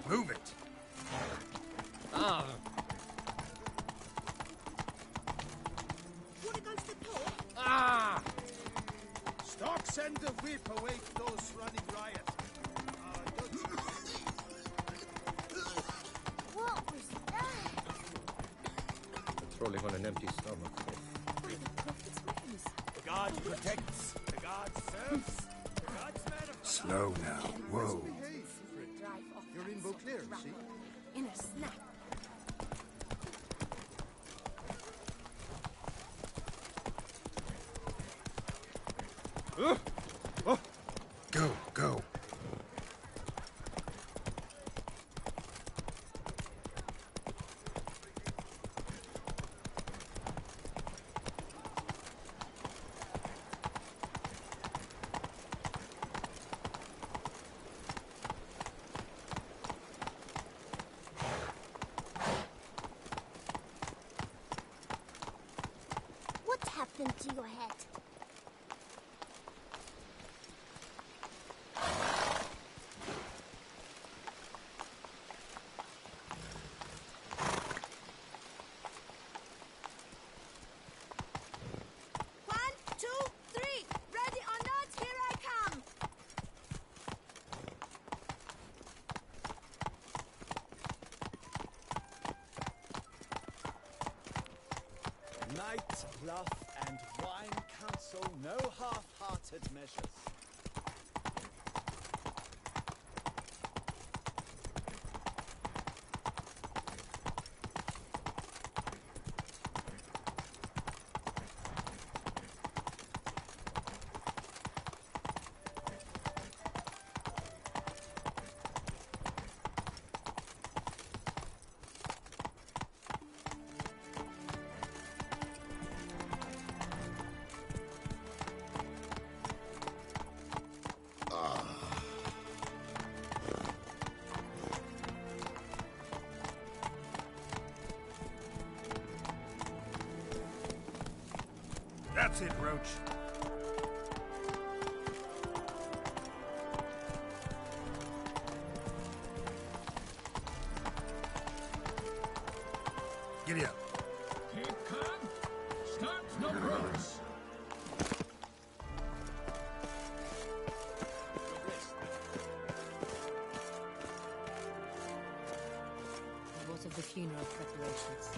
Move it! Ah! What against the door? Ah! Stark send the whip away those running riot. What was that? Patrolling on an empty stomach. By the prophet's wings. The God protects, the God serves, the God's man of... Slow now. Whoa. You're in Beauclair, see? In a snap. Go, go. What happened to your head? One, two, three. Ready or not, here I come. Night, bluff, and wine counsel no half-hearted measures. That's it, Roach. Giddy up. Keep calm. Start no progress. What of the funeral preparations?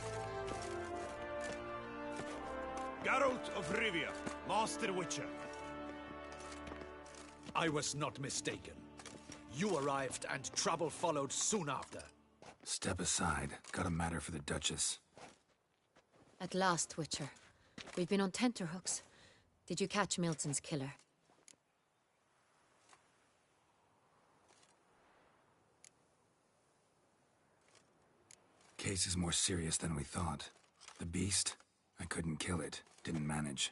Geralt of Rivia, Master Witcher. I was not mistaken. You arrived and trouble followed soon after. Step aside. Got a matter for the Duchess. At last, Witcher. We've been on tenterhooks. Did you catch Milton's killer? Case is more serious than we thought. The beast? I couldn't kill it. Didn't manage.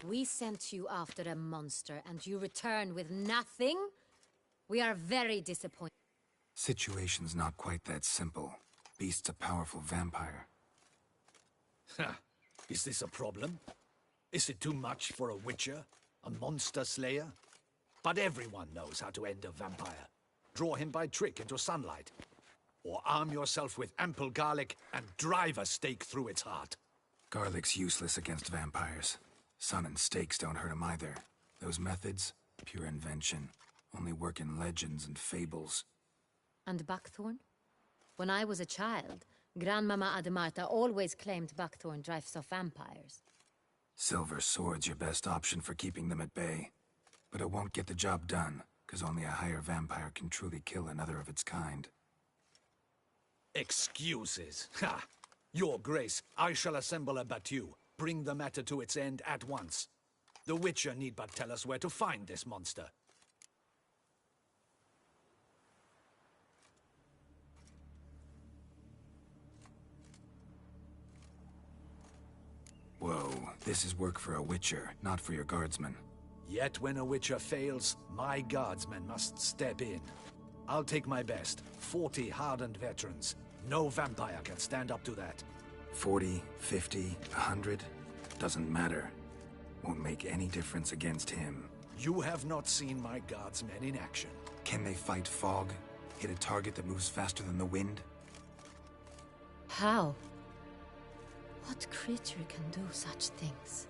We sent you after a monster, and you return with nothing? We are very disappointed. Situation's not quite that simple. Beast's a powerful vampire. Ha! Is this a problem? Is it too much for a witcher? A monster slayer? But everyone knows how to end a vampire. Draw him by trick into sunlight. Or arm yourself with ample garlic and drive a stake through its heart. Garlic's useless against vampires. Sun and stakes don't hurt him either. Those methods, pure invention. Only work in legends and fables. And buckthorn? When I was a child, Grandmama Ademarta always claimed buckthorn drives off vampires. Silver sword's your best option for keeping them at bay. But it won't get the job done, because only a higher vampire can truly kill another of its kind. Excuses. Ha! Your Grace, I shall assemble a battue. Bring the matter to its end at once. The Witcher need but tell us where to find this monster. Whoa, this is work for a Witcher, not for your guardsmen. Yet when a Witcher fails, my guardsmen must step in. I'll take my best. 40 hardened veterans. No vampire can stand up to that. 40, 50, 100? Doesn't matter. Won't make any difference against him. You have not seen my guardsmen in action. Can they fight fog? Hit a target that moves faster than the wind? How? What creature can do such things?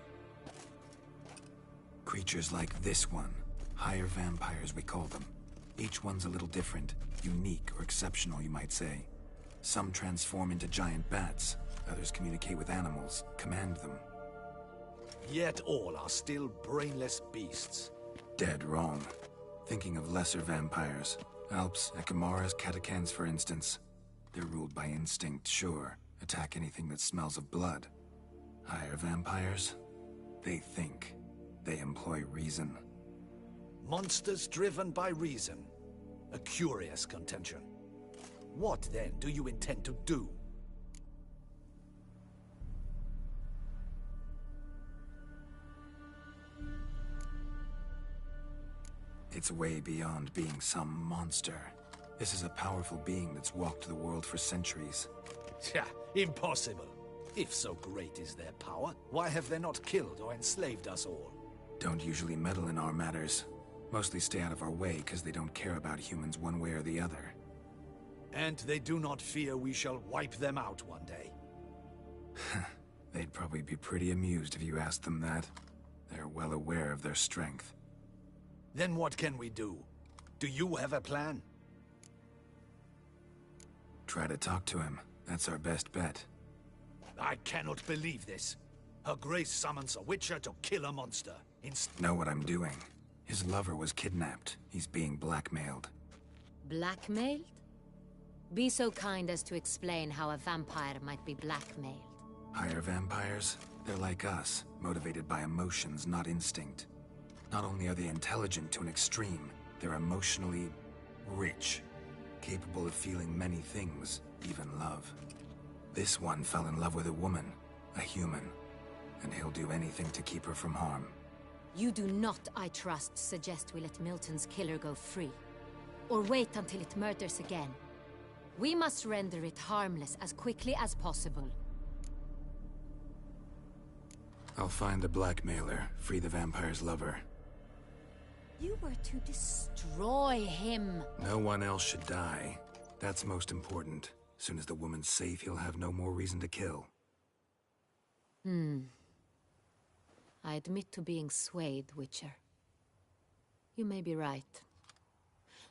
Creatures like this one. Higher vampires, we call them. Each one's a little different. Unique or exceptional, you might say. Some transform into giant bats. Others communicate with animals, command them. Yet all are still brainless beasts. Dead wrong. Thinking of lesser vampires. Alps, Ekamaras, Catacans, for instance. They're ruled by instinct, sure. Attack anything that smells of blood. Higher vampires? They think. They employ reason. Monsters driven by reason. A curious contention. What, then, do you intend to do? It's way beyond being some monster. This is a powerful being that's walked the world for centuries. Yeah, impossible. If so great is their power, why have they not killed or enslaved us all? Don't usually meddle in our matters. Mostly stay out of our way because they don't care about humans one way or the other. And they do not fear we shall wipe them out one day. They'd probably be pretty amused if you asked them that. They're well aware of their strength. Then what can we do? Do you have a plan? Try to talk to him. That's our best bet. I cannot believe this. Her Grace summons a Witcher to kill a monster. Know what I'm doing. His lover was kidnapped. He's being blackmailed. Blackmailed? Be so kind as to explain how a vampire might be blackmailed. Higher vampires? They're like us, motivated by emotions, not instinct. Not only are they intelligent to an extreme, they're emotionally rich, capable of feeling many things, even love. This one fell in love with a woman, a human, and he'll do anything to keep her from harm. You do not, I trust, suggest we let Milton's killer go free. Or wait until it murders again. We must render it harmless as quickly as possible. I'll find the blackmailer, free the vampire's lover. You were to destroy him. No one else should die. That's most important. Soon as the woman's safe, he'll have no more reason to kill. I admit to being swayed, Witcher. You may be right.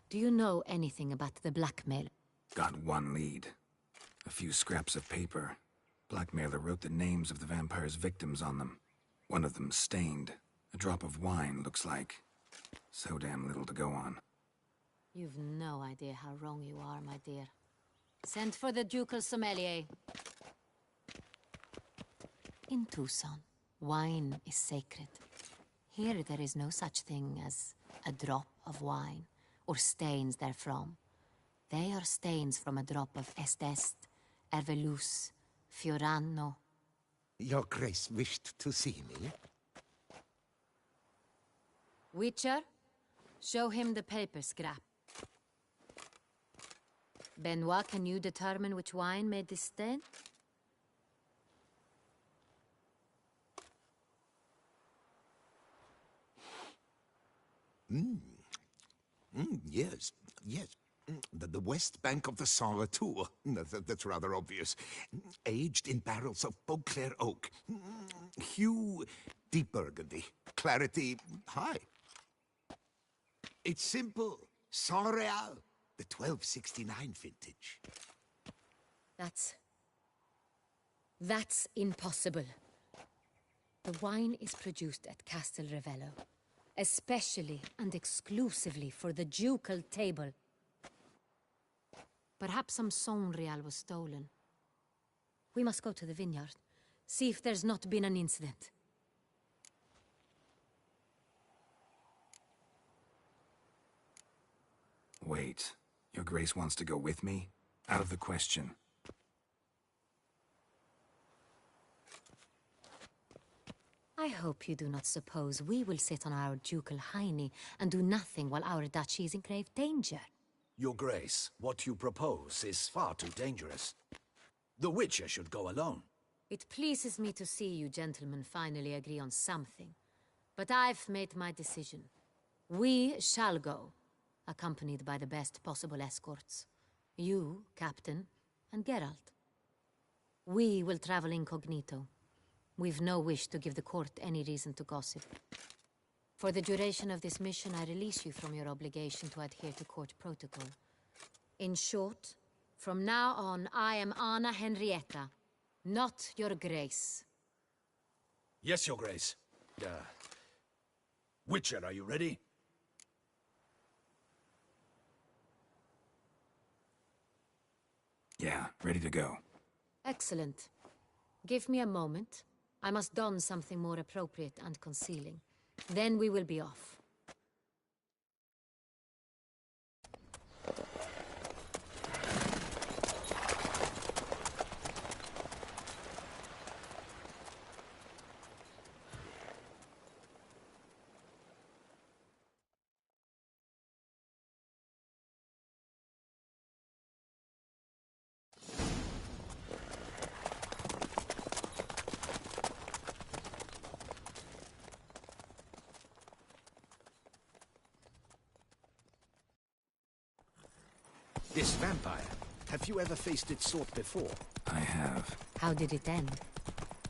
Do you know anything about the blackmailer? Got one lead. A few scraps of paper. Blackmailer wrote the names of the vampire's victims on them. One of them stained. A drop of wine, looks like. So damn little to go on. You've no idea how wrong you are, my dear. Send for the ducal sommelier. In Tucson, wine is sacred. Here there is no such thing as a drop of wine, or stains therefrom. They are stains from a drop of Est, Ervelus, Fiorano. Your Grace wished to see me? Witcher, show him the paper scrap. Benoit, can you determine which wine made this stain? Yes, yes. The west bank of the Saint Latour. That's rather obvious. Aged in barrels of Beauclair oak. Hue, deep burgundy. Clarity, high. It's simple. Saint Real, the 1269 vintage. That's impossible. The wine is produced at Castel Ravello, especially and exclusively for the ducal table. Perhaps some Saint Real was stolen. We must go to the vineyard, see if there's not been an incident. Wait, Your Grace wants to go with me? Out of the question. I hope you do not suppose we will sit on our ducal hiney and do nothing while our duchy is in grave danger. Your Grace, what you propose is far too dangerous. The Witcher should go alone. It pleases me to see you gentlemen finally agree on something. But I've made my decision. We shall go, accompanied by the best possible escorts. You, Captain, and Geralt. We will travel incognito. We've no wish to give the court any reason to gossip. For the duration of this mission, I release you from your obligation to adhere to court protocol. In short, from now on, I am Anna Henrietta, not Your Grace. Yes, Your Grace. Witcher, are you ready? Yeah, ready to go. Excellent. Give me a moment. I must don something more appropriate and concealing. Then we will be off. This vampire, have you ever faced its sort before? I have. How did it end?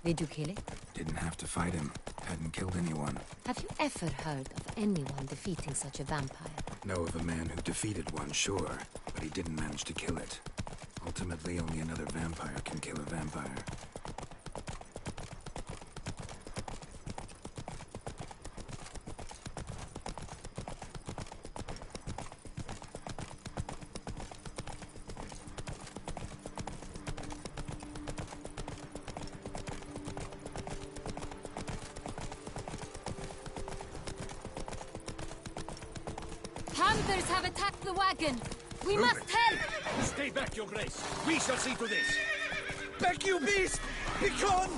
Did you kill it? Didn't have to fight him. Hadn't killed anyone. Have you ever heard of anyone defeating such a vampire? Know of a man who defeated one, sure, but he didn't manage to kill it. Ultimately, only another vampire can kill a vampire. Panthers have attacked the wagon! We must help! Stay back, Your Grace. We shall see to this. Back, you beast! Be gone!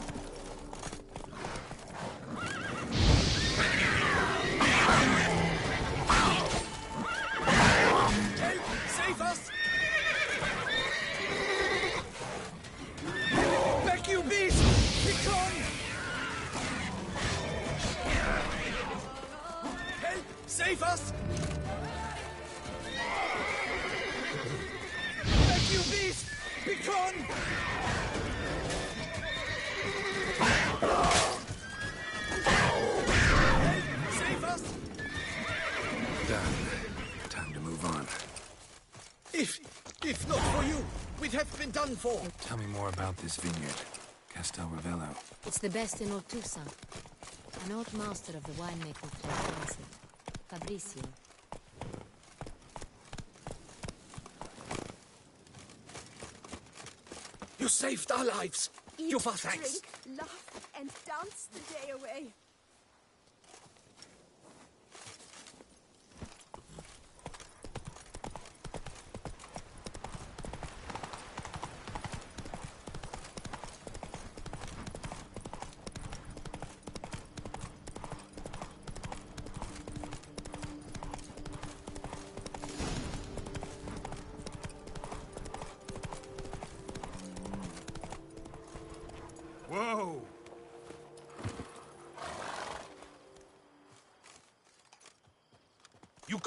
Help! Save us! Back, you beast! Be gone! Help! Save us! You beast! Be gone! Save us! Done. Time to move on. If not for you, we'd have been done for. Tell me more about this vineyard. Castel Ravello. It's the best in all Toussaint. An old master of the winemaking trade runs it. Fabricio. You saved our lives. Eat, You for thanks. drink, laugh, and dance the day away. Whoa!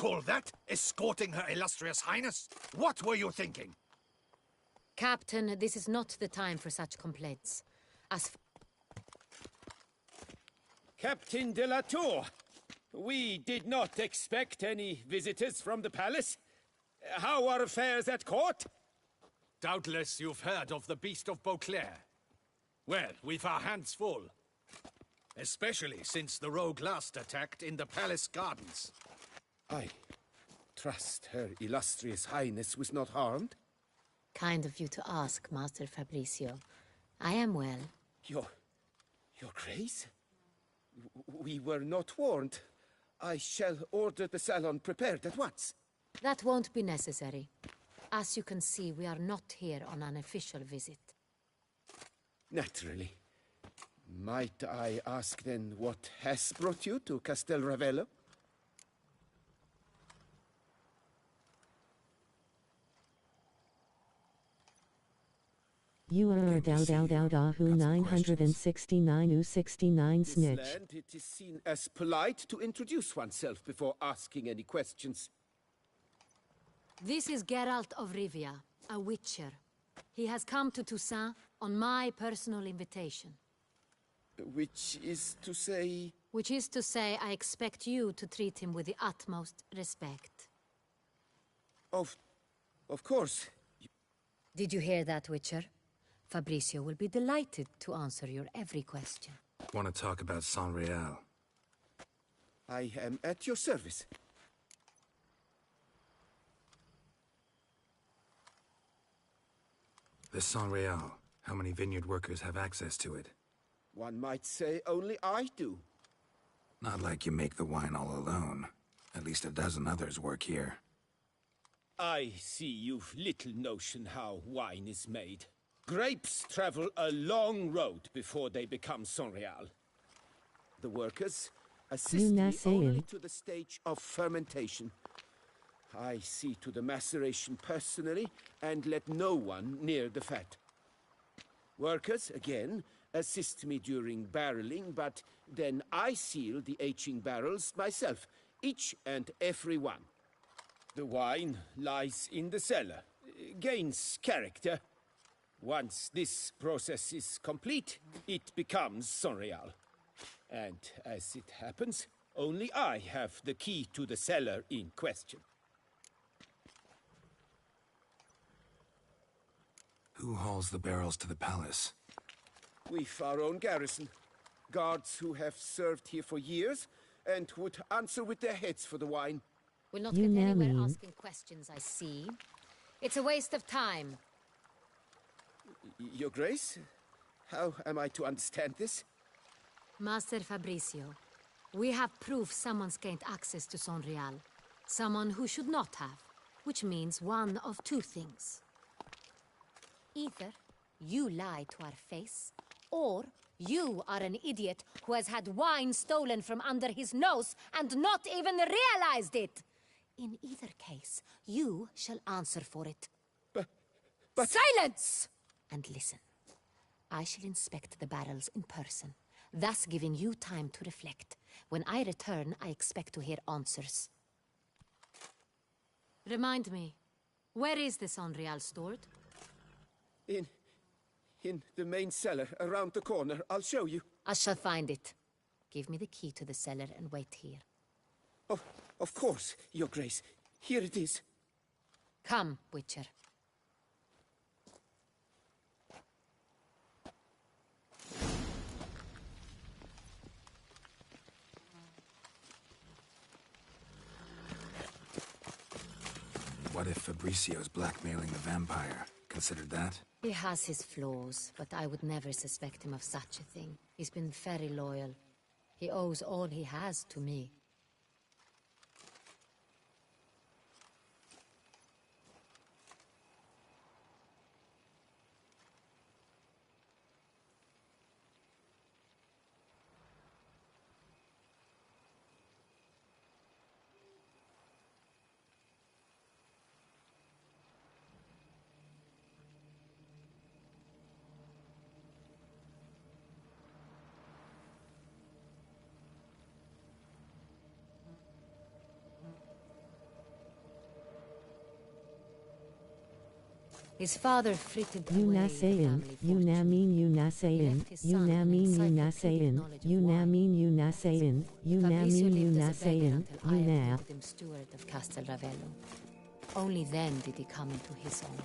call that escorting Her Illustrious Highness? What were you thinking? Captain, this is not the time for such complaints. Captain de la Tour, we did not expect any visitors from the palace. How are affairs at court? Doubtless you've heard of the Beast of Beauclair. Well, we've our hands full. Especially since the rogue last attacked in the palace gardens. I trust Her Illustrious Highness was not harmed? Kind of you to ask, Master Fabricio. I am well. Your Grace? We were not warned. I shall order the salon prepared at once. That won't be necessary. As you can see, we are not here on an official visit. Naturally. Might I ask then what has brought you to Castel Ravello? You are who 969 69 snitch. This land, it is seen as polite to introduce oneself before asking any questions. This is Geralt of Rivia, a witcher. He has come to Toussaint on my personal invitation. Which is to say... Which is to say, I expect you to treat him with the utmost respect. Of course. Did you hear that, Witcher? Fabricio will be delighted to answer your every question. Want to talk about San Real? I am at your service. The San Real. How many vineyard workers have access to it? One might say only I do. Not like you make the wine all alone. At least a dozen others work here. I see you've little notion how wine is made. Grapes travel a long road before they become San Real. The workers assist me only to the stage of fermentation. I see to the maceration personally and let no one near the fat. Workers, again, assist me during barreling, but then I seal the aging barrels myself, each and every one. The wine lies in the cellar, gains character. Once this process is complete, it becomes San Real. And as it happens, only I have the key to the cellar in question. Who hauls the barrels to the palace? We've our own garrison. Guards who have served here for years and would answer with their heads for the wine. We'll not get anywhere asking questions, I see. It's a waste of time. Your Grace? How am I to understand this? Master Fabricio, we have proof someone's gained access to San Real. Someone who should not have. Which means one of two things. Either you lie to our face, or you are an idiot who has had wine stolen from under his nose and not even realized it. In either case, you shall answer for it. But... Silence! And listen. I shall inspect the barrels in person, thus giving you time to reflect. When I return, I expect to hear answers. Remind me, where is the San Real stored? In the main cellar, around the corner. I'll show you. I shall find it. Give me the key to the cellar and wait here. Of course, Your Grace. Here it is. Come, Witcher. What if Fabricio's blackmailing the vampire? Considered that? He has his flaws, but I would never suspect him of such a thing. He's been very loyal. He owes all he has to me. His father frittered Unasayan, Unamin Unasayan, Unamin Unasayan, Unamin Unasayan, Unamin Unasayan, Una. him steward of Castel Ravello. Only then did he come into his own.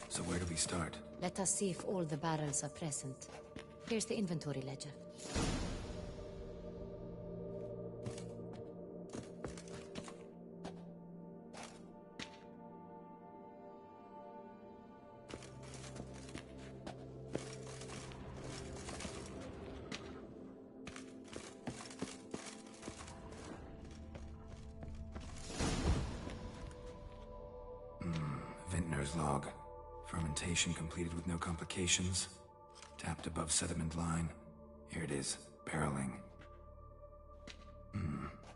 So where do we start? Let us see if all the barrels are present. Here's the inventory ledger. Vintner's log. Fermentation completed with no complications. Tapped above sediment line. Here it is. Barreling.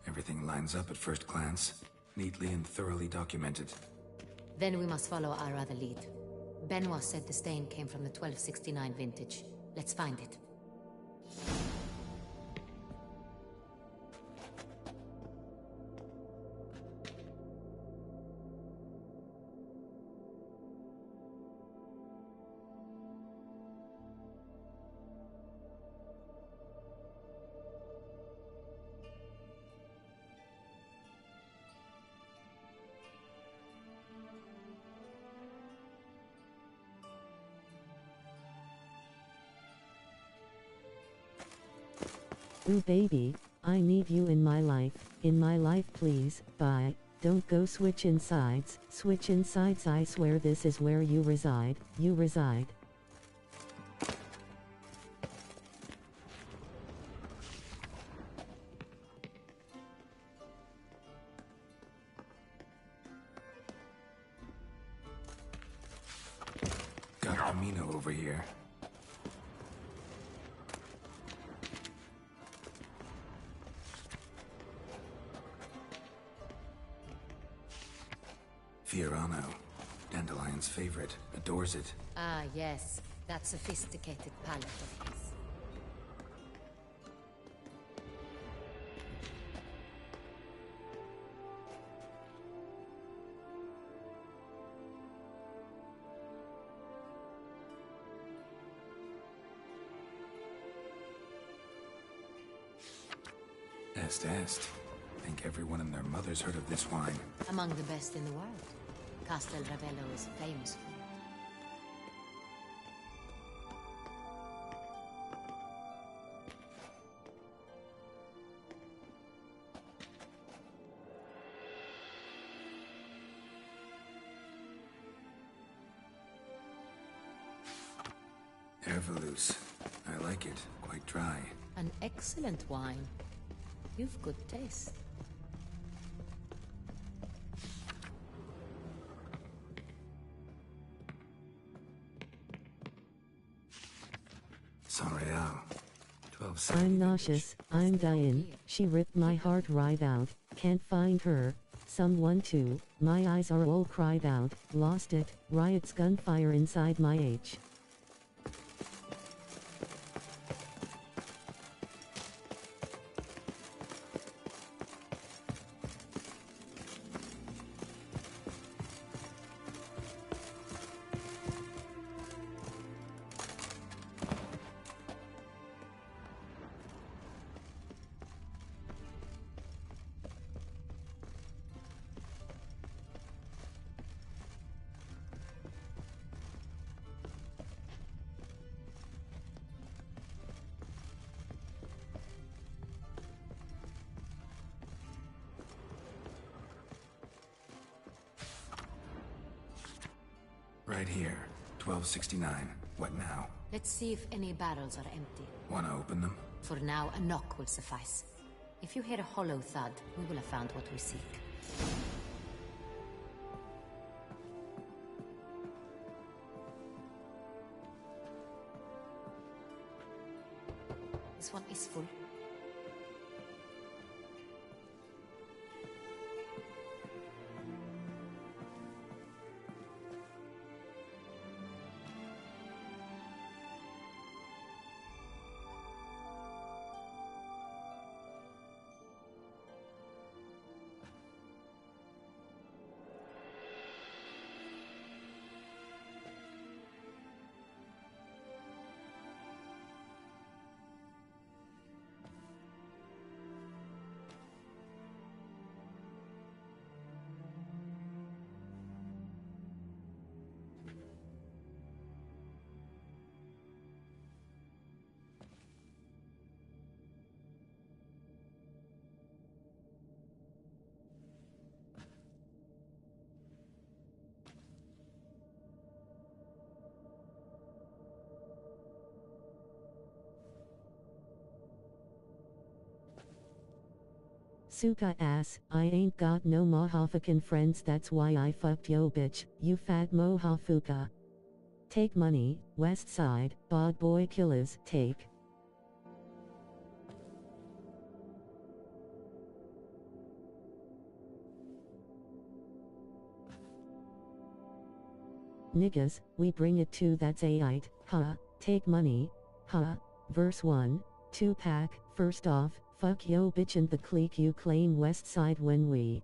Everything lines up at first glance. Neatly and thoroughly documented. Then we must follow our other lead. Benoit said the stain came from the 1269 vintage. Let's find it. Ooh baby, I need you in my life please, bye, don't go switch insides, I swear this is where you reside. Got Camino over here. Fiorano, Dandelion's favorite, adores it. Ah, yes. That sophisticated palate of his. Est. Think everyone and their mother's heard of this wine. Among the best in the world. Castel Ravello is famous for it. Herveloos. I like it. Quite dry. An excellent wine. You've good taste. Sonreal. 12 I'm nauseous, I'm dying, she ripped my heart right out, can't find her, someone too, my eyes are all cried out, lost it, riots gunfire inside my H. Right here. 1269. What now? Let's see if any barrels are empty. Wanna open them? For now, a knock will suffice. If you hear a hollow thud, we will have found what we seek. This one is full. Suka ass, I ain't got no Mohafukan friends, that's why I fucked yo bitch, you fat Mohafuka. Take money, west side, bod boy killers, take. Niggas, we bring it to that's aight, huh, take money, huh, verse 1, 2-pack, first off, fuck yo bitch and the clique you claim west side when we.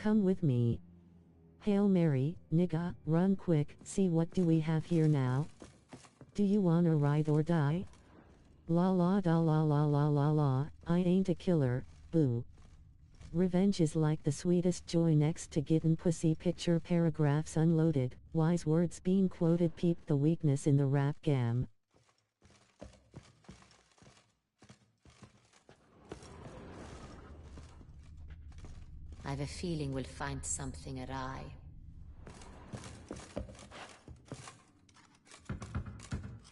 Come with me. Hail Mary, nigga, run quick, see what do we have here now? Do you wanna ride or die? La la da la la la la la, I ain't a killer, boo. Revenge is like the sweetest joy next to getting pussy. Picture paragraphs unloaded, wise words being quoted. Peep the weakness in the rap gam. I've a feeling we'll find something awry.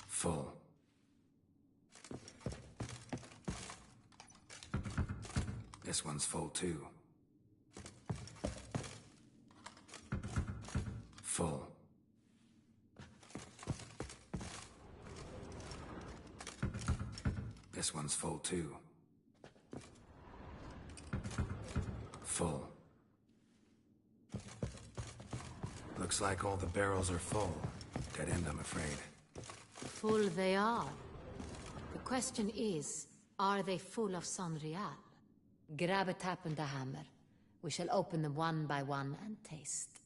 Full. This one's full too. Full. This one's full too. Full. Looks like all the barrels are full. Dead end, I'm afraid. Full they are. The question is, are they full of Sonreal? Grab a tap and a hammer. We shall open them one by one and taste.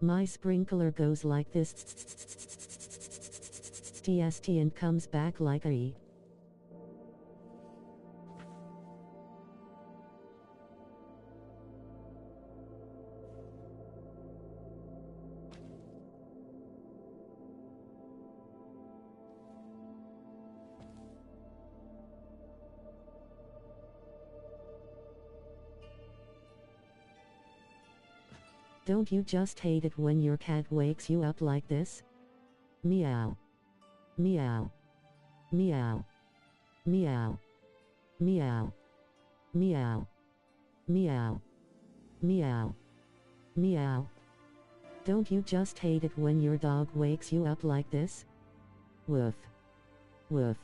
My sprinkler goes like this TST and comes back like a E. Don't you just hate it when your cat wakes you up like this? Meow. Meow. Meow. Meow. Meow. Meow. Meow. Meow. Meow. Don't you just hate it when your dog wakes you up like this? Woof. Woof.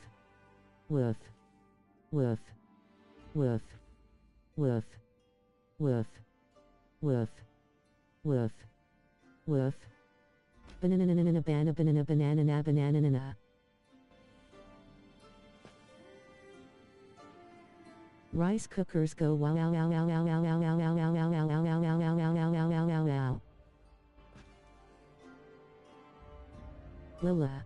Woof. Woof. Woof. Woof. Woof. Woof. Woof. Woof. Banana banana banana banana banana. Rice cookers go wow wow wow wow wow wow wow wow wow wow wow wow wow wow wow wow wow wow wow. Lila.